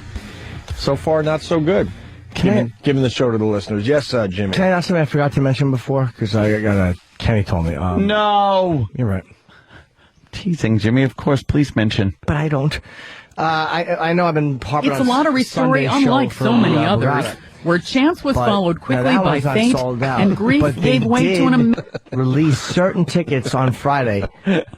So far, not so good. Giving the show to the listeners. Yes, Jimmy. Can I ask something I forgot to mention before? Because I got Kenny told me. No. You're right. teasing, Jimmy. Of course, please mention. But I don't. I know I've been harping It's on a lottery story, Sunday show unlike for, so many Bravada. others, where chance was But, followed quickly that by one's not fate, sold out. and grief But they gave way to an did release certain tickets on Friday,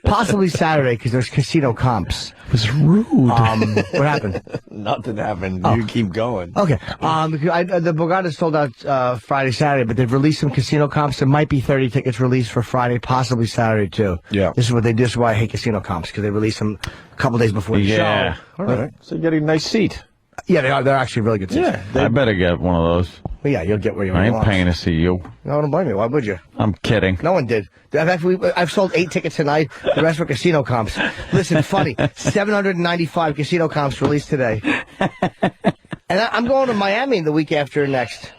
possibly Saturday, because there's casino comps. It was rude. What happened? Nothing happened. Oh. You keep going. Okay. The Borgata sold out Friday, Saturday, but they've released some casino comps. There might be 30 tickets released for Friday, possibly Saturday too. Yeah. This is why I hate casino comps, because they release them a couple days before the Yeah. show. All right. So you get a nice seat. Yeah, they are. They're actually really good seats. Yeah. I better get one of those. Well, yeah, you'll get where you I ain't want. paying to see you. No, don't blame me. Why would you? I'm kidding. No one did. I've sold 8 tickets tonight. The rest were casino comps. Listen, funny. 795 casino comps released today. And I'm going to Miami the week after next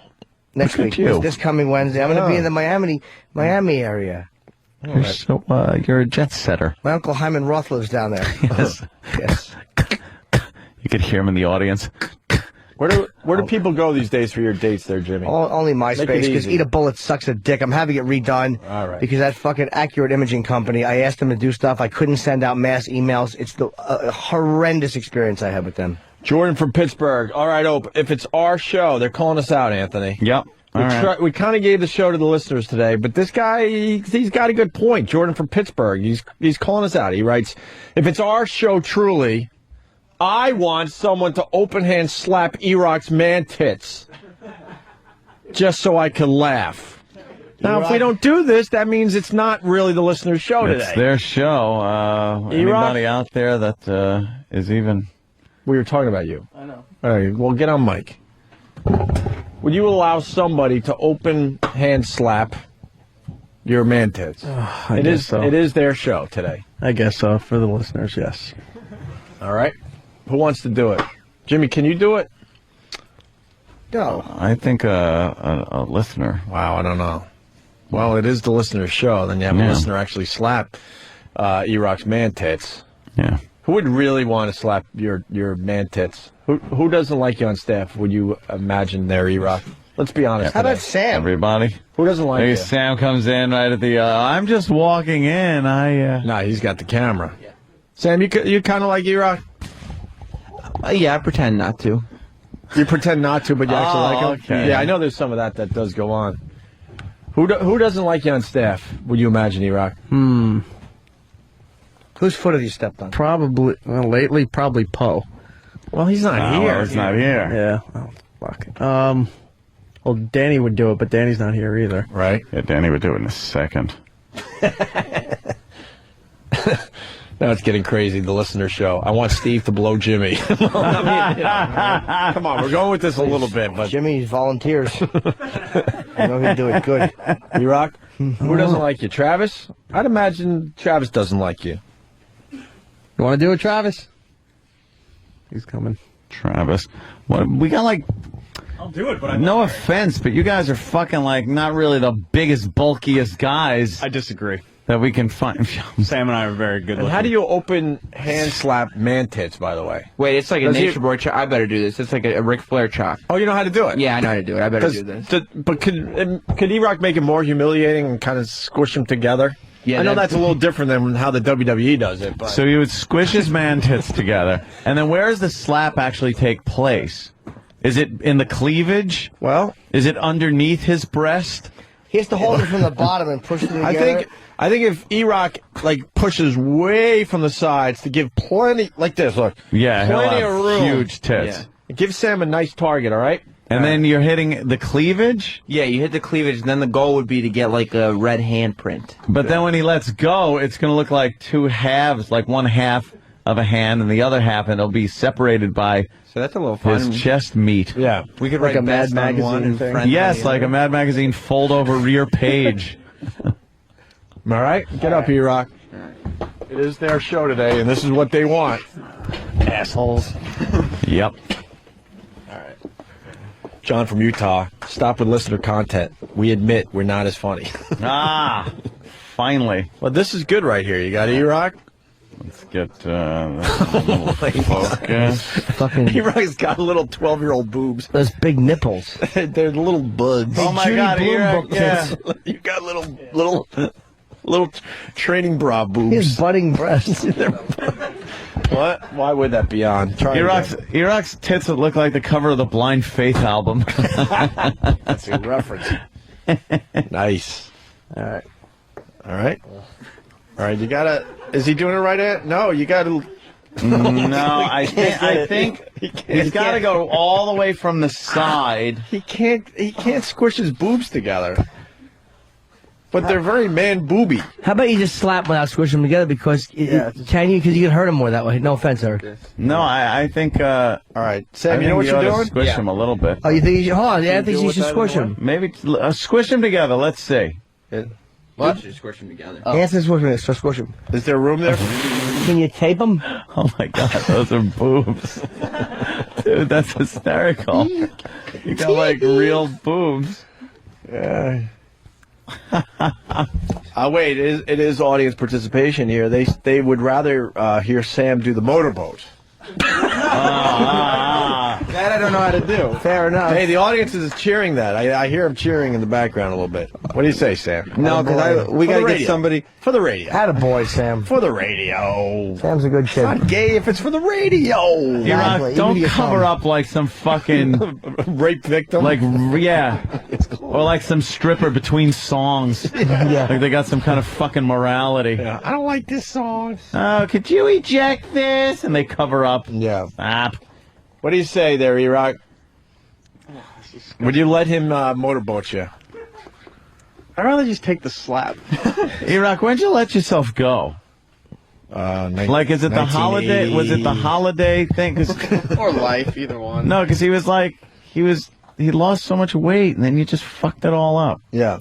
week. This coming Wednesday. I'm going to be in the Miami area. You're a jet setter. My Uncle Hyman Roth lives down there. Yes. Yes. You could hear him in the audience. Where do people go these days for your dates there, Jimmy? Only MySpace, because Eat a Bullet sucks a dick. I'm having it redone. All right. Because that fucking Accurate Imaging Company, I asked them to do stuff. I couldn't send out mass emails. It's the horrendous experience I had with them. Jordan from Pittsburgh. All right, if it's our show, they're calling us out, Anthony. Yep. We kind of gave the show to the listeners today, but this guy, he's got a good point. Jordan from Pittsburgh, he's calling us out. He writes, if it's our show truly, I want someone to open hand slap E-Rock's man tits just so I can laugh. Now, if we don't do this, that means it's not really the listener's show today. It's their show. Anybody out there that is even... We were talking about you. I know. All right, well, get on mic. Would you allow somebody to open hand slap your man tits? I guess so. It is their show today. I guess so, for the listeners, yes. All right. Who wants to do it? Jimmy, can you do it? No. I think a listener. Wow, I don't know. Well, it is the listener's show. Then you have a listener actually slap E-Rock's man tits. Yeah. Who would really want to slap your man tits? Who doesn't like you on staff? Would you imagine there, E-Rock? Let's be honest. How about Sam? Everybody. Who doesn't like you? Sam comes in right at the, I'm just walking in. Nah, he's got the camera. Yeah. Sam, you kind of like E-Rock? Yeah, I pretend not to. You pretend not to, but you actually like him? Okay. Yeah, I know there's some of that does go on. Who doesn't like you on staff, would you imagine, E-Rock? Whose foot have you stepped on? Probably, lately, probably Poe. Well, he's not here. Well, he's not here. Yeah. Oh, fuck. Well, Danny would do it, but Danny's not here either. Right. Yeah, Danny would do it in a second. Now it's getting crazy, the listener show. I want Steve to blow Jimmy. Come on, we're going with this a little bit, but Jimmy volunteers. I know he'd do it good. E-Rock, who doesn't like you? Travis? I'd imagine Travis doesn't like you. You want to do it, Travis? He's coming. Travis. What, we got like... I'll do it, but no offense, but you guys are fucking like not really the biggest, bulkiest guys. I disagree. That we can find. Sam and I are very good And looking. how do you open hand slap man tits, by the way? Wait, it's like a nature boy chop. I better do this. It's like a Ric Flair chop. Oh, you know how to do it? Yeah, I know how to do it. I better do this. But could E-Rock make it more humiliating and kind of squish them together? Yeah, I know that's a little different than how the WWE does it. But. So you would squish his man tits together, and then where does the slap actually take place? Is it in the cleavage? Well, is it underneath his breast? He has to hold it from the bottom and push it together. I think if E-Rock pushes way from the sides to give plenty like this, look. Yeah, he'll plenty have of room. huge tits. Yeah. Give Sam a nice target, all right? And then you're hitting the cleavage? Yeah, you hit the cleavage, and then the goal would be to get like a red handprint. But then when he lets go, it's going to look like two halves, like one half of a hand and the other half, and it'll be separated by so that's a little fun. his chest meat. Yeah. We could Like write a Mad best on one Magazine and thing. friend Yes, on the like a other. Mad Magazine fold-over rear page. All right? Get up, E-Rock. It is their show today, and this is what they want. Assholes. Yep. All right. John from Utah, stop with listener content. We admit we're not as funny. Finally. Well, this is good right here. You got E-Rock? Let's get focus. Fucking E-Rock's got little 12-year-old boobs. those big nipples. They're little buds. Oh my Judy God, Bloom E-Rock, book tits. You got little. Little training bra boobs. His budding breasts. What? Why would that be on? Iraq's tits would look like the cover of the Blind Faith album. That's a reference. Nice. All right. All right. You gotta. Is he doing it right? No, you gotta. No, I think he's got to go all the way from the side. He can't squish his boobs together. But they're very man booby. How about you just slap without squishing them together? Because can you? Because you can hurt him more that way. No offense, Eric. No, I think. All right, Sam. You know what you're doing? Squish him a little bit. Oh, you think you should? Hold on. Yeah, I think you should squish him. Maybe squish him together. Let's see. What? You should squish them together. Answer squish him. Is there room there? Can you tape them? Oh my God, those are boobs, dude. That's hysterical. You got like real boobs. Yeah. Wait, it is audience participation here. They would rather hear Sam do the motorboat. That I don't know how to do. Fair enough. Hey, the audience is cheering that. I hear them cheering in the background a little bit. What do you say, Sam? No, because we got to get somebody for the radio. Attaboy, Sam. For the radio. Sam's a good kid. It's not gay if it's for the radio. Iraq, don't cover up like some fucking rape victim. Like, yeah. Or like some stripper between songs. Yeah. Like they got some kind of fucking morality. Yeah. I don't like this song. Oh, could you eject this? And they cover up. Yeah. Ah. What do you say there, Iraq? Would you let him motorboat you? I'd rather just take the slap. Iraq, when'd you let yourself go? Like, is it the holiday? Was it the holiday thing? Or life, either one. No, because he was like, he lost so much weight, and then you just fucked it all up. Yeah.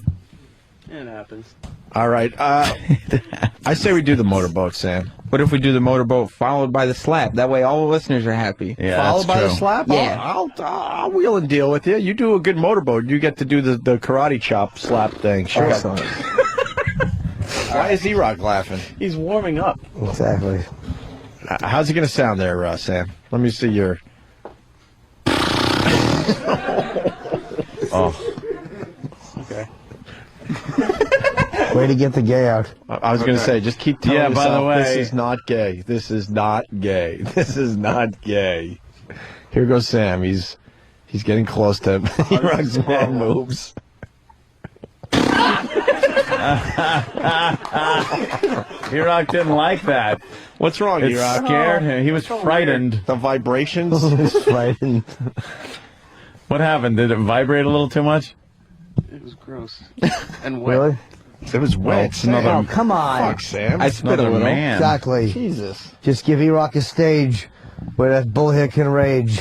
It happens. All right. I say we do the motorboat, Sam. What if we do the motorboat followed by the slap? That way all the listeners are happy. Yeah, followed by the slap? Yeah. I'll wheel and deal with you. You do a good motorboat. You get to do the karate chop slap thing. Sure. Excellent. Why is E-Rock laughing? He's warming up. Exactly. How's it going to sound there, Sam? Let me see your... Oh. Okay. Way to get the gay out. I was going to say, just keep telling Yeah, yourself, by the way, this is not gay. This is not gay. This is not gay. Here goes Sam. He's getting close to him. He runs man moves. Iraq didn't like that. What's wrong, It Iraq? scared him. He was frightened. The vibrations? He's frightened. What happened? Did it vibrate a little too much? It was gross. And wet. Really? It was wet. Oh, come on. Fuck, Sam. I spit a little. Man. Exactly. Jesus. Just give E-Rock a stage where that bullhead can rage.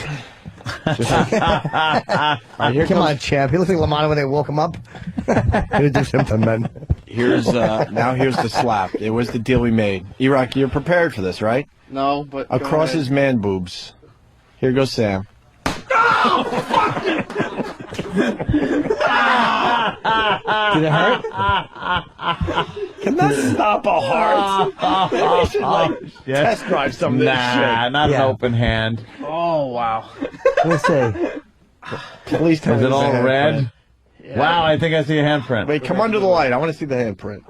Come on, champ. He looks like Lamont when they woke him up. He'll do something, man. Here's the slap. It was the deal we made. E-Rock, you're prepared for this, right? No, but go Across ahead. his man boobs. Here goes Sam. Did it hurt? Can that stop a heart? Maybe we should test drive some of this shit. Not an open hand. Oh, wow. Let's see. Please tell Is me it there's a all handprint. red? Yeah. Wow, I think I see a handprint. Wait, come under the light. I want to see the handprint.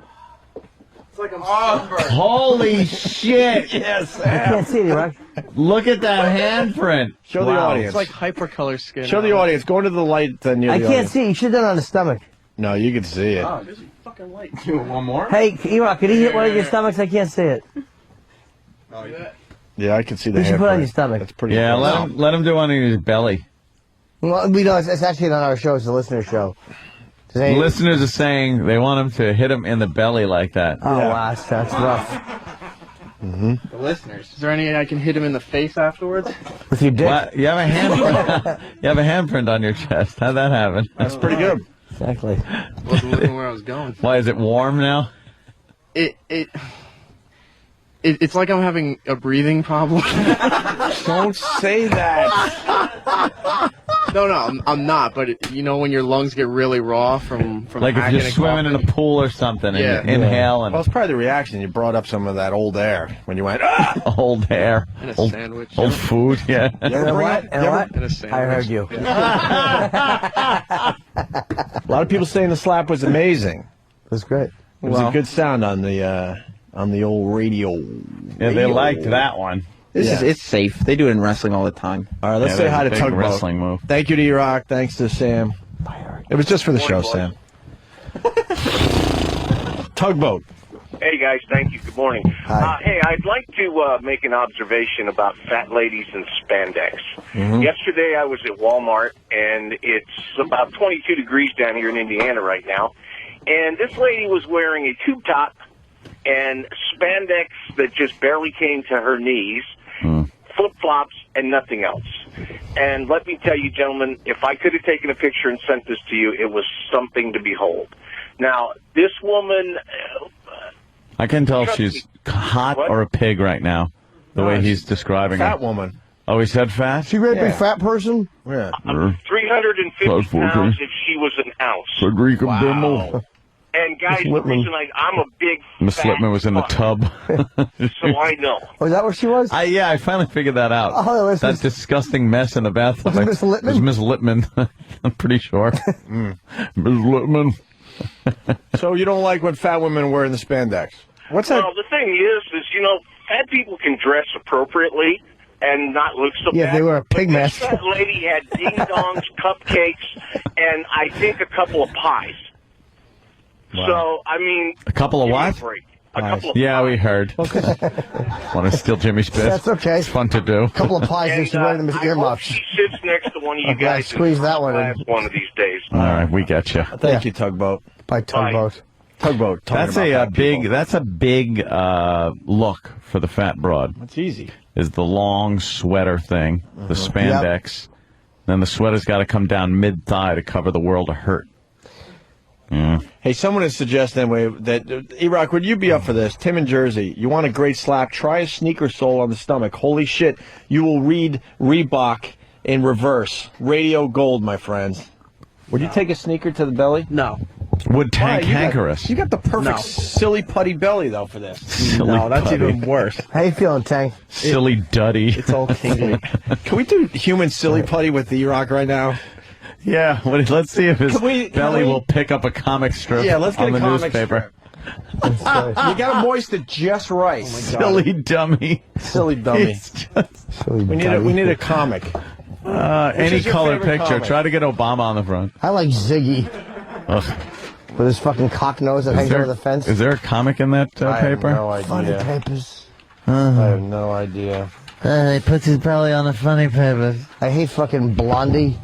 It's like I'm sunburned. Holy shit! Yes, I can't see it, E-Rock. Look at that handprint. Show the audience. It's like hypercolor skin. Show the audience. Go into the light near I the can't audience. see. You should have done it on the stomach. No, you can see it. Oh, there's a fucking light. You want one more? Hey, E-Rock, could he hit one of your stomachs? I can't see it. Oh, yeah. Yeah, I can see the You should handprint. put it on your stomach. That's pretty Yeah, close. let him do one in his belly. Well, we know it's actually not our show. It's the listener show. Listeners are saying they want him to hit him in the belly like that. Oh, wow. That's rough. Mm-hmm. The listeners. Is there any way I can hit him in the face afterwards? With your dick? What? You have a handprint. You have a handprint on your chest. How'd that happen? That's pretty good. Exactly. Wasn't looking where I was going. Why, is it warm now? It's like I'm having a breathing problem. Don't say that. No, I'm not. But you know when your lungs get really raw from Like if hacking you're and swimming in a coughing? pool or something and Yeah. you inhale and Well, it's probably the reaction. You brought up some of that old air when you went, ah! old hair, And a old, sandwich. old food. Yeah. You ever And bring what? up- And you ever- what? And a sandwich. I heard you. A lot of people saying the slap was amazing. That's great. It was a good sound on the old radio. Yeah, they liked that one. It's safe. They do it in wrestling all the time. All right, let's say hi to Tugboat. Wrestling move. Thank you to E-Rock. Thanks to Sam. It was just for the show, Sam. Tugboat. Hey, guys. Thank you. Good morning. Hey, I'd like to make an observation about fat ladies and spandex. Mm-hmm. Yesterday, I was at Walmart, and it's about 22 degrees down here in Indiana right now. And this lady was wearing a tube top and spandex that just barely came to her knees, flip-flops, and nothing else. And let me tell you, gentlemen, if I could have taken a picture and sent this to you, it was something to behold. Now, this woman... I can tell if she's hot or a pig right now, the way he's describing her. Fat woman. Oh, he said fat? She really big fat person? Yeah. 350 pounds if she was an ounce. Frederica Bimmel. And guys, the reason I'm a big Miss fat Lippman was in the tub. so I know. Oh, is that where she was? Yeah, I finally figured that out. Oh, it was that disgusting mess in the bathroom. Was it Miss Lippman? It was Miss Lippman. I'm pretty sure. Miss Lippman. So you don't like when fat women wear in the spandex? What's that? Well, the thing is, you know, fat people can dress appropriately and not look so bad. Yeah, they wear a pig But mask. this fat lady had ding-dongs, cupcakes, and I think a couple of pies. Wow. So, I mean... A couple of give me what? a break. A couple of Yeah, we heard. Want to steal Jimmy's bits? That's okay. It's fun to do. A couple of pies and she's wearing them as I hope earmuffs. she sits next to one of you Okay, guys. squeeze in that one in. class one of these days. All right, we get you. Thank you, Tugboat. By Tugboat. Tugboat. That's a big. That's a big look for the fat broad. That's easy. Is the long sweater thing, the spandex. Then the sweater's got to come down mid-thigh to cover the world of hurt. Yeah. Hey, someone has suggested anyway that E-Rock, would you be up for this? Tim in Jersey, you want a great slap? Try a sneaker sole on the stomach. Holy shit, you will read Reebok in reverse. Radio gold, my friends. Would you take a sneaker to the belly? No. Would Tank Hankerus. You got the perfect silly putty belly though for this. Silly that's putty. even worse. How you feeling, Tank? Silly duddy. It's all tingly. Can we do human silly putty with the E-Rock right now? Yeah, let's see if his Can belly we- will pick up a comic strip Yeah, let's get on a the comic newspaper. You got to moist it just right. Silly dummy. Silly dummy. It's just- We need a comic. any is your color favorite picture. comic? Try to get Obama on the front. I like Ziggy Ugh. with his fucking cock nose that hangs over the fence. Is there a comic in that I have paper? no Funny idea. papers. I have no idea. He puts his belly on the funny papers. I hate fucking Blondie.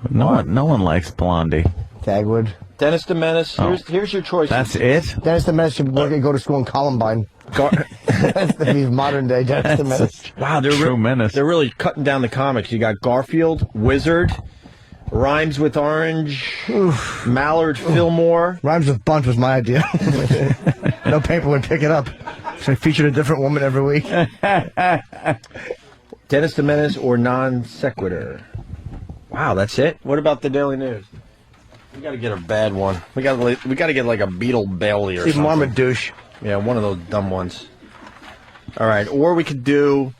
No one likes Blondie. Dagwood. Dennis the Menace. Oh. Here's your choice. That's it? Dennis the Menace should go to school in Columbine. He's modern day Dennis the Menace. Wow, they're True menace. They're really cutting down the comics. You got Garfield, Wizard, Rhymes with Orange, Mallard, Fillmore. Rhymes with Bunch was my idea. No paper would pick it up. So I featured a different woman every week. Dennis the Menace or Non Sequitur. Wow, that's it. What about the Daily News? We got to get a bad one. We got to get like a Beetle Bailey or See something. Marmaduke. Yeah, one of those dumb ones. All right, or we could do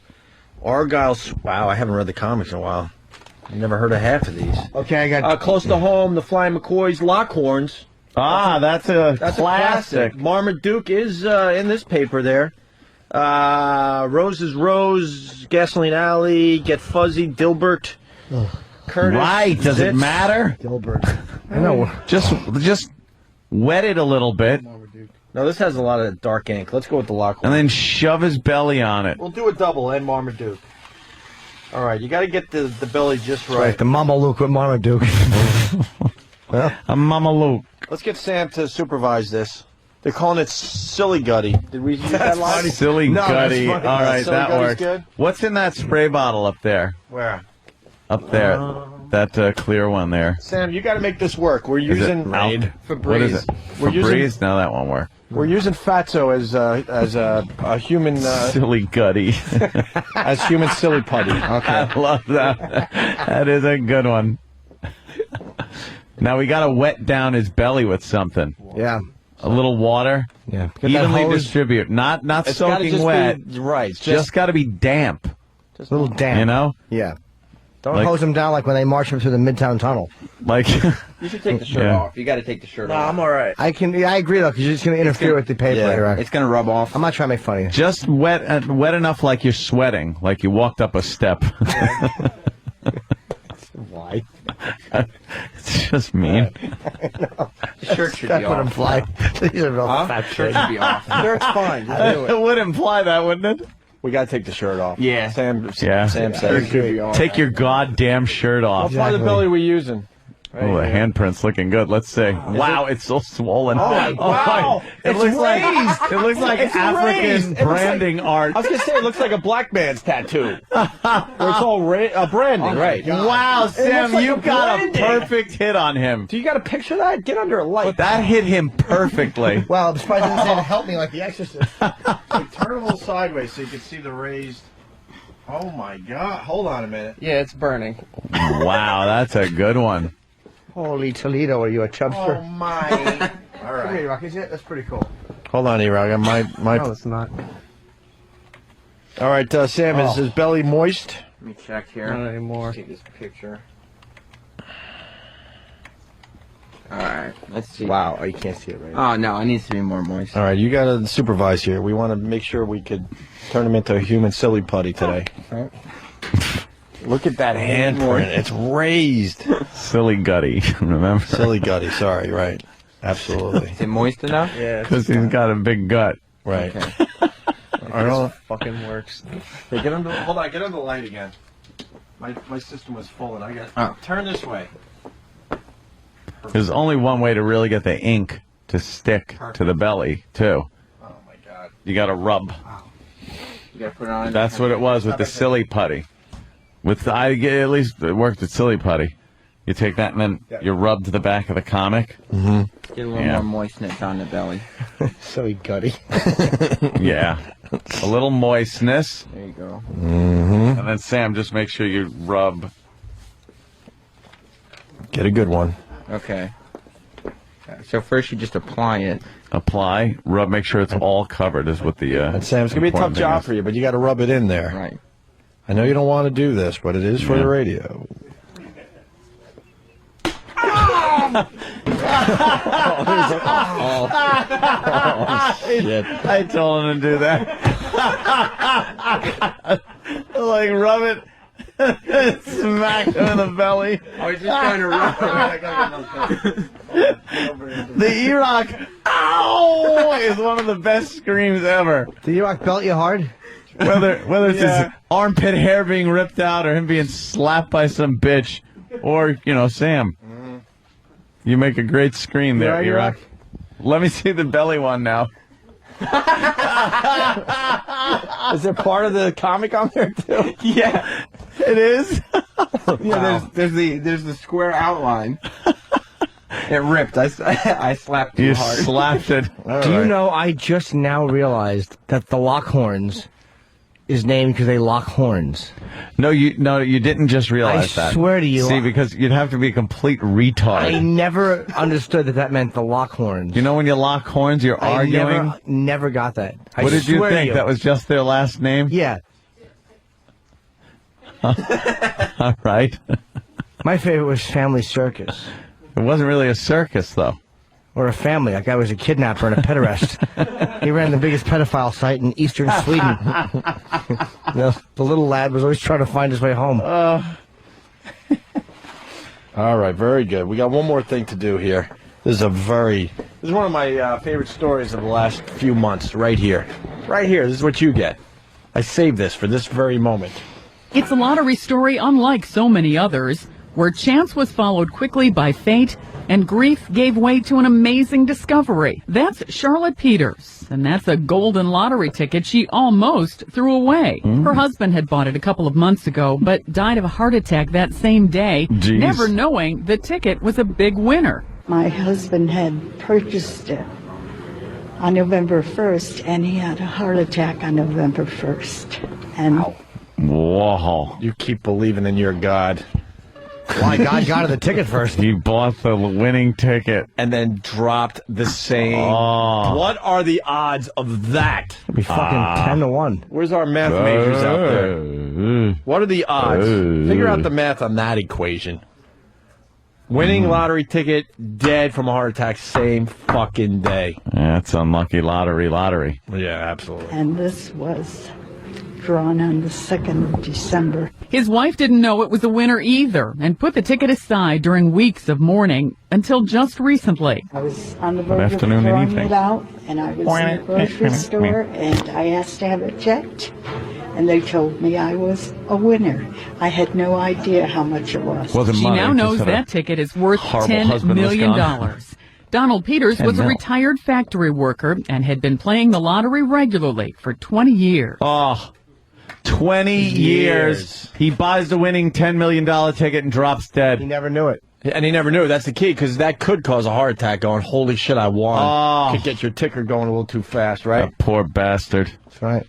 Argyle's. Wow, I haven't read the comics in a while. I've never heard of half of these. Okay, I got Close to Home, The Flying McCoys, Lockhorns. That's a That's classic. a classic. Marmaduke is in this paper there. Rose is Rose, Gasoline Alley, Get Fuzzy, Dilbert, Curtis. Right, does it Zitz. matter? Dilbert. I know. Just wet it a little bit, No, this has a lot of dark ink. Let's go with the Lockhorn. and then shove his belly on it. We'll do a double and Marmaduke. All right, you got to get the belly just right. Right, the Mama Luke with Marmaduke. A Mama Luke. Let's get Sam to supervise this. They're calling it Silly Gutty. Did we use that line? Silly No, that's Gutty. funny. All right, Silly that Gutty's works. good? What's in that spray bottle up there? Where? Up there. That clear one there. Sam, you got to make this work. We're Is it using Raid? Febreze. What is it? We're Febreze? No, that won't work. We're using Fatso as a human Silly Gutty. as human silly putty. Okay. I love that. That is a good one. Now we got to wet down his belly with something. Yeah. A little water. Yeah. Get that Evenly hose. distribute. Not It's gotta soaking just wet. be right. Just got to be damp. A little damp. You know? Yeah. Don't Like- hose them down like when they march them through the Midtown Tunnel. Like, You should take the shirt Yeah. off. You got to take the shirt No, off. I'm all right. I agree though, because you're just going to interfere with the paper. Yeah, Iraq. it's going to rub off. I'm not trying to make fun of you. just wet enough like you're sweating, like you walked up a step. Why? It's just mean. The shirt should That be would off. imply these are real fat Shirt shit. should be off. Shirt's fine. Just do it. It would imply that, wouldn't it? We got to take the shirt off. Yeah. Sam Yeah. said Shirt it. should be off. Take your goddamn shirt off. What part of the belly are we using? Oh, the handprint's looking good. Let's see. Wow, it's so swollen. Oh, wow. It looks like raised. it looks like It's African raised. It looks branding art. I was going to say, it looks like a black man's tattoo. Where it's all branding, right? Wow, Sam, like you a got branding. a perfect hit on him. Do you got a picture of that? Get under a light. That hit him perfectly. Well, I'm surprised it didn't help me like The Exorcist. Turn a little sideways so you can see the raised. Oh, my God. Hold on a minute. Yeah, it's burning. Wow, that's a good one. Holy Toledo, are you a chubster? Oh, my. All Come right. here, Rocky. That's pretty cool. Hold on, E-Rock. My. No, it's not. All right, Sam, is his belly moist? Let me check here. Not anymore. Take this picture. All right, let's see. Wow, oh, you can't see it right. Oh, no, it needs to be more moist. All right, you got to supervise here. We want to make sure we could turn him into a human silly putty today. Right. Look at that handprint. It's raised. Silly gutty, remember? Silly gutty. Sorry, right. Absolutely. Is it moist enough? Yeah. Because he's got a big gut. Right. Okay. I don't. Fucking works. Hey, get under. Hold on. Get under the light again. My system was full, and I got. Turn this way. There's only one way to really get the ink to stick to the belly, too. Oh my God. You got to rub. You got to put it on. That's what it was with the silly putty. At least it worked with silly putty. You take that and then you rub to the back of the comic. Mm-hmm. Get a little more moistness on the belly. Silly gutty. Yeah. A little moistness. There you go. Mm-hmm. And then, Sam, just make sure you rub. Get a good one. Okay. So first you just apply it. Apply, rub, make sure it's all covered is what the... And Sam, it's going to be a tough job for you, but you got to rub it in there. Right. I know you don't want to do this, but it is for the radio. Shit. I told him to do that. Like, rub it. Smack him in the belly. I was just trying to rub The E-Rock, ow, is one of the best screams ever. Did E-Rock belt you hard? Whether it's his armpit hair being ripped out or him being slapped by some bitch or, Sam. You make a great scream there, E-Rock. Let me see the belly one now. Is there part of the comic on there too? Yeah, it is. Yeah, there's the square outline. It ripped. I slapped too You hard. slapped it. Do you know, I just now realized that the Lockhorns is named because they lock horns. No, you didn't just realize that. I swear to you. See, because you'd have to be a complete retard. I never understood that meant the Lockhorns. You know when you lock horns, you're arguing? Never got that. What did you think? That was just their last name? Yeah. All right. My favorite was Family Circus. It wasn't really a circus, though. Or a family. That guy was a kidnapper and a pederast. He ran the biggest pedophile site in eastern Sweden. The little lad was always trying to find his way home. All right, very good. We got one more thing to do here. This is one of my favorite stories of the last few months, right here. Right here, this is what you get. I saved this for this very moment. It's a lottery story unlike so many others, where chance was followed quickly by fate, and grief gave way to an amazing discovery. That's Charlotte Peters, and that's a golden lottery ticket she almost threw away. Her husband had bought it a couple of months ago, but died of a heart attack that same day, never knowing the ticket was a big winner. My husband had purchased it on November 1st, and he had a heart attack on November 1st. And Whoa. You keep believing in your God. Why God got the ticket first? He bought the winning ticket. And then dropped the same. Oh. What are the odds of that? It'd be fucking 10 to 1. Where's our math majors out there? What are the odds? Figure out the math on that equation. Winning lottery ticket, dead from a heart attack, same fucking day. That's unlucky lottery. Yeah, absolutely. And this was drawn on the 2nd of December. His wife didn't know it was a winner either and put the ticket aside during weeks of mourning until just recently. I was on the verge of throwing it out, and I was in the grocery store, and I asked to have it checked, and they told me I was a winner. I had no idea how much it was. She now knows that ticket is worth $10 million. Donald Peters was a retired factory worker and had been playing the lottery regularly for 20 years. Oh, 20 years. He buys the winning $10 million ticket and drops dead. He never knew it. And he never knew. That's the key, because that could cause a heart attack going, holy shit, I won. Oh. Could get your ticker going a little too fast, right? That poor bastard. That's right.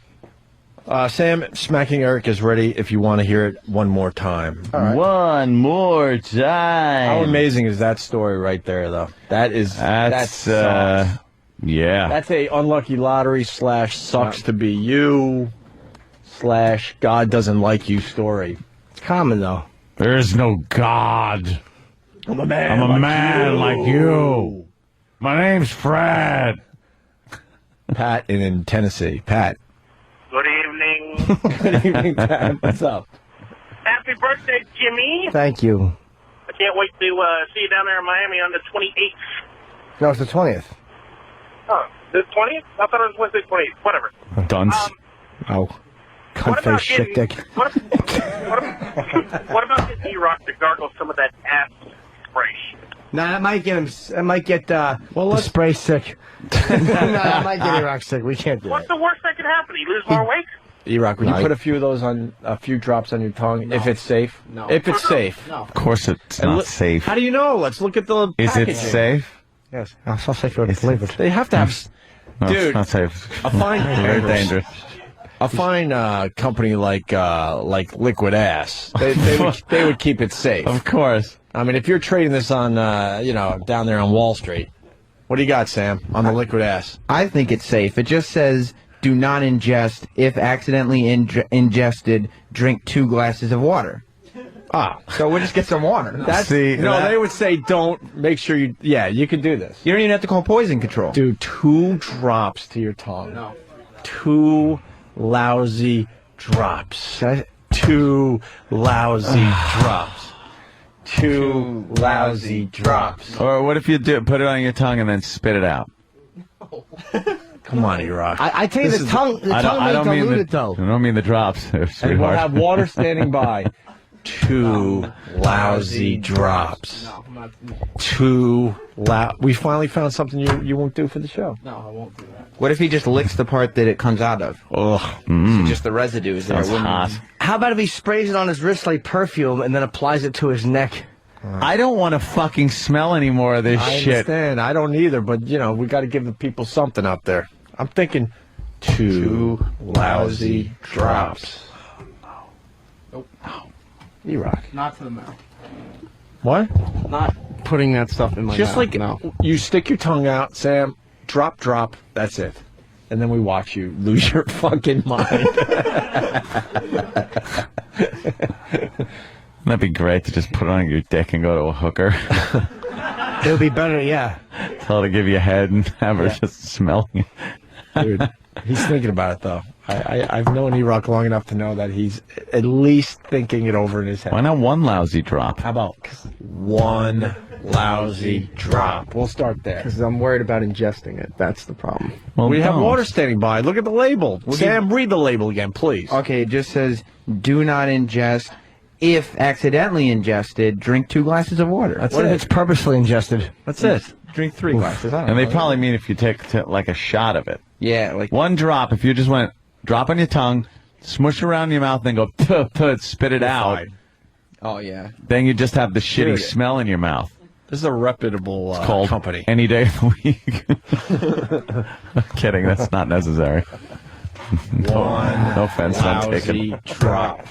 Sam, Smacking Eric is ready if you want to hear it one more time. All right. One more time. How amazing is that story right there, though? That's yeah. That's a unlucky lottery / sucks to be you / God doesn't like you story. It's common, though. There is no God. I'm a man. I'm a man like you. My name's Fred. Pat in Tennessee. Pat. Good evening. Good evening, Pat. What's up? Happy birthday, Jimmy. Thank you. I can't wait to see you down there in Miami on the 28th. No, it's the 20th. Oh, the 20th? I thought it was Wednesday 28th. Whatever. Dunce. Oh. Cunt-face shit dick. What about getting E-Rock to gargle some of that ass spray? Nah, that might get him. It might get the spray sick. No, that might get E-Rock sick. We can't do What's that. the worst that could happen? He lose more weight? E-Rock, would you put a few of those on, a few drops on your tongue if it's safe? No. If it's safe. No. Of course it's not safe. How do you know? Let's look at the Is it packaging. safe? Yes. I'll say for the flavor. They have to have... No, Dude, it's not safe. a fine... Very dangerous. A fine company like Liquid Ass, they would keep it safe. Of course. I mean, if you're trading this on, down there on Wall Street, what do you got, Sam, on the Liquid Ass? I think it's safe. It just says, do not ingest. If accidentally ingested, drink 2 glasses of water. So we'll just get some water. They would say don't. Make sure you. Yeah, you can do this. You don't even have to call poison control. Do 2 drops to your tongue. No. 2 lousy drops. 2 lousy drops. 2 lousy drops. Or what if you put it on your tongue and then spit it out? Come on, E-Rock. I tell you, the tongue may dilute it, though. I don't mean the drops. And we'll have water standing by. 2 lousy drops. We finally found something you won't do for the show. No, I won't do that. What if he just licks the part that it comes out of? Ugh. So just the residue is there. That's hot. How about if he sprays it on his wrist like perfume and then applies it to his neck? I don't want to fucking smell any more of this I shit. understand. I don't either, but, we got to give the people something out there. I'm thinking 2 lousy drops. Nope. E-Rock. Not to the mouth. What? Not putting that stuff in my Just mouth. like you stick your tongue out, Sam, drop, that's it. And then we watch you lose your fucking mind. That'd be great to just put it on your dick and go to a hooker. It'll be better, yeah. Tell her to give you a head and have her just smelling it. Dude, he's thinking about it, though. I've known E-Rock long enough to know that he's at least thinking it over in his head. Why not 1 lousy drop? How about 1 lousy drop? We'll start there. Because I'm worried about ingesting it. That's the problem. Well, We have don't. water standing by. Look at the label. Sam, read the label again, please. Okay, it just says, do not ingest. If accidentally ingested, drink 2 glasses of water. That's What it. if it's purposely ingested? That's it. Drink 3 glasses. I don't And they know. probably mean if you take like a shot of it. Yeah, like 1 drop, if you just went, drop on your tongue, smush around your mouth, then go, spit it out. Fine. oh yeah. Then you just have the shitty Dude. smell in your mouth. This is a reputable Called company. Any day of the week. Kidding, that's not necessary. No offense, don't take Lousy it. drop.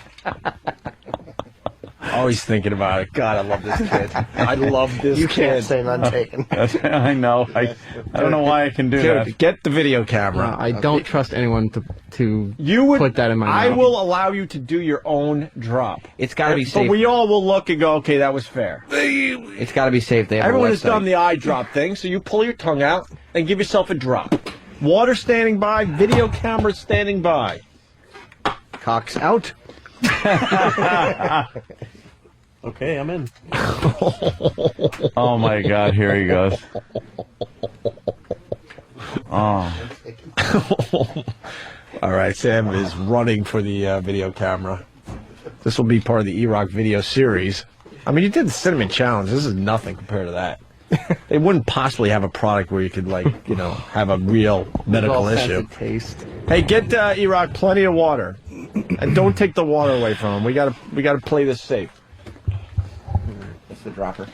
Always thinking about it. God, I love this kid. I love this You kid. can't say none taken. I know. I don't know why I can do Dude, that. get the video camera. I don't trust anyone to You would put that in my mouth. I will allow you to do your own drop. It's got to be safe. But we all will look and go, okay, that was fair. It's got to be safe. They have Everyone a has done website. the eye drop thing, so you pull your tongue out and give yourself a drop. Water standing by, video camera standing by. Cock's out. Okay, I'm in. Oh my God! Here he goes. Oh. All right, Sam is running for the video camera. This will be part of the E-Rock video series. I mean, you did the Cinnamon Challenge. This is nothing compared to that. They wouldn't possibly have a product where you could, like, you know, have a real medical issue. Taste. Hey, get E-Rock plenty of water, and don't take the water away from him. We gotta play this safe. That's the dropper.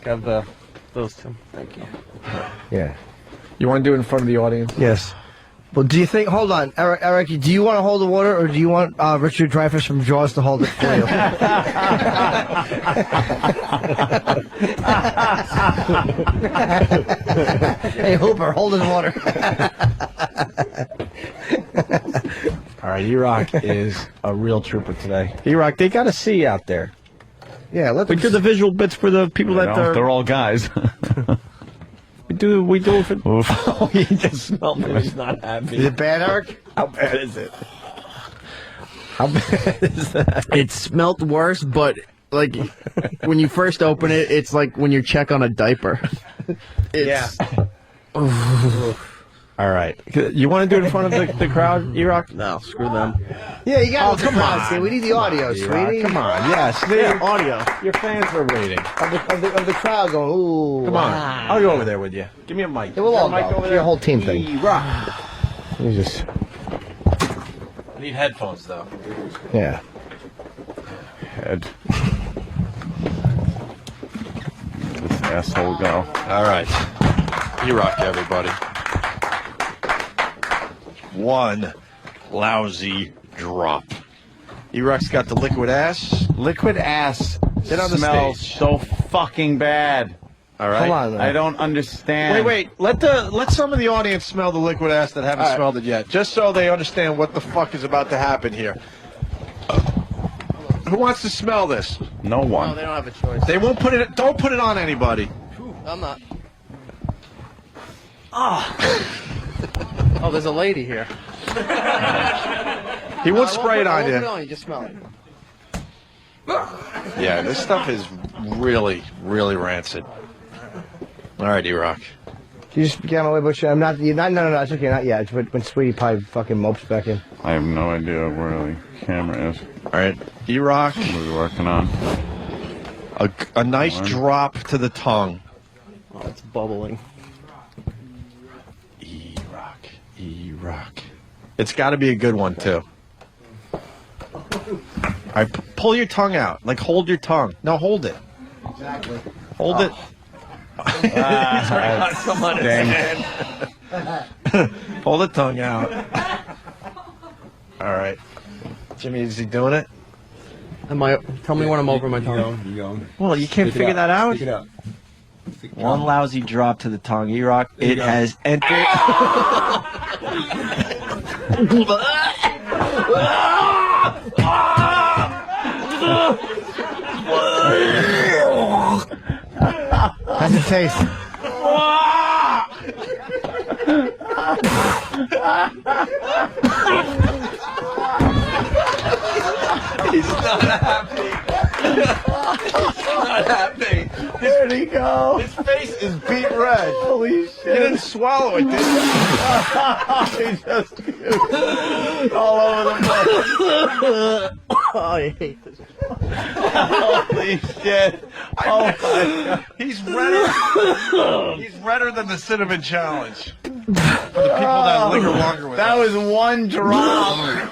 Got those two. Thank you. Yeah. You want to do it in front of the audience? Yes. Well, do you think? Hold on, Eric. Do you want to hold the water, or do you want Richard Dreyfuss from Jaws to hold it for you? Hey, Hooper, hold his water. All right, E-Rock is a real trooper today. E-Rock, they got to see you out there. Yeah, let We do the visual bits for the people that are. They're all guys. We do it for. Oh, he just smelled it. He's not happy. Is it bad, Eric? How bad is it? How bad is that? It smelt worse, but like when you first open it, it's like when you check on a diaper. It's, All right. You want to do it in front of the crowd, E-Rock? No, screw them. Yeah, you got to come on. See, we need the audio, E-Rock, sweetie. come on. Yes, Yeah, audio. Your fans are waiting. Of the crowd going, ooh. Come on. wow. I'll go over there with you. Give me a mic. Yeah, we'll all Got a mic go. over It's there? your whole team thing. E-Rock. You just, I need headphones, though. yeah. Head. This asshole go. All right. E-Rock, everybody. One lousy drop. E-Rock's got the liquid ass. Liquid ass Get on the smells stage. so fucking bad. All right. Come on, man. I don't understand. Wait. Let some of the audience smell the liquid ass that haven't smelled it yet, just so they understand what the fuck is about to happen here. Who wants to smell this? No one. No, they don't have a choice. They won't put it. Don't put it on anybody. I'm not. Oh, there's a lady here. He won't spray it on Put it you. on, you just smell it. Yeah, this stuff is really, really rancid. All right, E-Rock. You just get on my way, Butch. I'm not. You're not. No. It's okay. Not yet. It's when Sweetie Pie fucking mopes back in. I have no idea where the camera is. All right, E-Rock. What are we working on? A nice drop to the tongue. Oh, it's bubbling. E-Rock. It's got to be a good one, too. All right, pull your tongue out. Like, hold your tongue. No, hold it. Exactly. Hold it. Come on, Hold the tongue out. All right. Jimmy, is he doing it? Tell me when I'm over my tongue. Well, you can't figure that out? One lousy drop to the tongue. E-Rock, it has entered. How's it taste? He's not happy. He's not happy. Where'd he go? His face is beet red. Holy shit. You didn't swallow it, did you? He just puked all over the place. Oh, I hate this. Holy shit. Oh my God. He's redder than the Cinnamon Challenge. For the people that linger longer with That was one drop.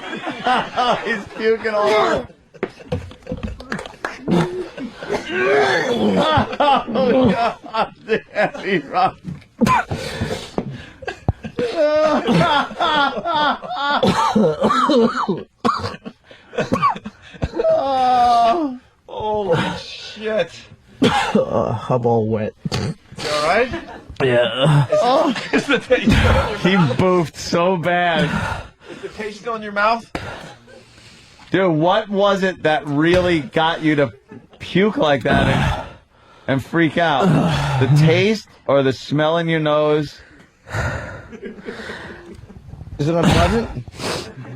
He's puking all over. Oh, God damn, E-Rock. I'm all wet. You all right? Yeah. Is the taste still in your mouth? He boofed so bad. Is the taste still in your mouth? Dude, what was it that really got you to puke like that and freak out? The taste or the smell in your nose? Is it unpleasant?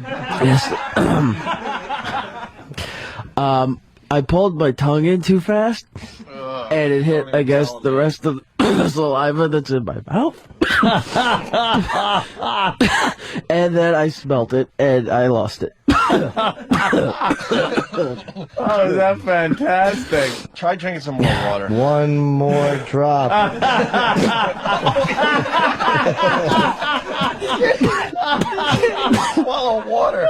Yes. I pulled my tongue in too fast, and it hit, I guess, the rest of the saliva that's in my mouth. And then I smelt it, and I lost it. Oh, is that fantastic? Try drinking some more water. One more drop. Swallow water.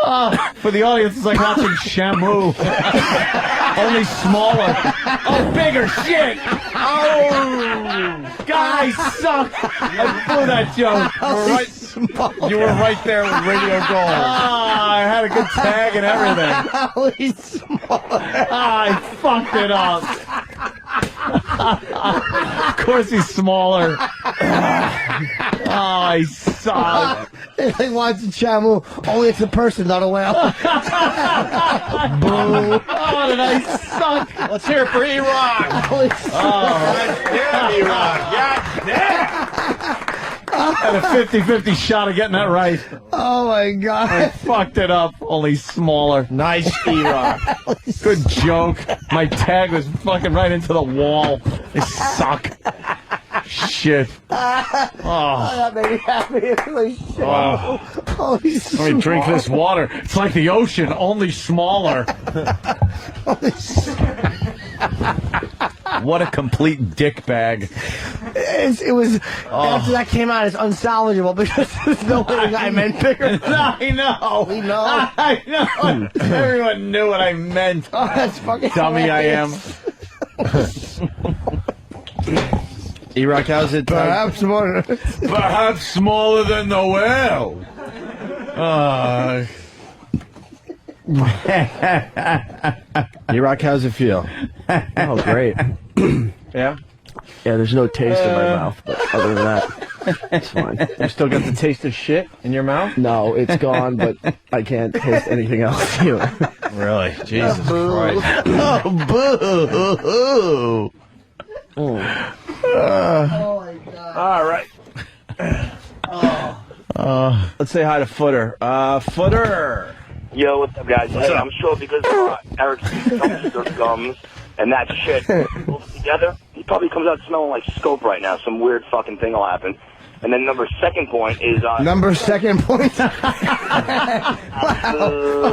For the audience, it's like watching Shamu. Only smaller. Oh, bigger shit. Oh, guys suck. I blew that joke. You were right there with Radio Gold. I had a good tag and everything. Holy smoke. I fucked it up. Of course he's smaller. I suck. It's like watching Shamu, only it's a person, not a whale. Boo. Oh, did I suck? Let's hear it for E-Rock. Holy Yeah, E-Rock. Yeah, yeah. Had a 50-50 shot of getting that right. Oh, my God. I fucked it up, only smaller. Nice, E-Rock. Good joke. My tag was fucking right into the wall. They suck. Shit. Oh. That made me happy. Holy shit. Wow. Holy Let me drink this water. It's like the ocean, only smaller. What a complete dick bag. It was, after that came out, it's unsalvageable because there's no way the guy meant bigger. I know. We know. I know. Everyone knew what I meant. Oh, that's fucking dummy I am. E-Rock, how's it? Perhaps more. Perhaps smaller than the whale. E-Rock, how's it feel? Oh, great. Yeah? Yeah, there's no taste in my mouth, but other than that, it's fine. You still got the taste of shit in your mouth? No, it's gone, but I can't taste anything else either. Really? Jesus Christ. Oh, boo! Oh my God. All right. Let's say hi to Footer. Footer. Yo, what's up, guys? Hey, I'm sure because Eric's dumpster gums and that shit goes together, he probably comes out smelling like Scope right now. Some weird fucking thing will happen. And then second point is... second point? Like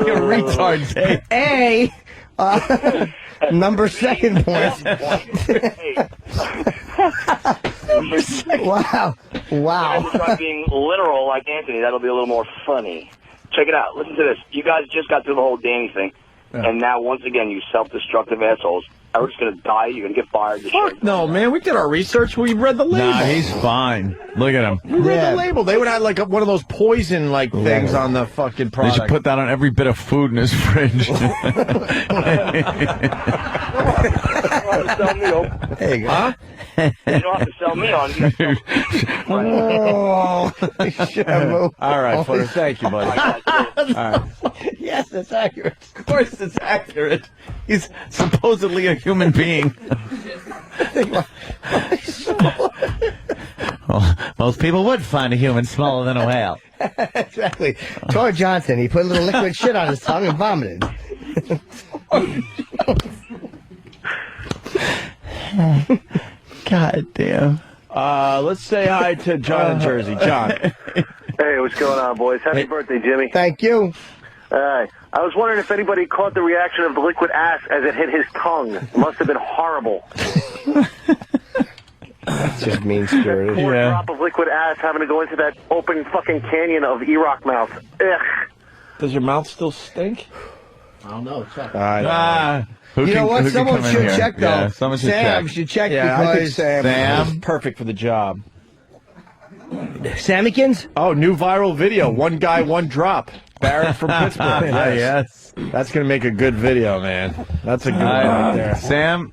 a retard, Dave. Number second point. Wow. Wow. Try being literal like Anthony. That'll be a little more funny. Check it out. Listen to this. You guys just got through the whole Danny thing. Yeah. And now, once again, you self-destructive assholes. Eric's going to die. You're going to get fired. Fuck no, man. We did our research. We read the label. Nah, he's fine. Look at him. We read the label. They would have like one of those poison things on the fucking product. They should put that on every bit of food in his fridge. Hey, huh? You don't have to sell me on. All right, Footer. Thank you, buddy. All right. Yes, it's accurate. Of course it's accurate. He's supposedly a human being. Well, most people would find a human smaller than a whale. Exactly. Tor Johnson, he put a little liquid shit on his tongue and vomited. God damn. Let's say hi to John in Jersey. John. Hey, what's going on, boys? Happy birthday, Jimmy. Thank you. I was wondering if anybody caught the reaction of the liquid ass as it hit his tongue. It must have been horrible. That's just mean-spirited. Poor drop of liquid ass having to go into that open fucking canyon of E-Rock mouth. Ugh. Does your mouth still stink? I don't know. Check. All right. You know what? Someone should check, though. Yeah, someone should Sam check. should check Yeah, I think because... Sam is perfect for the job. Sammykins? Oh, new viral video. One guy, one drop. Barrett from Pittsburgh. Yes. That's going to make a good video, man. That's a good one right there. Sam,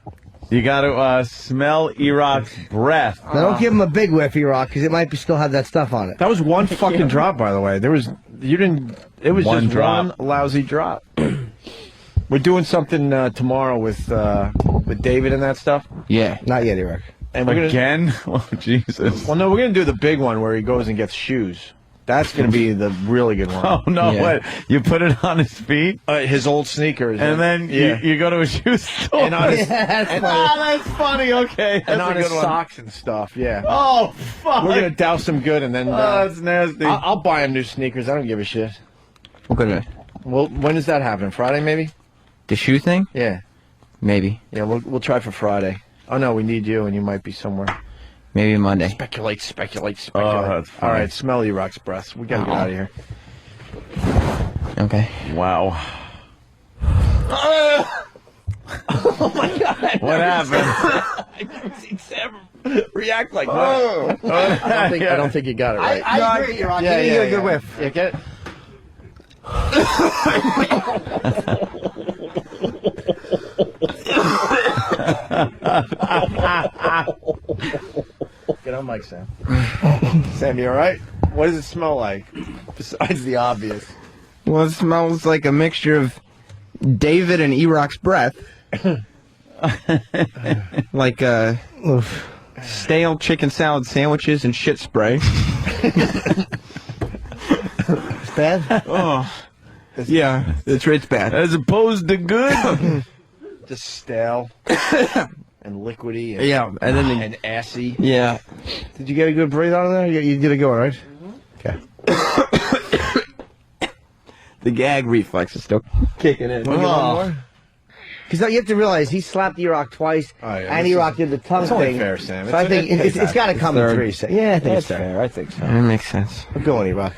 You got to smell Iraq's breath. Now, don't give him a big whiff, E-Rock, because it might still have that stuff on it. That was one fucking drop, by the way. It was One just drop. one lousy drop. We're doing something tomorrow with David and that stuff. Yeah. Not yet, E-Rock. And we're Again? Oh, Jesus. Well, no, we're going to do the big one where he goes and gets shoes. That's going to be the really good one. Oh, no, what? You put it on his feet? His old sneakers. And then you go to a shoe store. And on his, that's funny. that's funny. Okay. and That's on a his good one. socks and stuff, yeah. Oh, fuck. We're going to douse him good and then... that's nasty. I'll buy him new sneakers. I don't give a shit. Okay. Well, when is that happening? Friday, maybe? The shoe thing? Yeah. Maybe. Yeah, we'll try for Friday. Oh, no, we need you, and you might be somewhere. Maybe Monday. Speculate. Oh, that's funny. All right, smell E-Rock's breath. We got to get out of here. Okay. Wow. Oh, my God. What happened? I've never seen Sam react like that. I don't think you got it right. I agree, E-Rock. Yeah, You yeah, get a good whiff. Yeah, get it? Get on mic, Sam. Sam, you all right? What does it smell like? Besides the obvious. Well, it smells like a mixture of David and E-Rock's breath. Like stale chicken salad sandwiches and shit spray. It's bad? Oh. Yeah, it's bad. As opposed to good? Just stale and liquidy. And, Yeah, and then and assy. yeah. Did you get a good breathe on there? You did a good one, right? Okay. The gag reflex is still kicking in. Because you have to realize he slapped E-Rock twice, and E-Rock did the tongue It's only thing. fair, Sam. So I think it's got to come in three. Yeah, I think it's fair. I think so. That makes sense. Go on, E-Rock.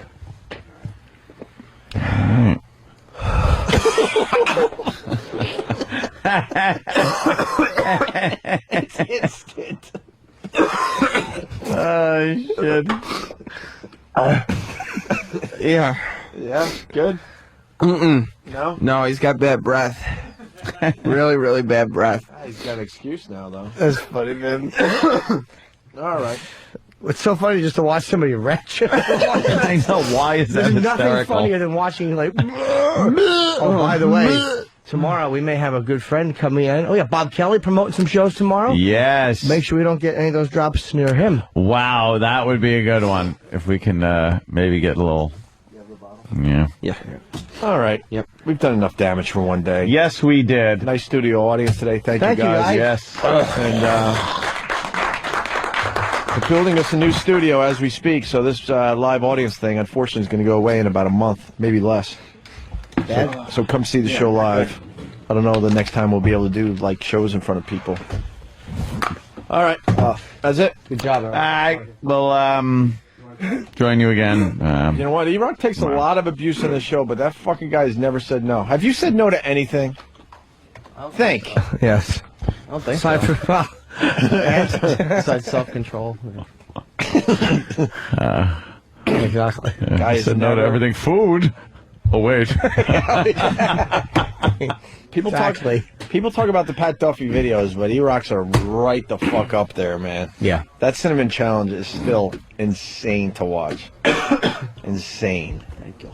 It's instant. Oh, shit. Yeah. Yeah, good. Mm-mm. No? No, he's got bad breath. Really, really bad breath. He's got an excuse now, though. That's funny, man. All right. It's so funny just to watch somebody retch. I know. Why is that There's nothing hysterical? funnier than watching like. Oh, by the way, tomorrow we may have a good friend coming in. Oh yeah, Bob Kelly promoting some shows tomorrow. Yes. Make sure we don't get any of those drops near him. Wow, that would be a good one. If we can maybe get a little... Yeah. Yeah. All right. Yep. We've done enough damage for one day. Yes, we did. Nice studio audience today. Thank you, guys. Yes. And we're building us a new studio as we speak, so this live audience thing, unfortunately, is going to go away in about a month, maybe less. So come see the show live. I don't know the next time we'll be able to do like shows in front of people. All right. That's it. Good job, All right. Well, join you again. You know what? E-Rock takes a lot of abuse on the show, but that fucking guy has never said no. Have you said no to anything? Think. Yes. I don't think Aside so. from Besides self-control. exactly. I said no to everything. Food. Oh, wait. People talk about the Pat Duffy videos, but E-Rocks are right the fuck up there, man. Yeah. That Cinnamon Challenge is still insane to watch. Insane. Thank you.